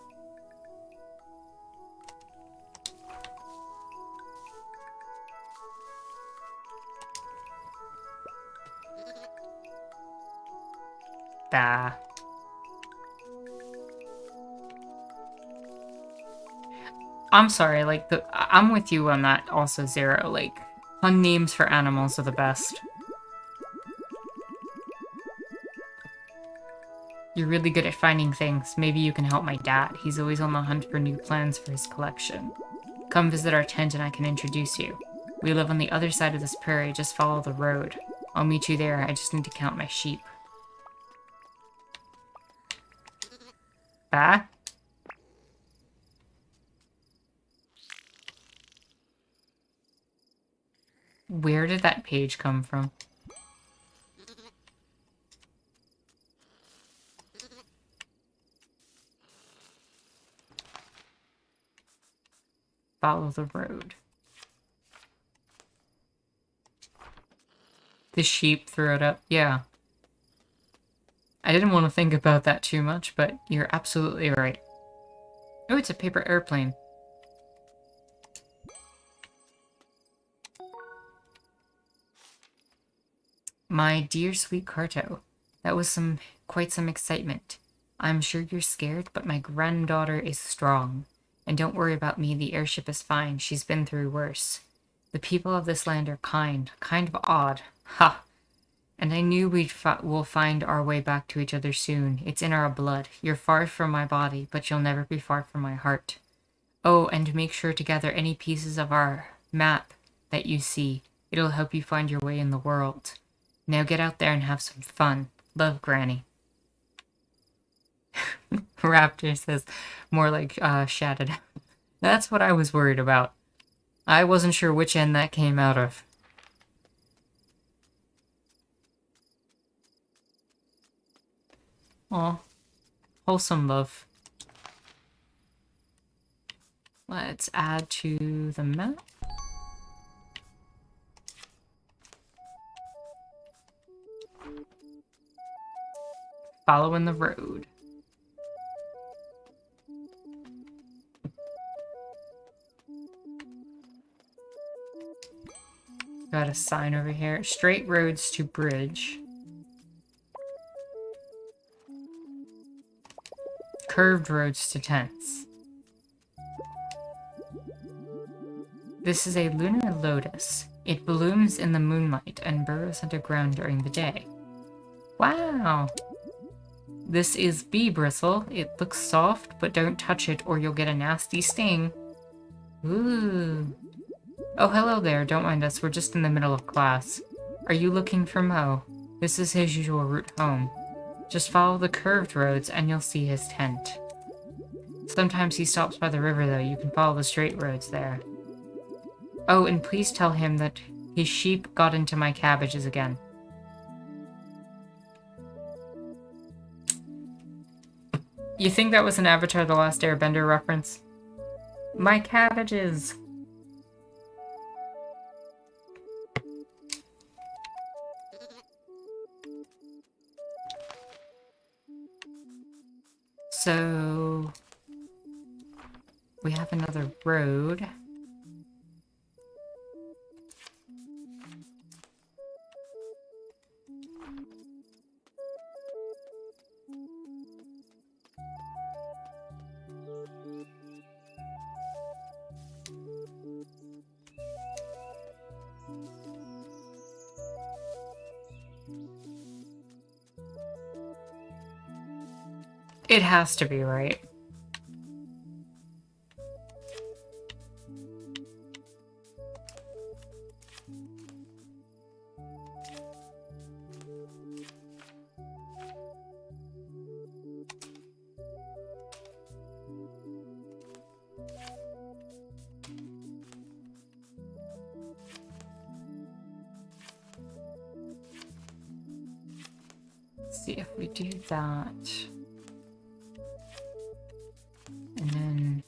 Bah. I'm sorry, like, I'm with you on that also, Zero. Like, pun names for animals are the best. You're really good at finding things. Maybe you can help my dad. He's always on the hunt for new plants for his collection. Come visit our tent and I can introduce you. We live on the other side of this prairie. Just follow the road. I'll meet you there. I just need to count my sheep. Bah? Where did that page come from? Follow the road. The sheep threw it up. Yeah. I didn't want to think about that too much, but you're absolutely right. Oh, it's a paper airplane. My dear sweet Carto, that was quite some excitement. I'm sure you're scared, but my granddaughter is strong. And don't worry about me, the airship is fine. She's been through worse. The people of this land are kind of odd. Ha! And I knew we'll find our way back to each other soon. It's in our blood. You're far from my body, but you'll never be far from my heart. Oh, and make sure to gather any pieces of our map that you see. It'll help you find your way in the world. Now get out there and have some fun. Love, Granny. Raptor says, more like shattered. That's what I was worried about. I wasn't sure which end that came out of. Aw. Wholesome love. Let's add to the map. Following the road. Got a sign over here. Straight roads to bridge. Curved roads to tents. This is a lunar lotus. It blooms in the moonlight and burrows underground during the day. Wow! This is bee bristle. It looks soft, but don't touch it or you'll get a nasty sting. Ooh. Oh, hello there. Don't mind us. We're just in the middle of class. Are you looking for Mo? This is his usual route home. Just follow the curved roads and you'll see his tent. Sometimes he stops by the river, though. You can follow the straight roads there. Oh, and please tell him that his sheep got into my cabbages again. You think that was an Avatar: The Last Airbender reference? My cabbages! So... we have another road. It has to be, right? Let's see if we do that. And then...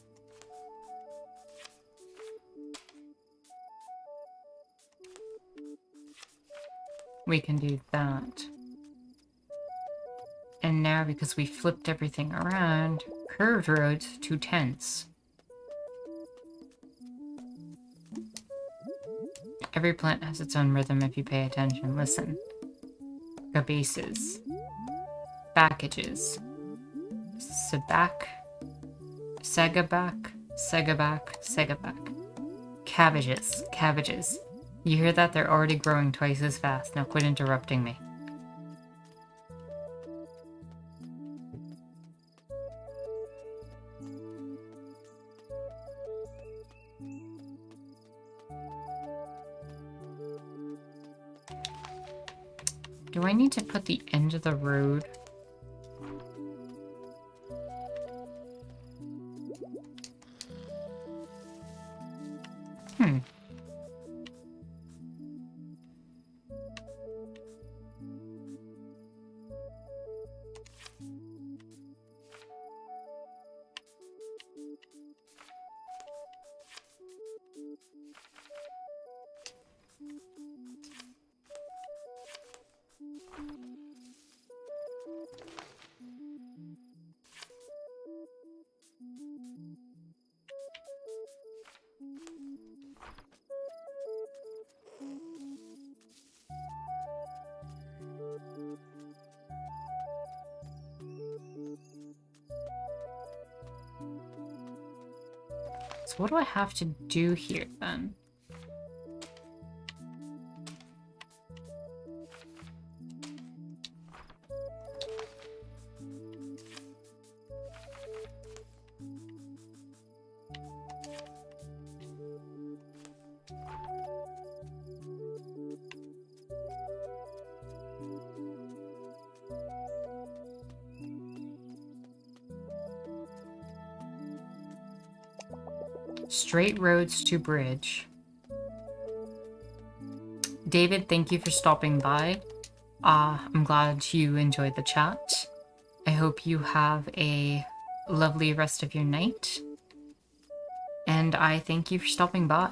we can do that. And now, because we flipped everything around, curved roads to tents. Every plant has its own rhythm if you pay attention. Listen. Gabases. Backages. Sabak. Segaback. Segaback. Segaback. Cabbages. Cabbages. You hear that? They're already growing twice as fast. Now quit interrupting me. Do I need to put the end of the road? So what do I have to do here then? Straight roads to bridge. David, thank you for stopping by. I'm glad you enjoyed the chat. I hope you have a lovely rest of your night. And I thank you for stopping by.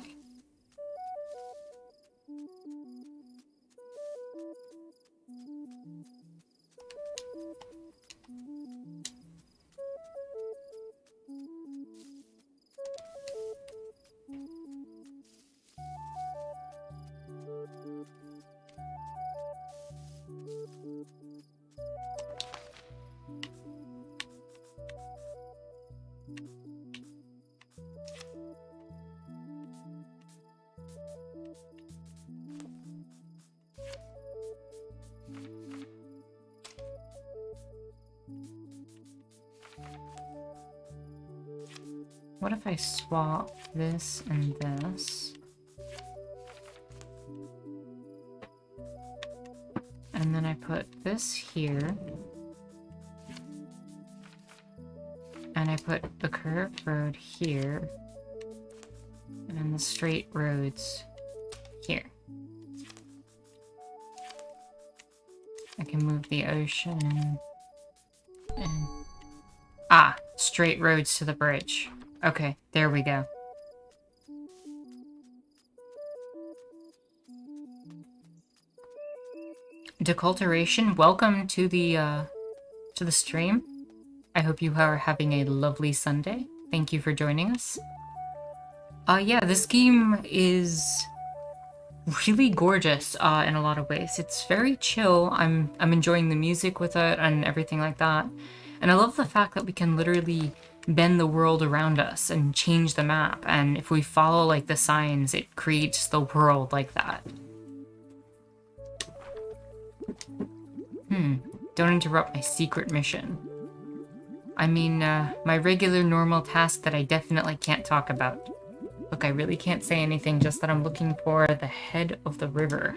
What if I swap this and this? And then I put this here. And I put the curved road here. And the straight roads here. I can move the ocean. And... ah, straight roads to the bridge. Okay, there we go. Deculturation, welcome to the stream. I hope you are having a lovely Sunday. Thank you for joining us. Yeah, this game is really gorgeous in a lot of ways. It's very chill. I'm enjoying the music with it and everything like that. And I love the fact that we can literally bend the world around us and change the map. And if we follow like the signs, it creates the world like that. Don't interrupt my secret mission. I mean, my regular normal task that I definitely can't talk about. Look, I really can't say anything, just that I'm looking for the head of the river.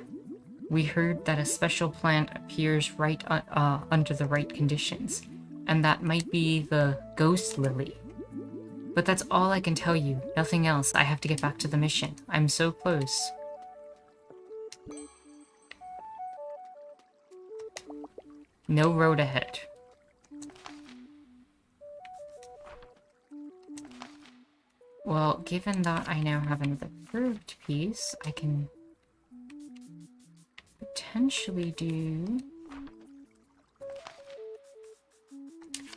We heard that a special plant appears right under the right conditions, and that might be the ghost lily. But that's all I can tell you, nothing else. I have to get back to the mission. I'm so close. No road ahead. Well, given that I now have another curved piece, I can potentially do...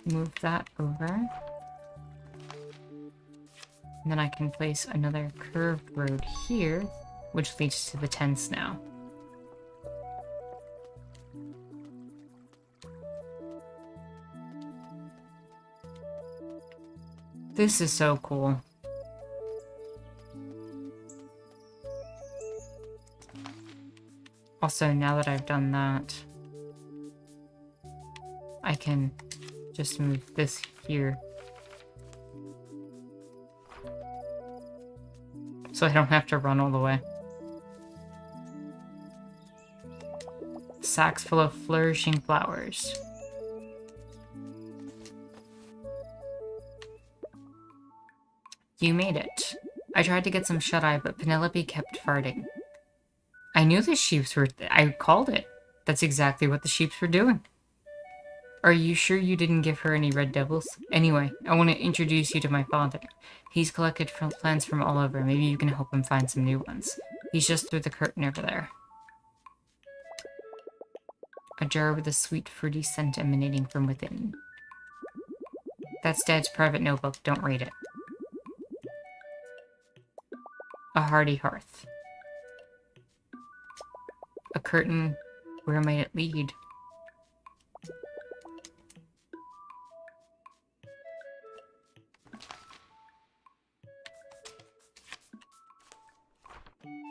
move that over. And then I can place another curved road here, which leads to the tents now. This is so cool. Also, now that I've done that, I can just move this here. So I don't have to run all the way. Sacks full of flourishing flowers. You made it. I tried to get some shut-eye, but Penelope kept farting. I knew the sheeps were... I called it. That's exactly what the sheeps were doing. Are you sure you didn't give her any red devils? Anyway, I want to introduce you to my father. He's collected plants from all over. Maybe you can help him find some new ones. He's just through the curtain over there. A jar with a sweet, fruity scent emanating from within. That's Dad's private notebook. Don't read it. A hardy hearth. A curtain. Where might it lead?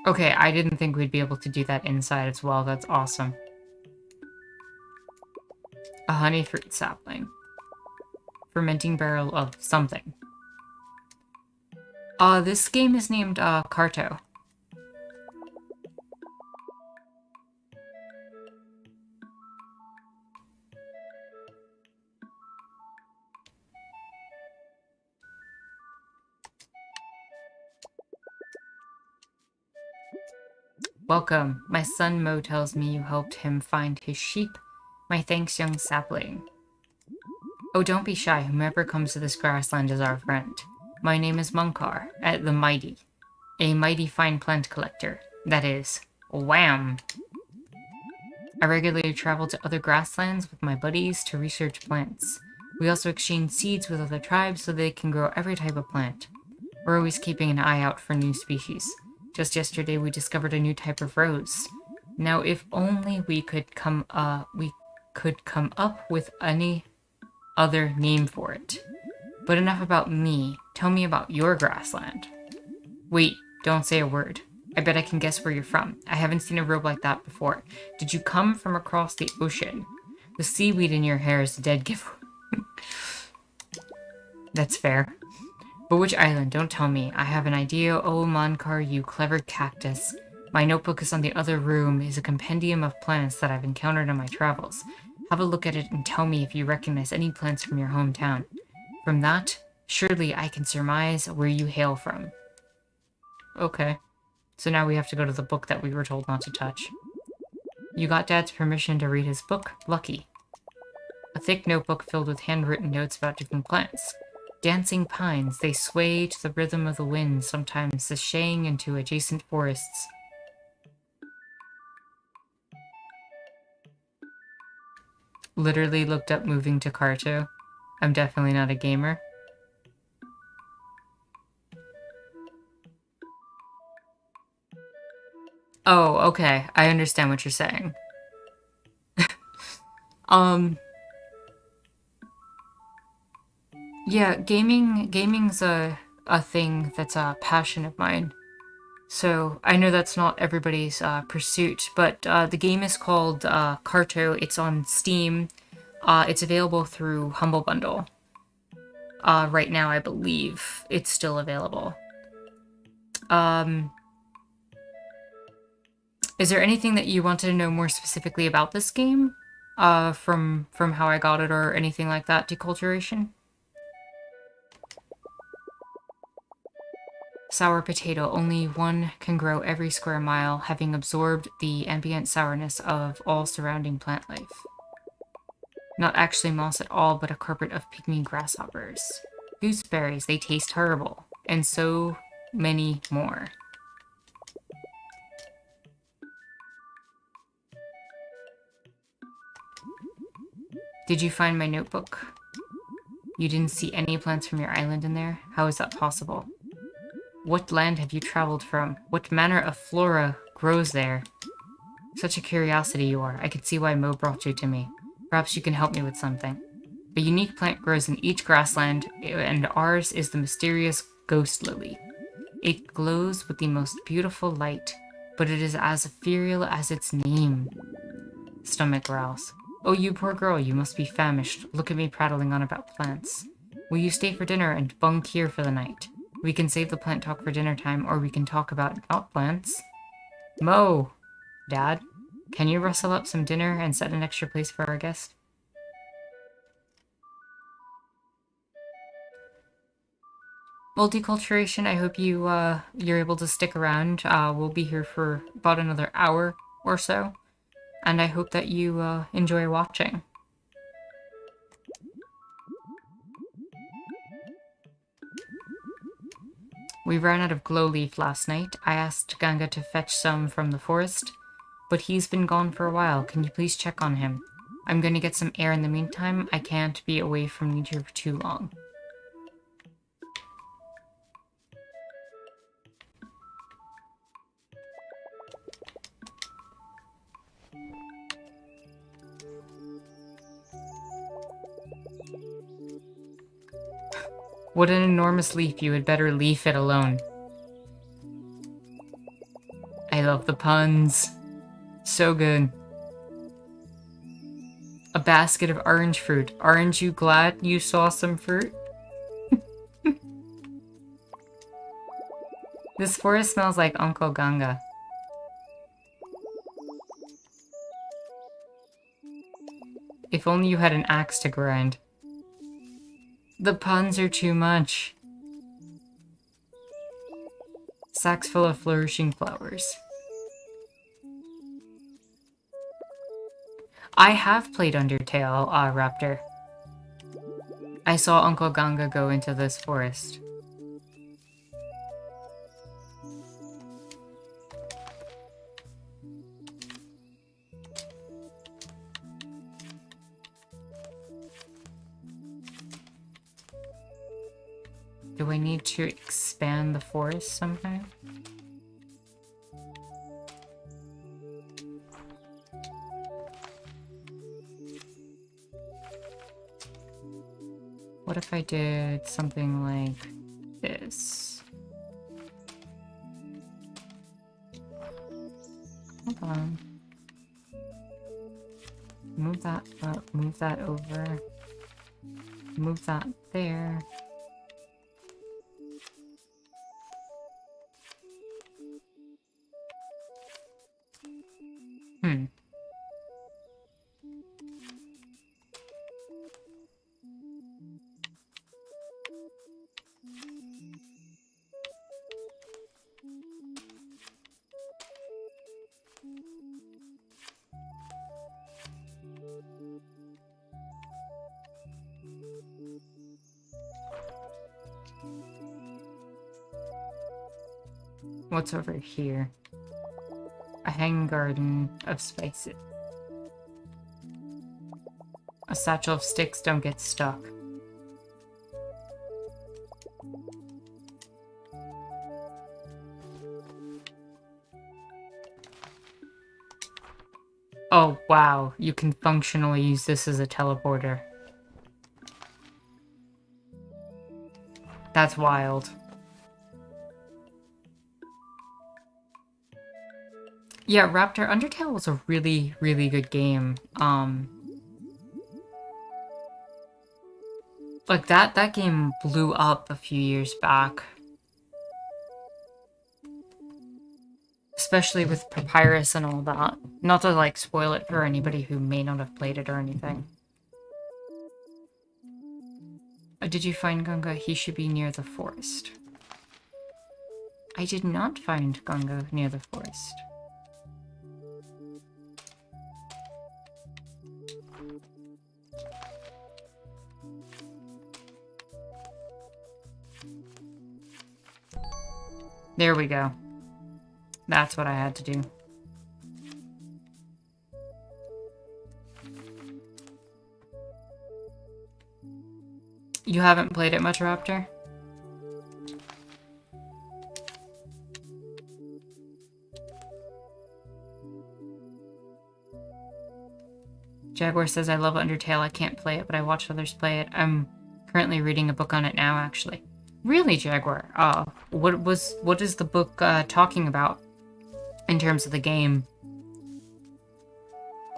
Okay, I didn't think we'd be able to do that inside as well. That's awesome. A honey fruit sapling. Fermenting barrel of something. This game is named, Carto. Welcome. My son Mo tells me you helped him find his sheep. My thanks, young sapling. Oh, don't be shy. Whomever comes to this grassland is our friend. My name is Munkar, the Mighty. A mighty fine plant collector. That is, wham! I regularly travel to other grasslands with my buddies to research plants. We also exchange seeds with other tribes so they can grow every type of plant. We're always keeping an eye out for new species. Just yesterday we discovered a new type of rose. Now if only we could come up with any other name for it. But enough about me. Tell me about your grassland. Wait, don't say a word. I bet I can guess where you're from. I haven't seen a robe like that before. Did you come from across the ocean? The seaweed in your hair is a dead giveaway. That's fair. But which island? Don't tell me. I have an idea. Oh, Monkar, you clever cactus. My notebook is on the other room, is a compendium of plants that I've encountered on my travels. Have a look at it and tell me if you recognize any plants from your hometown. From that, surely I can surmise where you hail from. Okay. So now we have to go to the book that we were told not to touch. You got Dad's permission to read his book? Lucky. A thick notebook filled with handwritten notes about different plants. Dancing pines, they sway to the rhythm of the wind, sometimes sashaying into adjacent forests. Literally looked up moving to Carto. I'm definitely not a gamer. Oh, okay. I understand what you're saying. Yeah, gaming's a thing that's a passion of mine. So I know that's not everybody's pursuit, but the game is called Carto. It's on Steam. It's available through Humble Bundle. Right now, I believe it's still available. Is there anything that you wanted to know more specifically about this game? From how I got it or anything like that, deculturation? Sour potato. Only one can grow every square mile, having absorbed the ambient sourness of all surrounding plant life. Not actually moss at all, but a carpet of pygmy grasshoppers. Gooseberries, they taste horrible. And so many more. Did you find my notebook? You didn't see any plants from your island in there? How is that possible? What land have you traveled from? What manner of flora grows there? Such a curiosity you are. I could see why Mo brought you to me. Perhaps you can help me with something. A unique plant grows in each grassland, and ours is the mysterious ghost lily. It glows with the most beautiful light, but it is as ethereal as its name. Stomach growls. Oh, you poor girl, you must be famished. Look at me prattling on about plants. Will you stay for dinner and bunk here for the night? We can save the plant talk for dinner time, or we can talk about not plants. Mo! Dad? Can you rustle up some dinner and set an extra place for our guest? Multiculturation, I hope you're able to stick around. We'll be here for about another hour or so. And I hope that you enjoy watching. We ran out of glow leaf last night. I asked Ganga to fetch some from the forest, but he's been gone for a while. Can you please check on him? I'm gonna get some air in the meantime. I can't be away from nature for too long. What an enormous leaf. You had better leaf it alone. I love the puns. So good. A basket of orange fruit. Aren't you glad you saw some fruit? This forest smells like Uncle Ganga. If only you had an axe to grind. The puns are too much. Sacks full of flourishing flowers. I have played Undertale, Raptor. I saw Uncle Ganga go into this forest. Do I need to expand the forest sometime? What if I did something like this? Hold on. Move that up, move that over. Move that there. What's over here? A hanging garden of spices. A satchel of sticks, don't get stuck. Oh, wow. You can functionally use this as a teleporter. That's wild. Yeah, Raptor, Undertale was a really, really good game. Like, that game blew up a few years back. Especially with Papyrus and all that. Not to, like, spoil it for anybody who may not have played it or anything. Did you find Ganga? He should be near the forest. I did not find Ganga near the forest. There we go. That's what I had to do. You haven't played it much, Raptor? Jaguar says, I love Undertale. I can't play it, but I watch others play it. I'm currently reading a book on it now, actually. Really, Jaguar? What is the book talking about in terms of the game?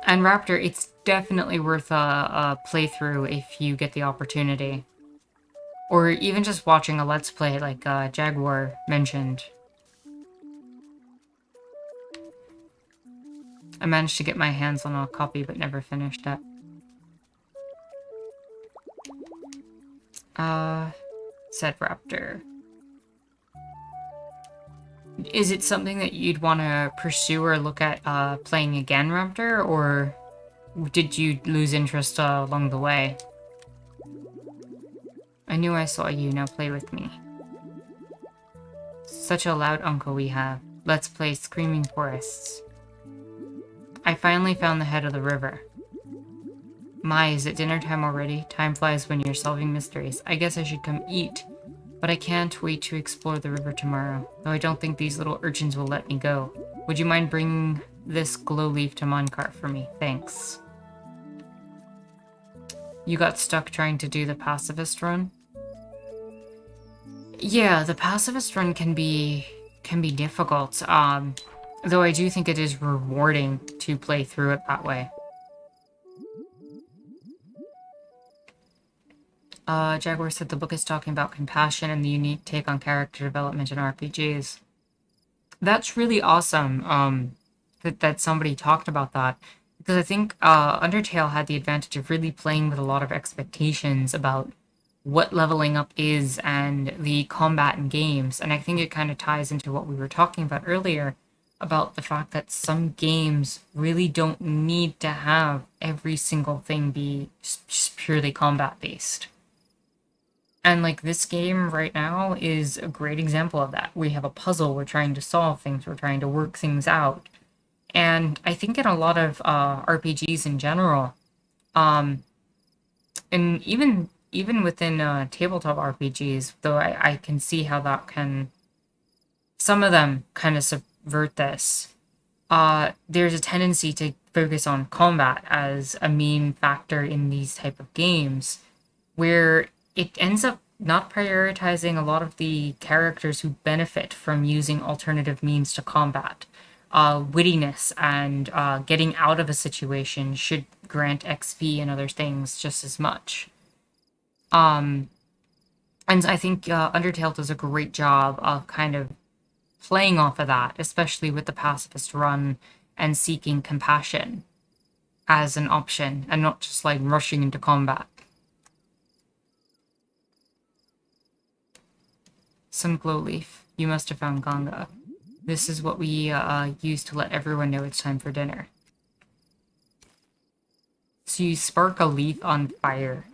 And Raptor, it's definitely worth a playthrough if you get the opportunity. Or even just watching a Let's Play like Jaguar mentioned. I managed to get my hands on a copy but never finished it. Said Raptor. Is it something that you'd want to pursue or look at playing again, Raptor? Or did you lose interest along the way? I knew I saw you, now play with me. Such a loud uncle we have. Let's play Screaming Forests. I finally found the head of the river. My, is it dinner time already? Time flies when you're solving mysteries. I guess I should come eat. But I can't wait to explore the river tomorrow. Though I don't think these little urchins will let me go. Would you mind bringing this glow leaf to minecart for me? Thanks. You got stuck trying to do the pacifist run? Yeah, the pacifist run can be difficult. Though I do think it is rewarding to play through it that way. Jaguar said the book is talking about compassion and the unique take on character development in RPGs. That's really awesome, that somebody talked about that. Because I think Undertale had the advantage of really playing with a lot of expectations about what leveling up is and the combat in games. And I think it kind of ties into what we were talking about earlier about the fact that some games really don't need to have every single thing be just purely combat based. And like this game right now is a great example of that. We have a puzzle, we're trying to solve things, we're trying to work things out. And I think in a lot of RPGs in general, um, and even within tabletop RPGs, though I can see how that can, some of them kind of subvert this. There's a tendency to focus on combat as a main factor in these type of games, where it ends up not prioritizing a lot of the characters who benefit from using alternative means to combat. Wittiness and getting out of a situation should grant XP and other things just as much. Um, and I think Undertale does a great job of kind of playing off of that, especially with the pacifist run and seeking compassion as an option and not just like rushing into combat. Some glow leaf. You must have found Ganga. This is what we use to let everyone know it's time for dinner. So you spark a leaf on fire.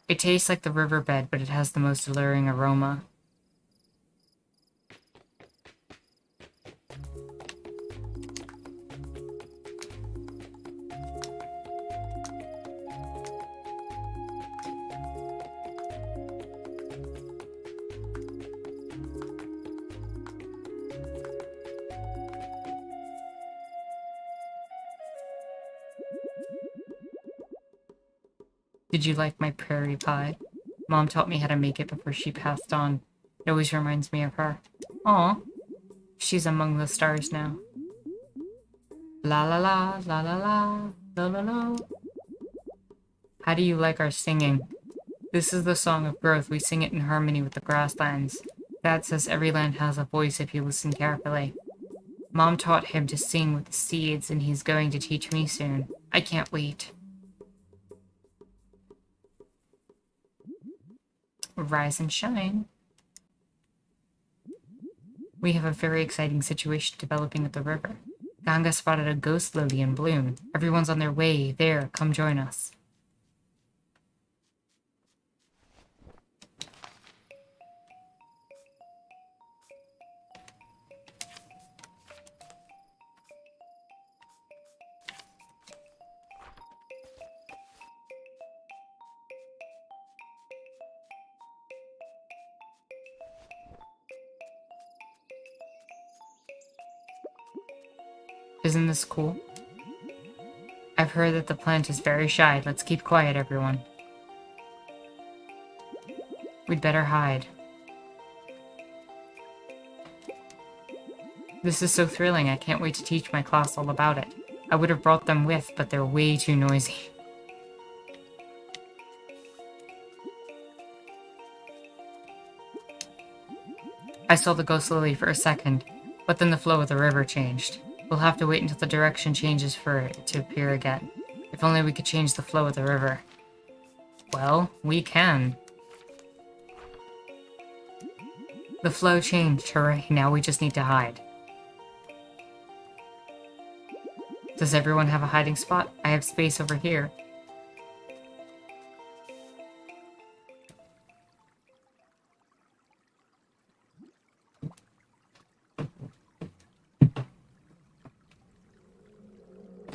It tastes like the riverbed, but it has the most alluring aroma. Did you like my prairie pie? Mom taught me how to make it before she passed on. It always reminds me of her. Aw, she's among the stars now. La la la, la la la, la la la. How do you like our singing? This is the song of growth. We sing it in harmony with the grasslands. Dad says every land has a voice if you listen carefully. Mom taught him to sing with the seeds, and he's going to teach me soon. I can't wait. Rise and shine. We have a very exciting situation developing at the river. Ganga spotted a ghost lily in bloom. Everyone's on their way there. Come join us. Isn't this cool? I've heard that the plant is very shy. Let's keep quiet, everyone. We'd better hide. This is so thrilling. I can't wait to teach my class all about it. I would have brought them with, but they're way too noisy. I saw the ghost lily for a second, but then the flow of the river changed. We'll have to wait until the direction changes for it to appear again. If only we could change the flow of the river. Well, we can. The flow changed, hooray, now we just need to hide. Does everyone have a hiding spot? I have space over here.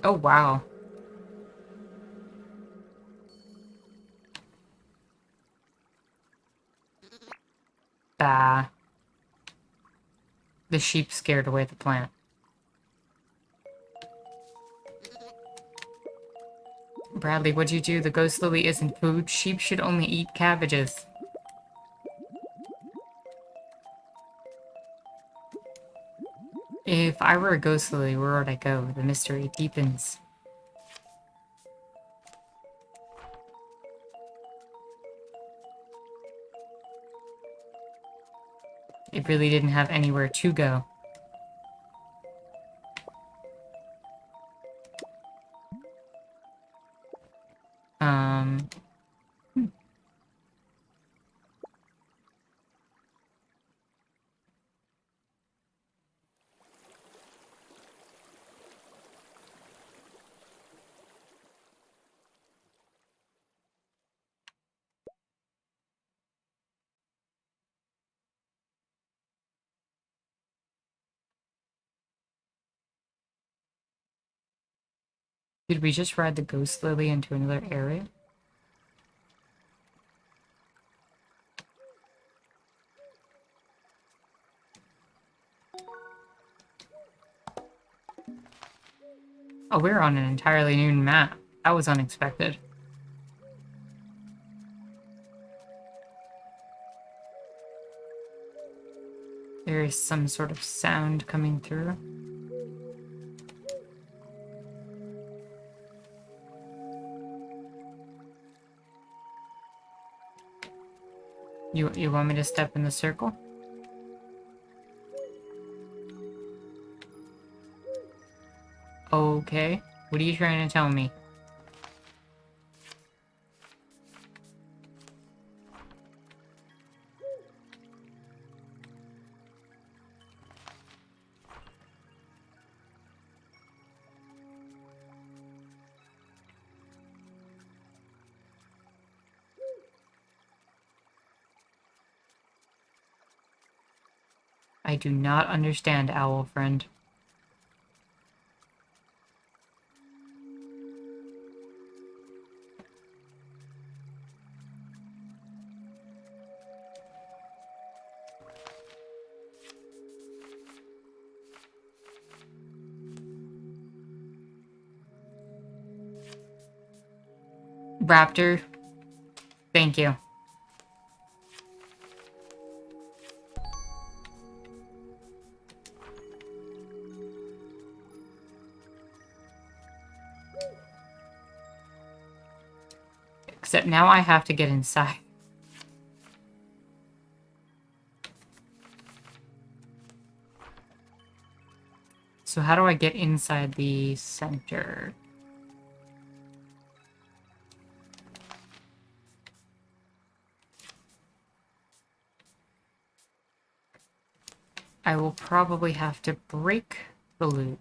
Oh, wow. Bah. The sheep scared away the plant. Bradley, what'd you do? The ghost lily isn't food. Sheep should only eat cabbages. If I were a ghost lily, where would I go? The mystery deepens. It really didn't have anywhere to go. Um, did we just ride the ghost lily into another area? Oh, we're on an entirely new map. That was unexpected. There is some sort of sound coming through. You want me to step in the circle? Okay. What are you trying to tell me? I do not understand, owl friend. Raptor, thank you. Except now I have to get inside. So how do I get inside the center? I will probably have to break the loop.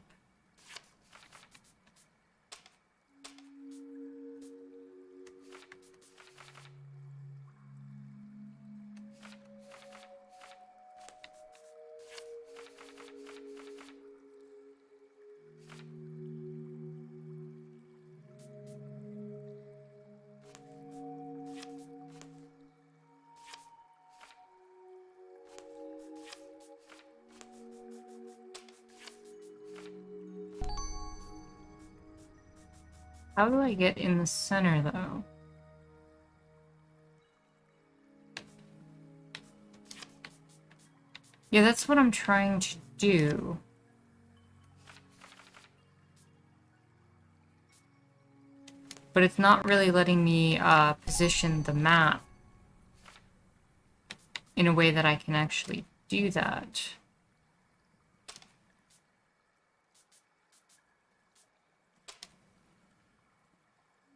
How do I get in the center, though? Yeah, that's what I'm trying to do. But it's not really letting me position the map in a way that I can actually do that.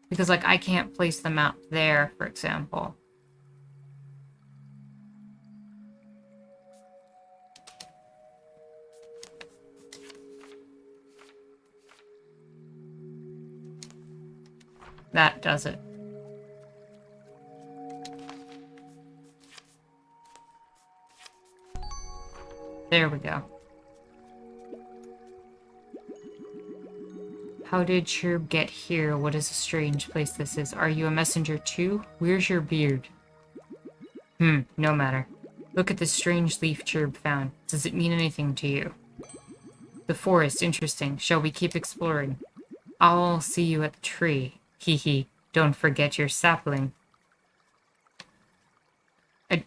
Because, like, I can't place the map there, for example. That does it. There we go. How did Chirp get here? What is a strange place this is? Are you a messenger too? Where's your beard? No matter. Look at this strange leaf Chirp found. Does it mean anything to you? The forest, interesting. Shall we keep exploring? I'll see you at the tree. Hee hee. Don't forget your sapling.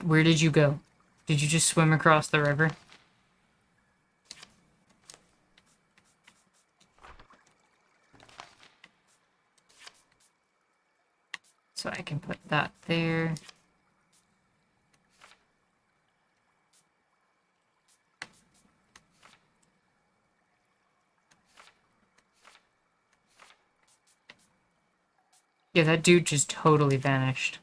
Where did you go? Did you just swim across the river? So I can put that there. Yeah, that dude just totally vanished.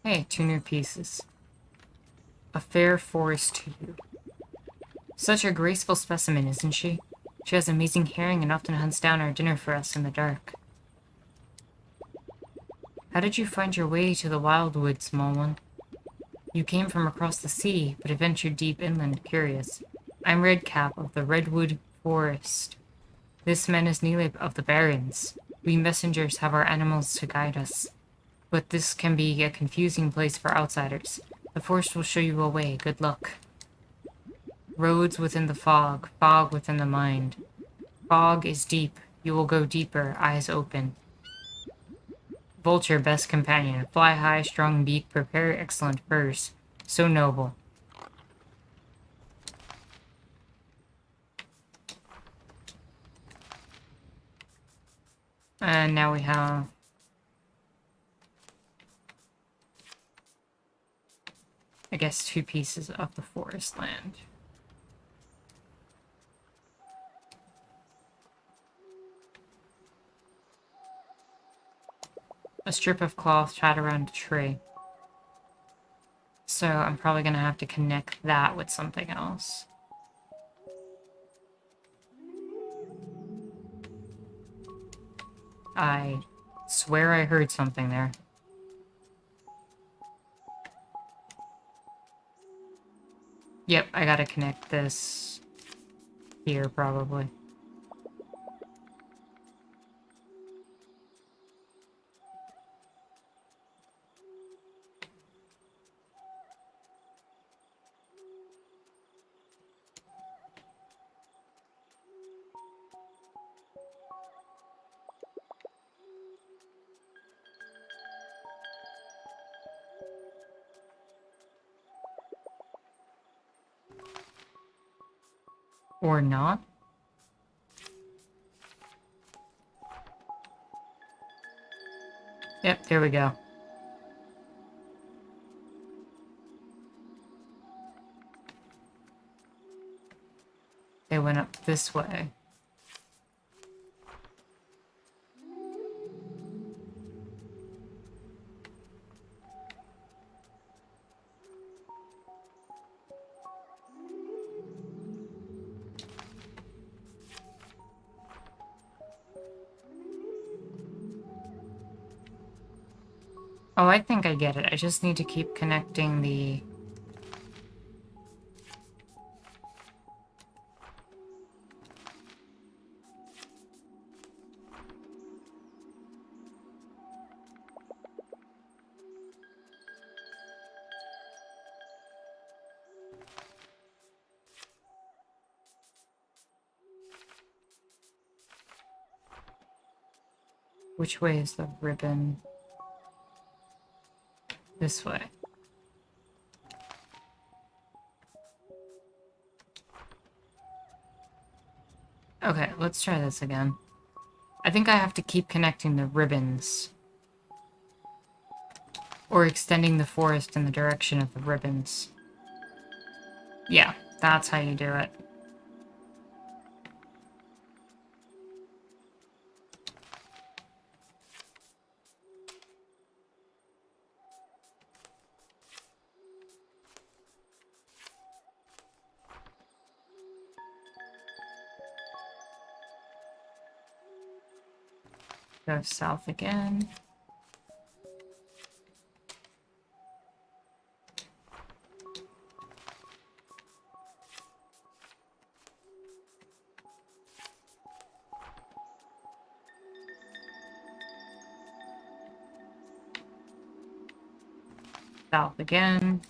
Hey, 2 new pieces. A fair forest to you. Such a graceful specimen, isn't she? She has amazing hearing and often hunts down our dinner for us in the dark. How did you find your way to the wildwood, small one? You came from across the sea, but adventured deep inland, curious. I'm Redcap of the Redwood Forest. This man is Neelip of the Barrens. We messengers have our animals to guide us. But this can be a confusing place for outsiders. The forest will show you a way. Good luck. Roads within the fog, fog within the mind. Fog is deep. You will go deeper, eyes open. Vulture, best companion. Fly high, strong beak, prepare excellent furs. So noble. And now we have... I guess 2 pieces of the forest land. A strip of cloth tied around a tree. So I'm probably going to have to connect that with something else. I swear I heard something there. Yep, I gotta connect this here, probably. Or not. Yep, there we go. They went up this way. Oh, I think I get it. I just need to keep connecting the... Which way is the ribbon? This way. Okay, let's try this again. I think I have to keep connecting the ribbons. Or extending the forest in the direction of the ribbons. Yeah, that's how you do it. Go south again. South again.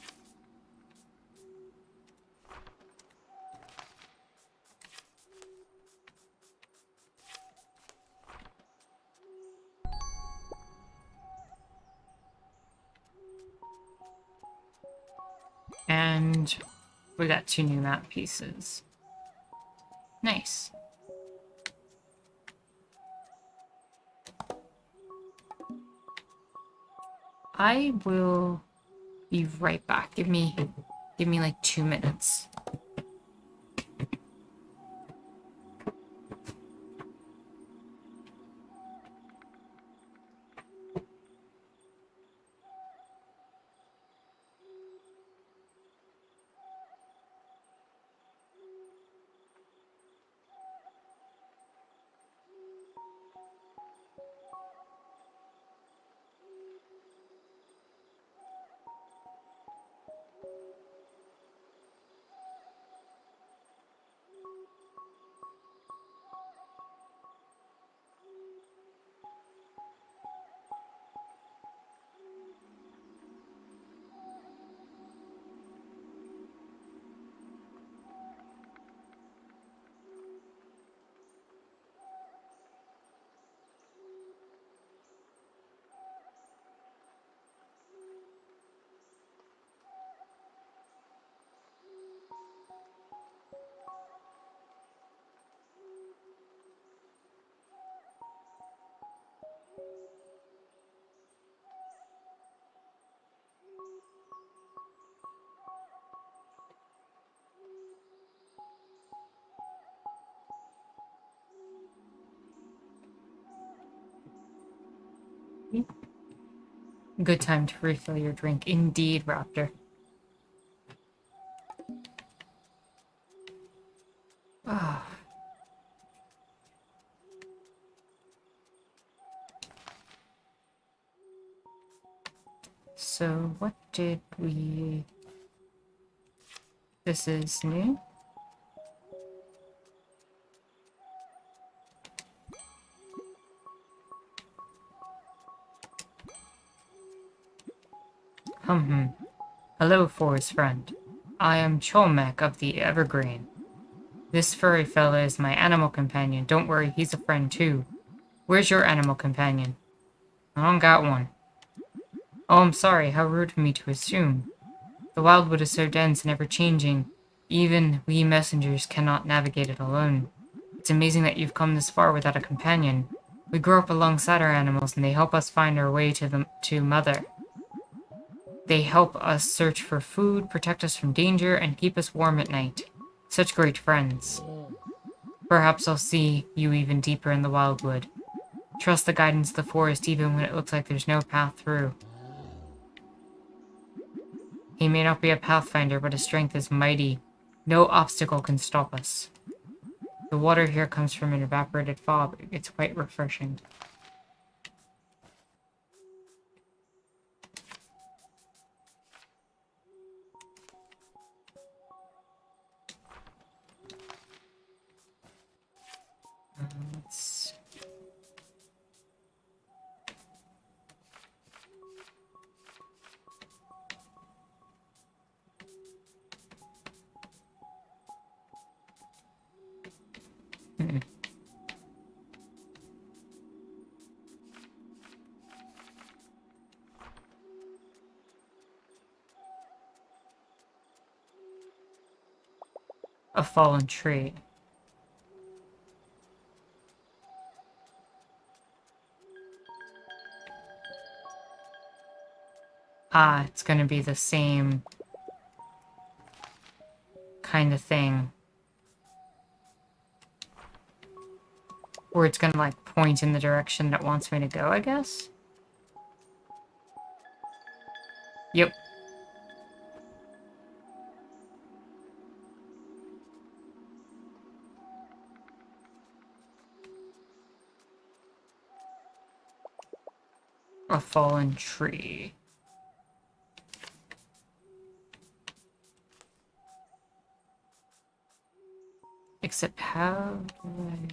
And we got 2 new map pieces. Nice. I will be right back. Give me like 2 minutes. Good time to refill your drink. Indeed, Raptor. Ah. So, what did we... This is new? Hello, forest friend. I am Cholmek of the Evergreen. This furry fella is my animal companion. Don't worry, he's a friend too. Where's your animal companion? I don't got one. Oh, I'm sorry, how rude of me to assume. The wildwood is so dense and ever-changing. Even we messengers cannot navigate it alone. It's amazing that you've come this far without a companion. We grow up alongside our animals and they help us find our way to Mother. They help us search for food, protect us from danger, and keep us warm at night. Such great friends. Perhaps I'll see you even deeper in the wildwood. Trust the guidance of the forest even when it looks like there's no path through. He may not be a pathfinder, but his strength is mighty. No obstacle can stop us. The water here comes from an evaporated fog. It's quite refreshing. Let's... A fallen tree. Ah, it's gonna be the same kind of thing. Or it's gonna, like, point in the direction that it wants me to go, I guess? Yep. A fallen tree. Except how do I...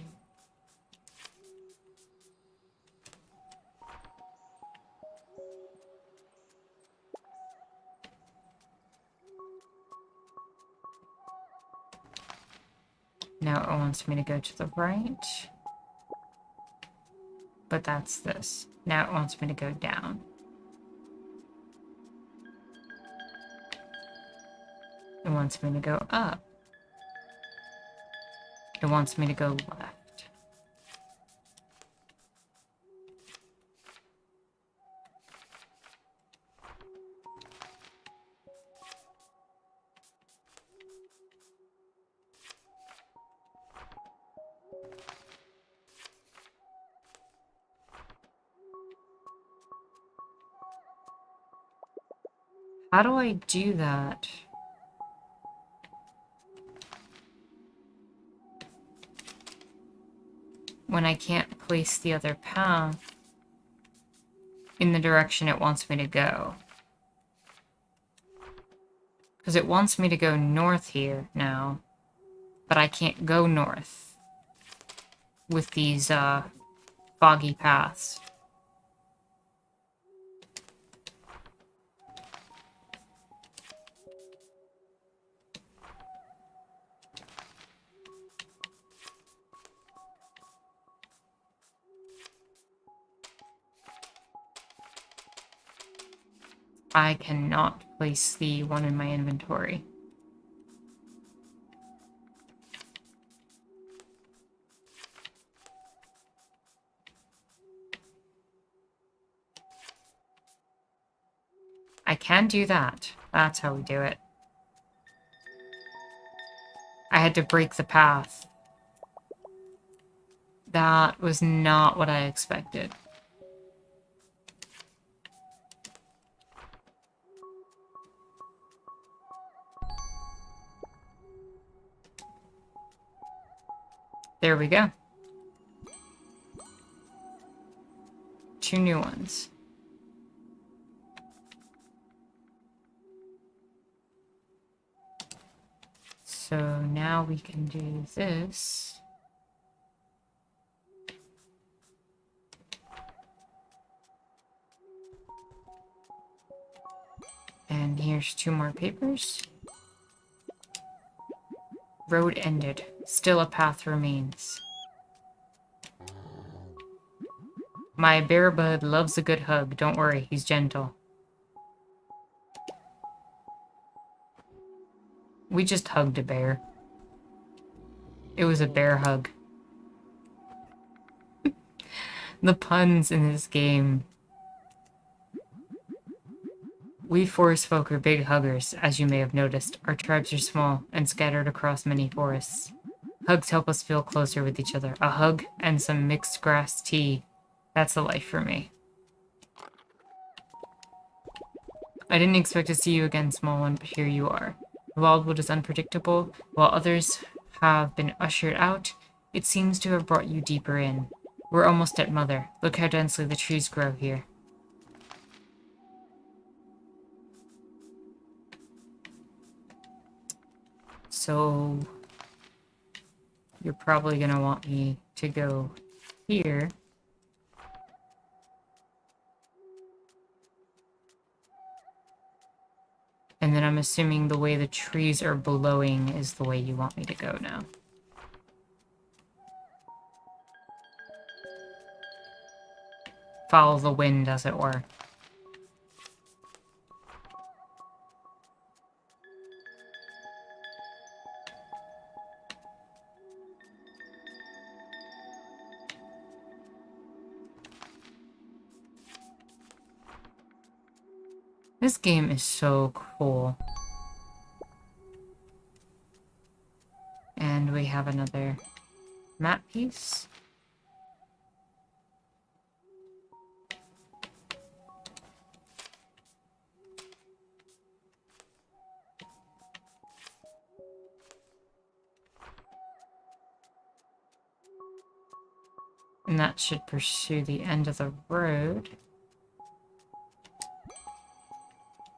Now it wants me to go to the right. But that's this. Now it wants me to go down. It wants me to go up. It wants me to go left. How do I do that? When I can't place the other path in the direction it wants me to go. Because it wants me to go north here now, but I can't go north with these foggy paths. I cannot place the one in my inventory. I can do that. That's how we do it. I had to break the path. That was not what I expected. There we go. 2 new ones. So now we can do this. And here's 2 more papers. Road ended. Still a path remains. My bear bud loves a good hug. Don't worry, he's gentle. We just hugged a bear. It was a bear hug. The puns in this game. We forest folk are big huggers, as you may have noticed. Our tribes are small and scattered across many forests. Hugs help us feel closer with each other. A hug and some mixed grass tea. That's the life for me. I didn't expect to see you again, small one, but here you are. The wildwood is unpredictable. While others have been ushered out, it seems to have brought you deeper in. We're almost at Mother. Look how densely the trees grow here. So, you're probably going to want me to go here. And then I'm assuming the way the trees are blowing is the way you want me to go now. Follow the wind, as it were. This game is so cool. And we have another map piece. And that should pursue the end of the road.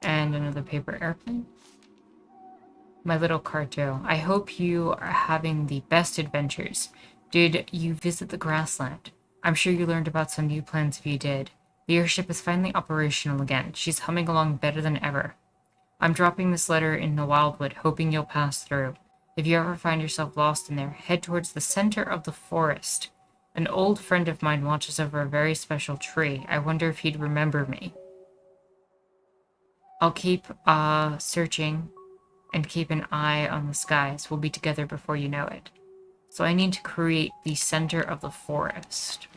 And another paper airplane. My little Carto, I hope you are having the best adventures. Did you visit the grassland? I'm sure you learned about some new plans if you did. The airship is finally operational again. She's humming along better than ever. I'm dropping this letter in the wildwood, hoping you'll pass through. If you ever find yourself lost in there, head towards the center of the forest. An old friend of mine watches over a very special tree. I wonder if he'd remember me. I'll keep searching and keep an eye on the skies. We'll be together before you know it. So I need to create the center of the forest.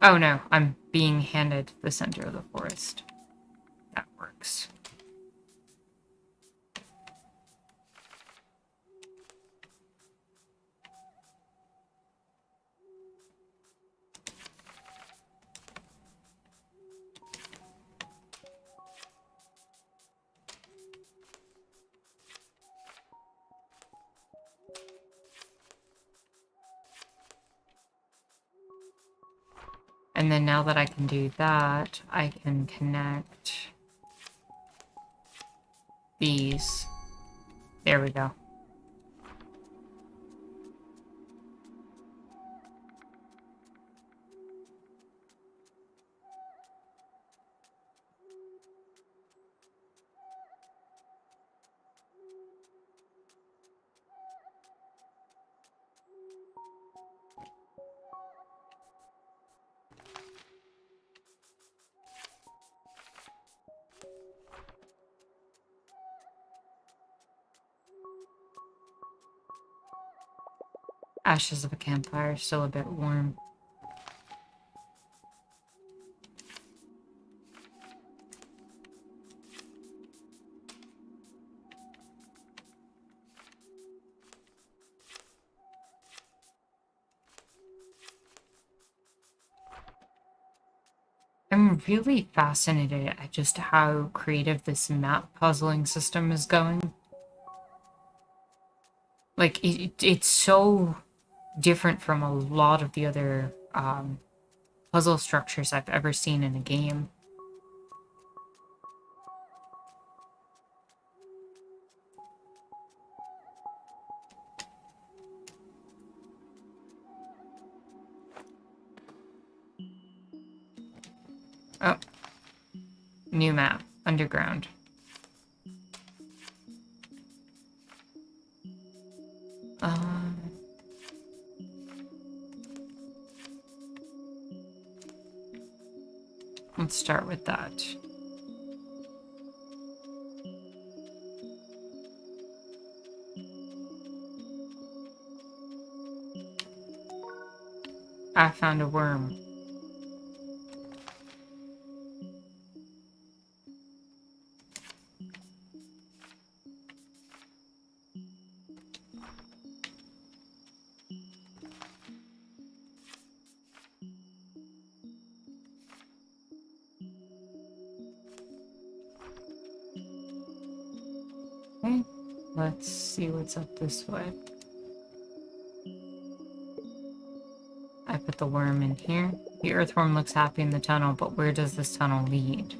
Oh no, I'm being handed the center of the forest. That works. And then now that I can do that, I can connect these. There we go. Ashes of a campfire, still a bit warm. I'm really fascinated at just how creative this map puzzling system is going. Like, it's so different from a lot of the other puzzle structures I've ever seen in a game. Oh, new map, underground. Um, let's start with that. I found a worm. Okay, let's see what's up this way. I put the worm in here. The earthworm looks happy in the tunnel, but where does this tunnel lead?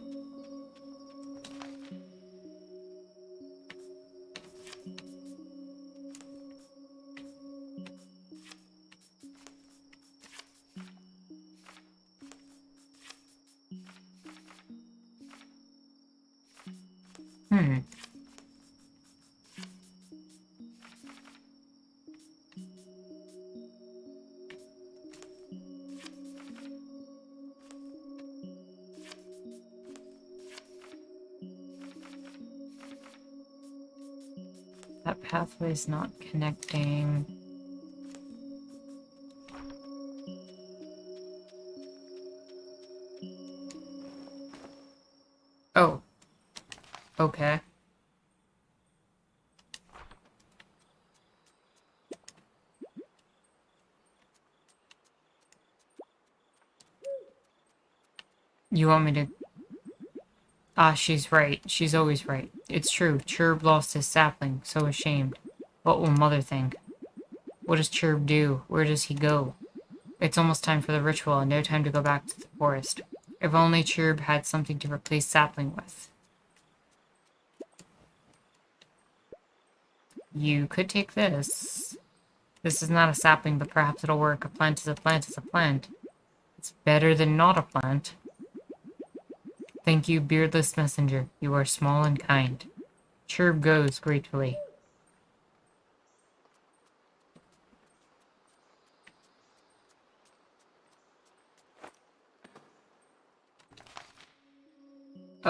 Hmm. That pathway's not connecting. Oh. Okay. You want me to... Ah, she's right. She's always right. It's true. Chirb lost his sapling. So ashamed. What will Mother think? What does Chirb do? Where does he go? It's almost time for the ritual and no time to go back to the forest. If only Chirb had something to replace sapling with. You could take this. This is not a sapling, but perhaps it'll work. A plant is a plant is a plant. It's better than not a plant. Thank you, beardless messenger. You are small and kind. Chirb goes gratefully.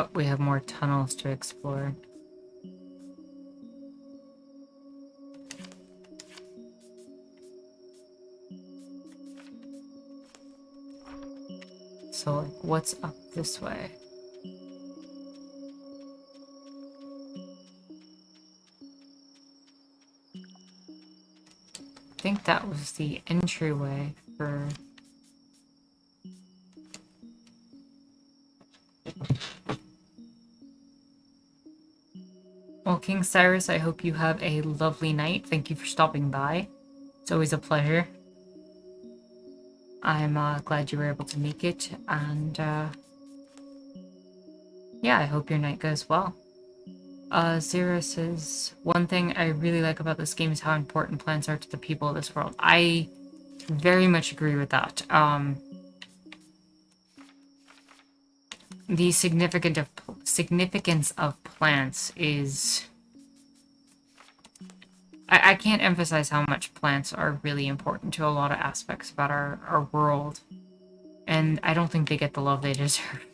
Oh, we have more tunnels to explore. So, like, what's up this way? I think that was the entryway for... Well, King Cyrus, I hope you have a lovely night. Thank you for stopping by. It's always a pleasure. I'm glad you were able to make it, and yeah, I hope your night goes well. Zero says, one thing I really like about this game is how important plants are to the people of this world. I very much agree with that. The significance of plants is... I can't emphasize how much plants are really important to a lot of aspects about our world. And I don't think they get the love they deserve.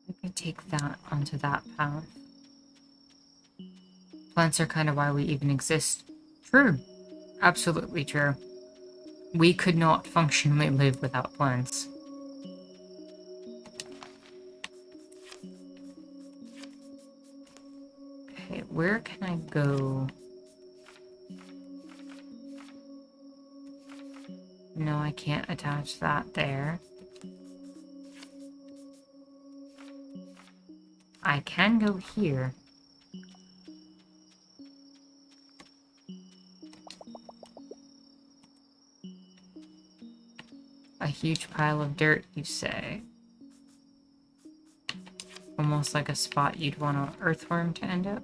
I could take that onto that path. Plants are kind of why we even exist. True. Absolutely true. We could not functionally live without plants. Okay, where can I go? No, I can't attach that there. I can go here. A huge pile of dirt, you say? Almost like a spot you'd want an earthworm to end up?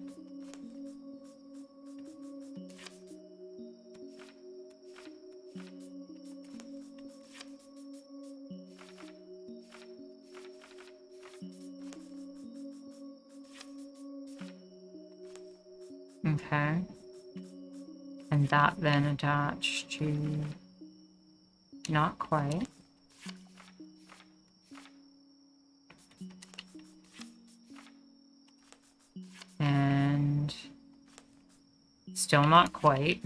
Okay. And that then attached to... Not quite. And... Still not quite.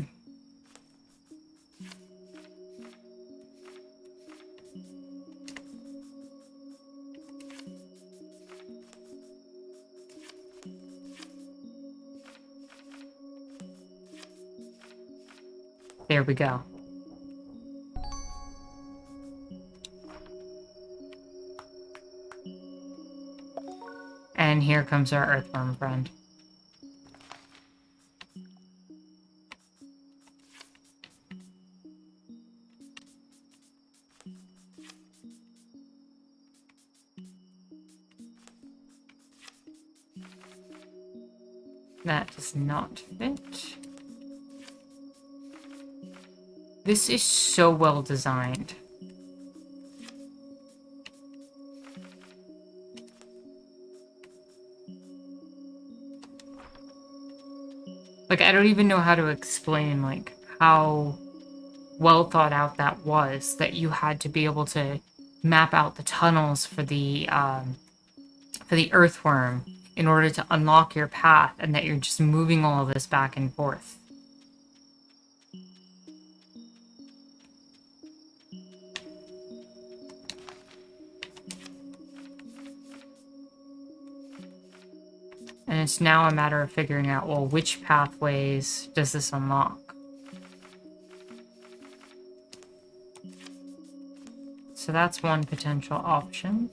There we go. And here comes our earthworm friend. That does not fit. This is so well designed. Like, I don't even know how to explain, like, how well thought out that was, that you had to be able to map out the tunnels for the earthworm in order to unlock your path, and that you're just moving all of this back and forth. And it's now a matter of figuring out, well, which pathways does this unlock? So that's one potential option.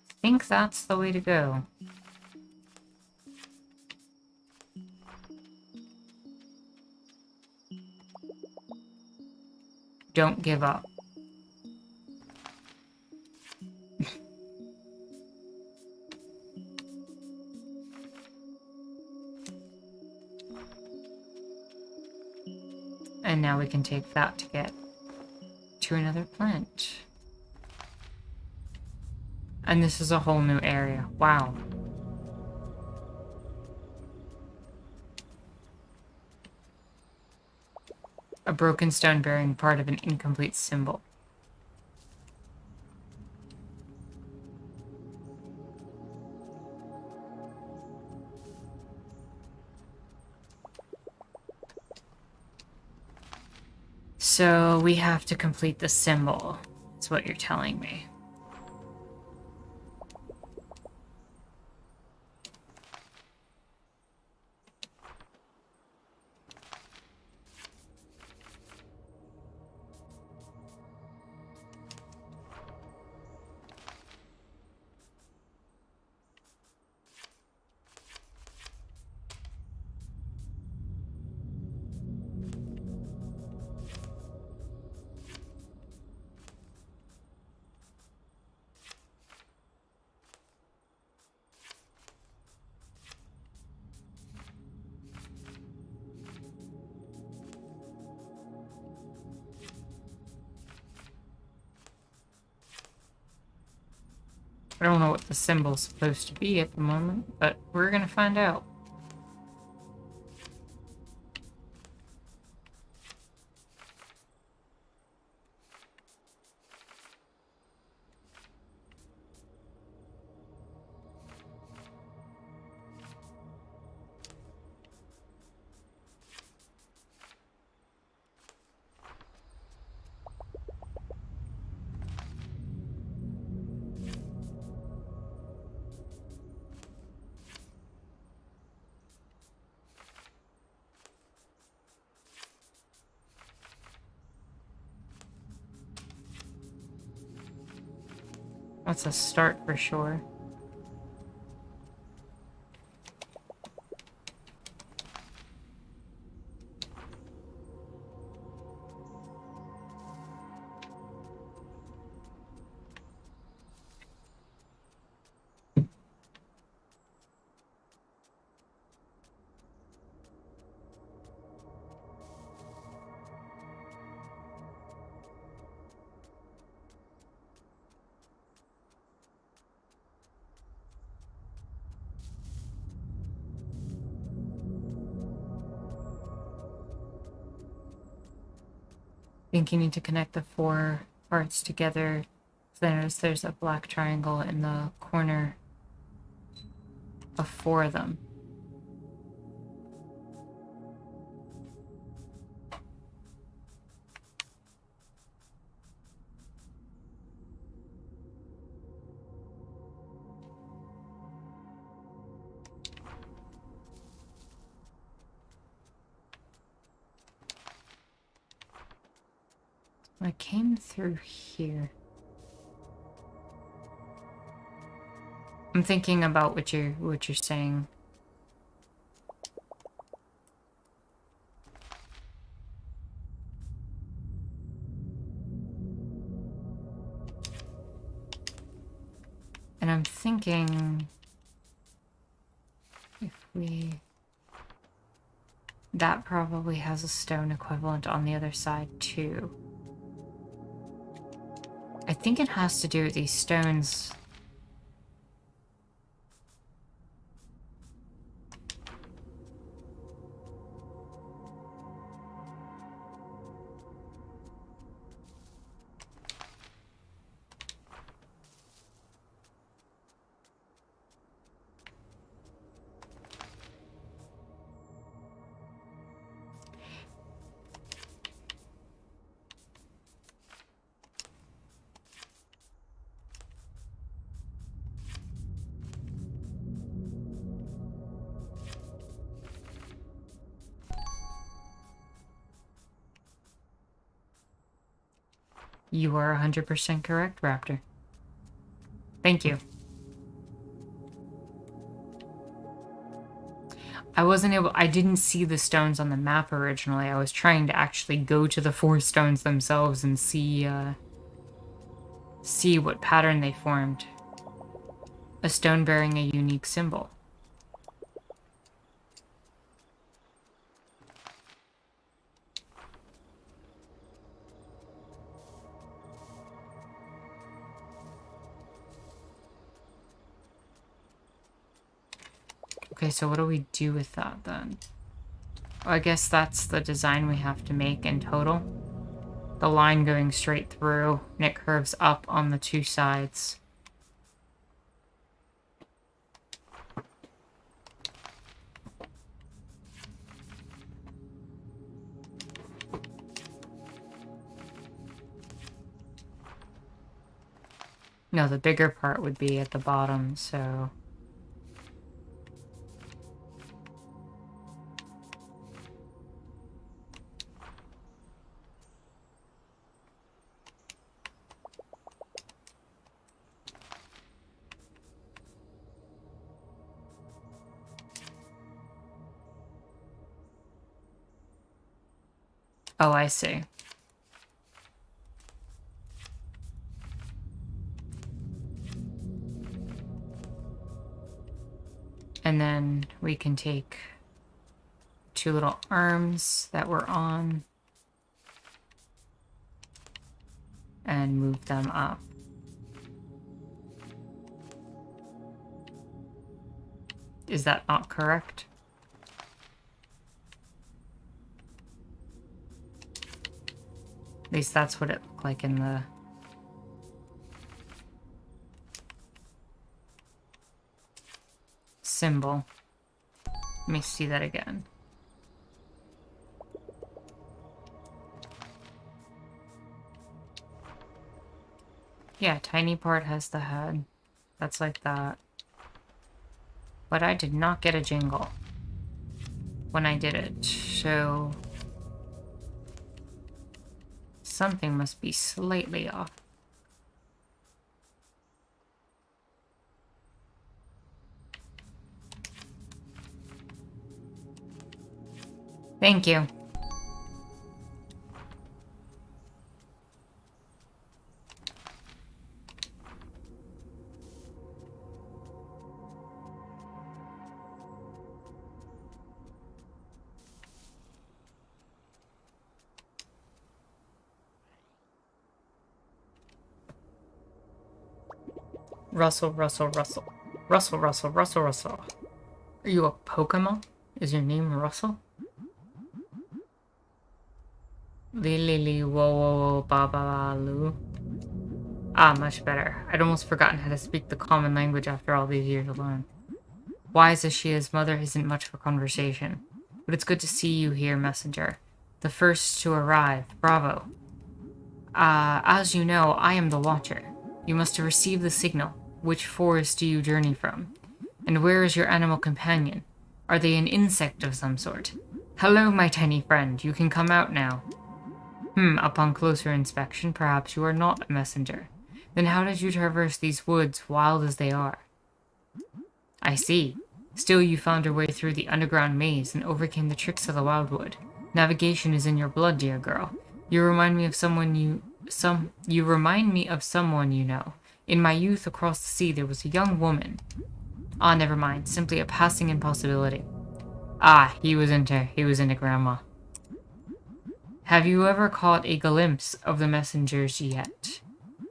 I think that's the way to go. Don't give up. And now we can take that to get to another plant. And this is a whole new area. Wow. A broken stone bearing part of an incomplete symbol. So we have to complete the symbol. That's what you're telling me. I don't know what the symbol's supposed to be at the moment, but we're gonna find out. That's a start for sure. I think you need to connect the 4 parts together. So notice there's a black triangle in the corner of 4 of them. I came through here. I'm thinking about what you're saying. And I'm thinking if we... That probably has a stone equivalent on the other side too. I think it has to do with these stones. You are 100% correct, Raptor. Thank you. I didn't see the stones on the map originally. I was trying to actually go to the 4 stones themselves and see what pattern they formed. A stone bearing a unique symbol. Okay, so what do we do with that then? I guess that's the design we have to make in total. The line going straight through, and it curves up on the two sides. No, the bigger part would be at the bottom, so... Oh, I see. And then we can take two little arms that we're on and move them up. Is that not correct? At least that's what it looked like in the... symbol. Let me see that again. Yeah, tiny part has the head. That's like that. But I did not get a jingle when I did it, so... something must be slightly off. Thank you. Russell, Russell, Russell. Russell, Russell, Russell, Russell. Are you a Pokemon? Is your name Russell? Li li li wo wo wo ba ba ba lu. Ah, much better. I'd almost forgotten how to speak the common language after all these years alone. Wise as she is, Mother isn't much for conversation. But it's good to see you here, Messenger. The first to arrive. Bravo. As you know, I am the Watcher. You must have received the signal. Which forest do you journey from? And where is your animal companion? Are they an insect of some sort? Hello, my tiny friend. You can come out now. Upon closer inspection, perhaps you are not a messenger. Then how did you traverse these woods, wild as they are? I see. Still, you found your way through the underground maze and overcame the tricks of the wildwood. Navigation is in your blood, dear girl. You remind me of someone you know. In my youth across the sea, there was a young woman. Ah, never mind. Simply a passing impossibility. Ah, he was into Grandma. Have you ever caught a glimpse of the messengers yet?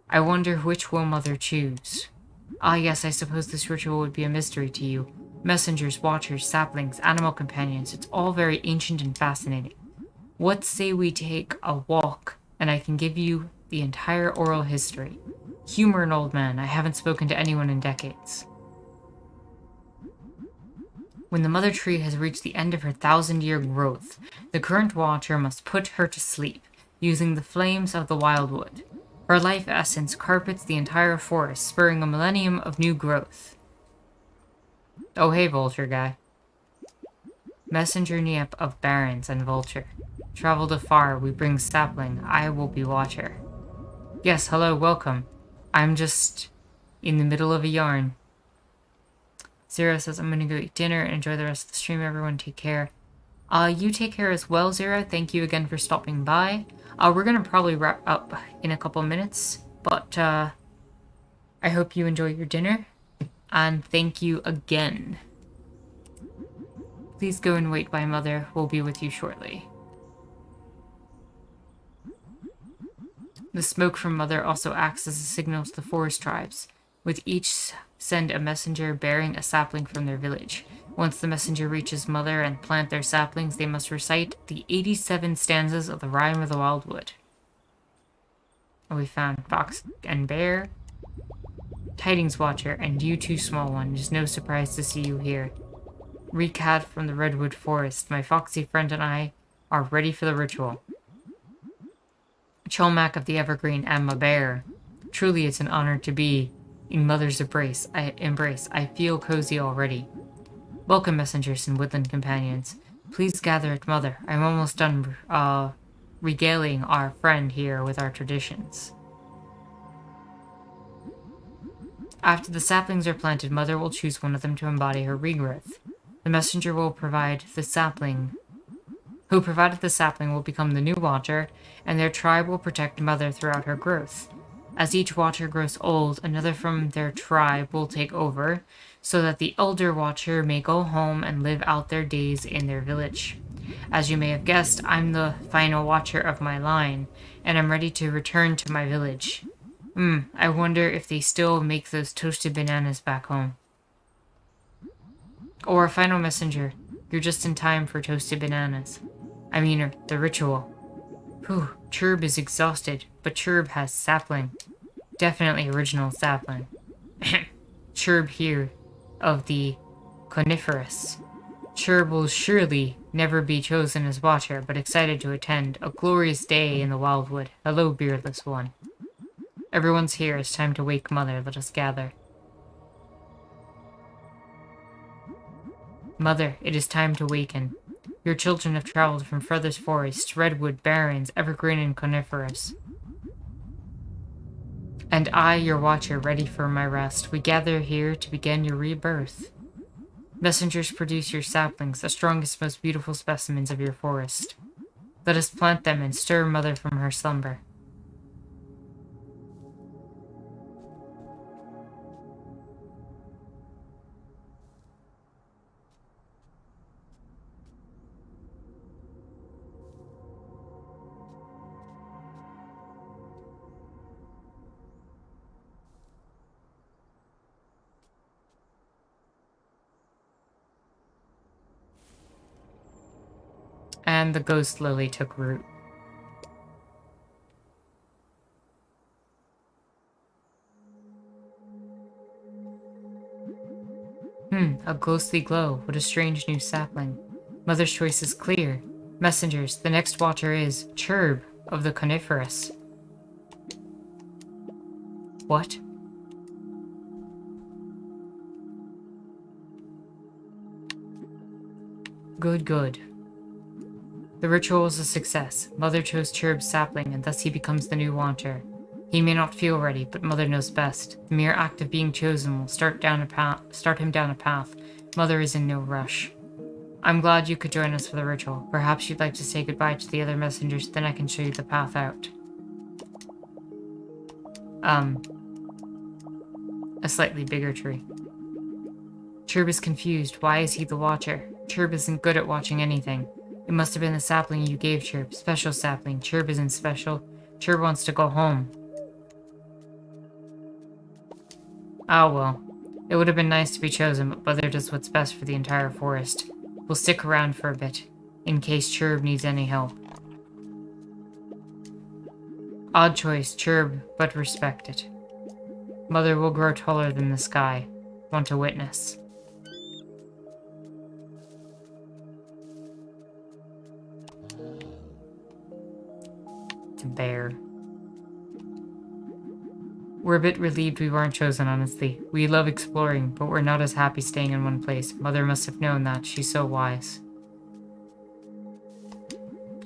I wonder which will Mother choose. Ah, yes, I suppose this ritual would be a mystery to you. Messengers, watchers, saplings, animal companions, it's all very ancient and fascinating. What say we take a walk, and I can give you the entire oral history. Humor an old man, I haven't spoken to anyone in decades. When the mother tree has reached the end of her 1,000-year growth, the current watcher must put her to sleep, using the flames of the wildwood. Her life essence carpets the entire forest, spurring a millennium of new growth. Oh hey, vulture guy. Messenger Niep of barons and vulture. Traveled afar, we bring sapling, I will be watcher. Yes, hello, welcome. I'm just in the middle of a yarn. Zero says, I'm gonna go eat dinner and enjoy the rest of the stream. Everyone take care. You take care as well, Zero. Thank you again for stopping by. We're gonna probably wrap up in a couple minutes, but I hope you enjoy your dinner, and thank you again. Please go and wait by Mother. We'll be with you shortly. The smoke from Mother also acts as a signal to the forest tribes. With each send a messenger bearing a sapling from their village. Once the messenger reaches Mother and plant their saplings, they must recite the 87 stanzas of the Rhyme of the Wildwood. And we found Fox and Bear, Tidings Watcher, and you too, Small One. It is no surprise to see you here. Recat from the Redwood Forest. My foxy friend and I are ready for the ritual. Cholmac of the Evergreen and my bear. Truly it's an honor to be in Mother's embrace. I feel cozy already. Welcome, messengers and woodland companions. Please gather at Mother. I'm almost done regaling our friend here with our traditions. After the saplings are planted, Mother will choose one of them to embody her regrowth. The messenger will provide the sapling. Who provided the sapling will become the new watcher, and their tribe will protect Mother throughout her growth. As each watcher grows old, another from their tribe will take over, so that the elder watcher may go home and live out their days in their village. As you may have guessed, I'm the final watcher of my line, and I'm ready to return to my village. I wonder if they still make those toasted bananas back home. Or a final messenger. You're just in time for toasted bananas. I mean, the ritual. Whew, Chirb is exhausted, but Chirb has sapling. Definitely original sapling. Chirb here, of the coniferous. Chirb will surely never be chosen as watcher, but excited to attend a glorious day in the wildwood. Hello, beardless one. Everyone's here. It's time to wake Mother. Let us gather. Mother, it is time to waken. Your children have traveled from furthest forests, redwood, barrens, evergreen, and coniferous. And I, your watcher, ready for my rest. We gather here to begin your rebirth. Messengers, produce your saplings, the strongest, most beautiful specimens of your forest. Let us plant them and stir Mother from her slumber. And the ghost lily took root. A ghostly glow. What a strange new sapling. Mother's choice is clear. Messengers, the next watcher is Chirb of the coniferous. What? Good. The ritual was a success. Mother chose Chirb's sapling, and thus he becomes the new watcher. He may not feel ready, but Mother knows best. The mere act of being chosen will start him down a path. Mother is in no rush. I'm glad you could join us for the ritual. Perhaps you'd like to say goodbye to the other messengers, then I can show you the path out. A slightly bigger tree. Chirb is confused. Why is he the watcher? Chirb isn't good at watching anything. It must have been the sapling you gave Chirb. Special sapling. Chirb isn't special. Chirb wants to go home. Ah, well. It would have been nice to be chosen, but Mother does what's best for the entire forest. We'll stick around for a bit, in case Chirb needs any help. Odd choice, Chirb, but respect it. Mother will grow taller than the sky. Want to witness. It's a bear. We're a bit relieved we weren't chosen, honestly. We love exploring, but we're not as happy staying in one place. Mother must have known that. She's so wise.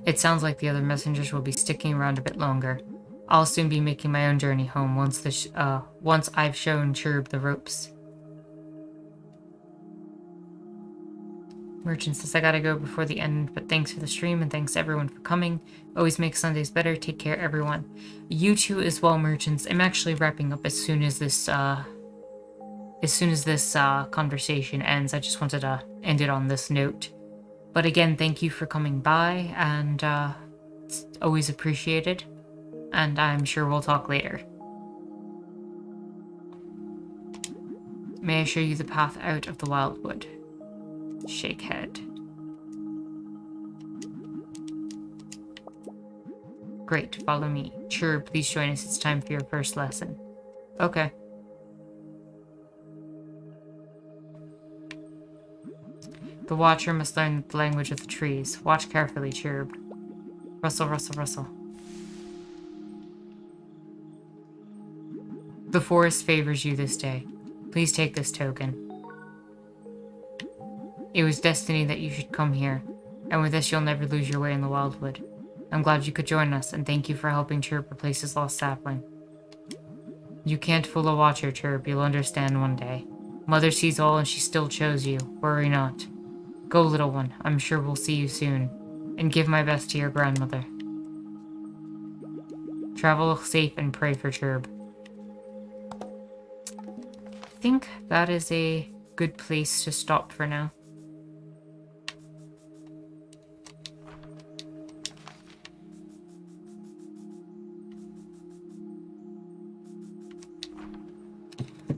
It sounds like the other messengers will be sticking around a bit longer. I'll soon be making my own journey home once I've shown Chirb the ropes. Merchant says I gotta go before the end, but thanks for the stream and thanks everyone for coming. Always make Sundays better. Take care, everyone. You too as well, merchants. I'm actually wrapping up as soon as this conversation ends. I just wanted to end it on this note. But again, thank you for coming by, and it's always appreciated. And I'm sure we'll talk later. May I show you the path out of the wildwood? Shake head. Great, follow me. Sure, please join us. It's time for your first lesson. Okay. The watcher must learn the language of the trees. Watch carefully, Chirp. Rustle, rustle, rustle. The forest favors you this day. Please take this token. It was destiny that you should come here, and with this you'll never lose your way in the wildwood. I'm glad you could join us, and thank you for helping Chirp replace his lost sapling. You can't fool a watcher, Chirp. You'll understand one day. Mother sees all and she still chose you. Worry not. Go, little one. I'm sure we'll see you soon. And give my best to your grandmother. Travel safe and pray for Chirp. I think that is a good place to stop for now.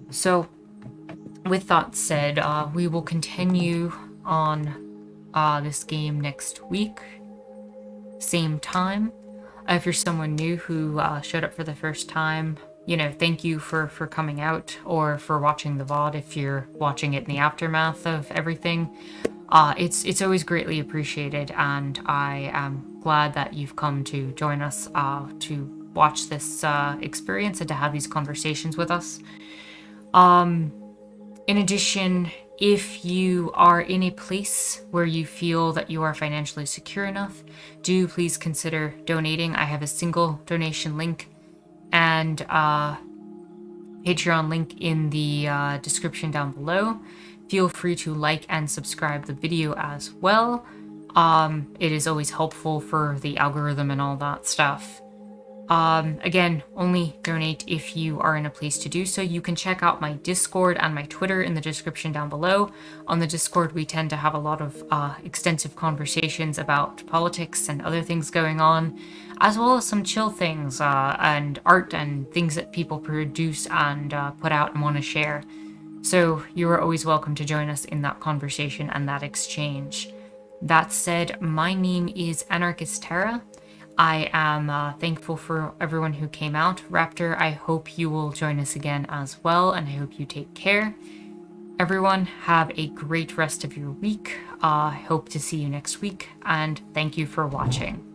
So, with that said, we will continue on this game next week. Same time. If you're someone new who showed up for the first time, you know, thank you for coming out or for watching the VOD if you're watching it in the aftermath of everything. It's always greatly appreciated, and I am glad that you've come to join us to watch this experience and to have these conversations with us. In addition, if you are in a place where you feel that you are financially secure enough, do please consider donating. I have a single donation link and Patreon link in the description down below. Feel free to like and subscribe the video as well. It is always helpful for the algorithm and all that stuff. Again, only donate if you are in a place to do so. You can check out my Discord and my Twitter in the description down below. On the Discord, we tend to have a lot of extensive conversations about politics and other things going on, as well as some chill things and art and things that people produce and put out and want to share. So you are always welcome to join us in that conversation and that exchange. That said, my name is Anarchist Terra. I am thankful for everyone who came out. Raptor, I hope you will join us again as well, and I hope you take care. Everyone, have a great rest of your week. I hope to see you next week, and thank you for watching.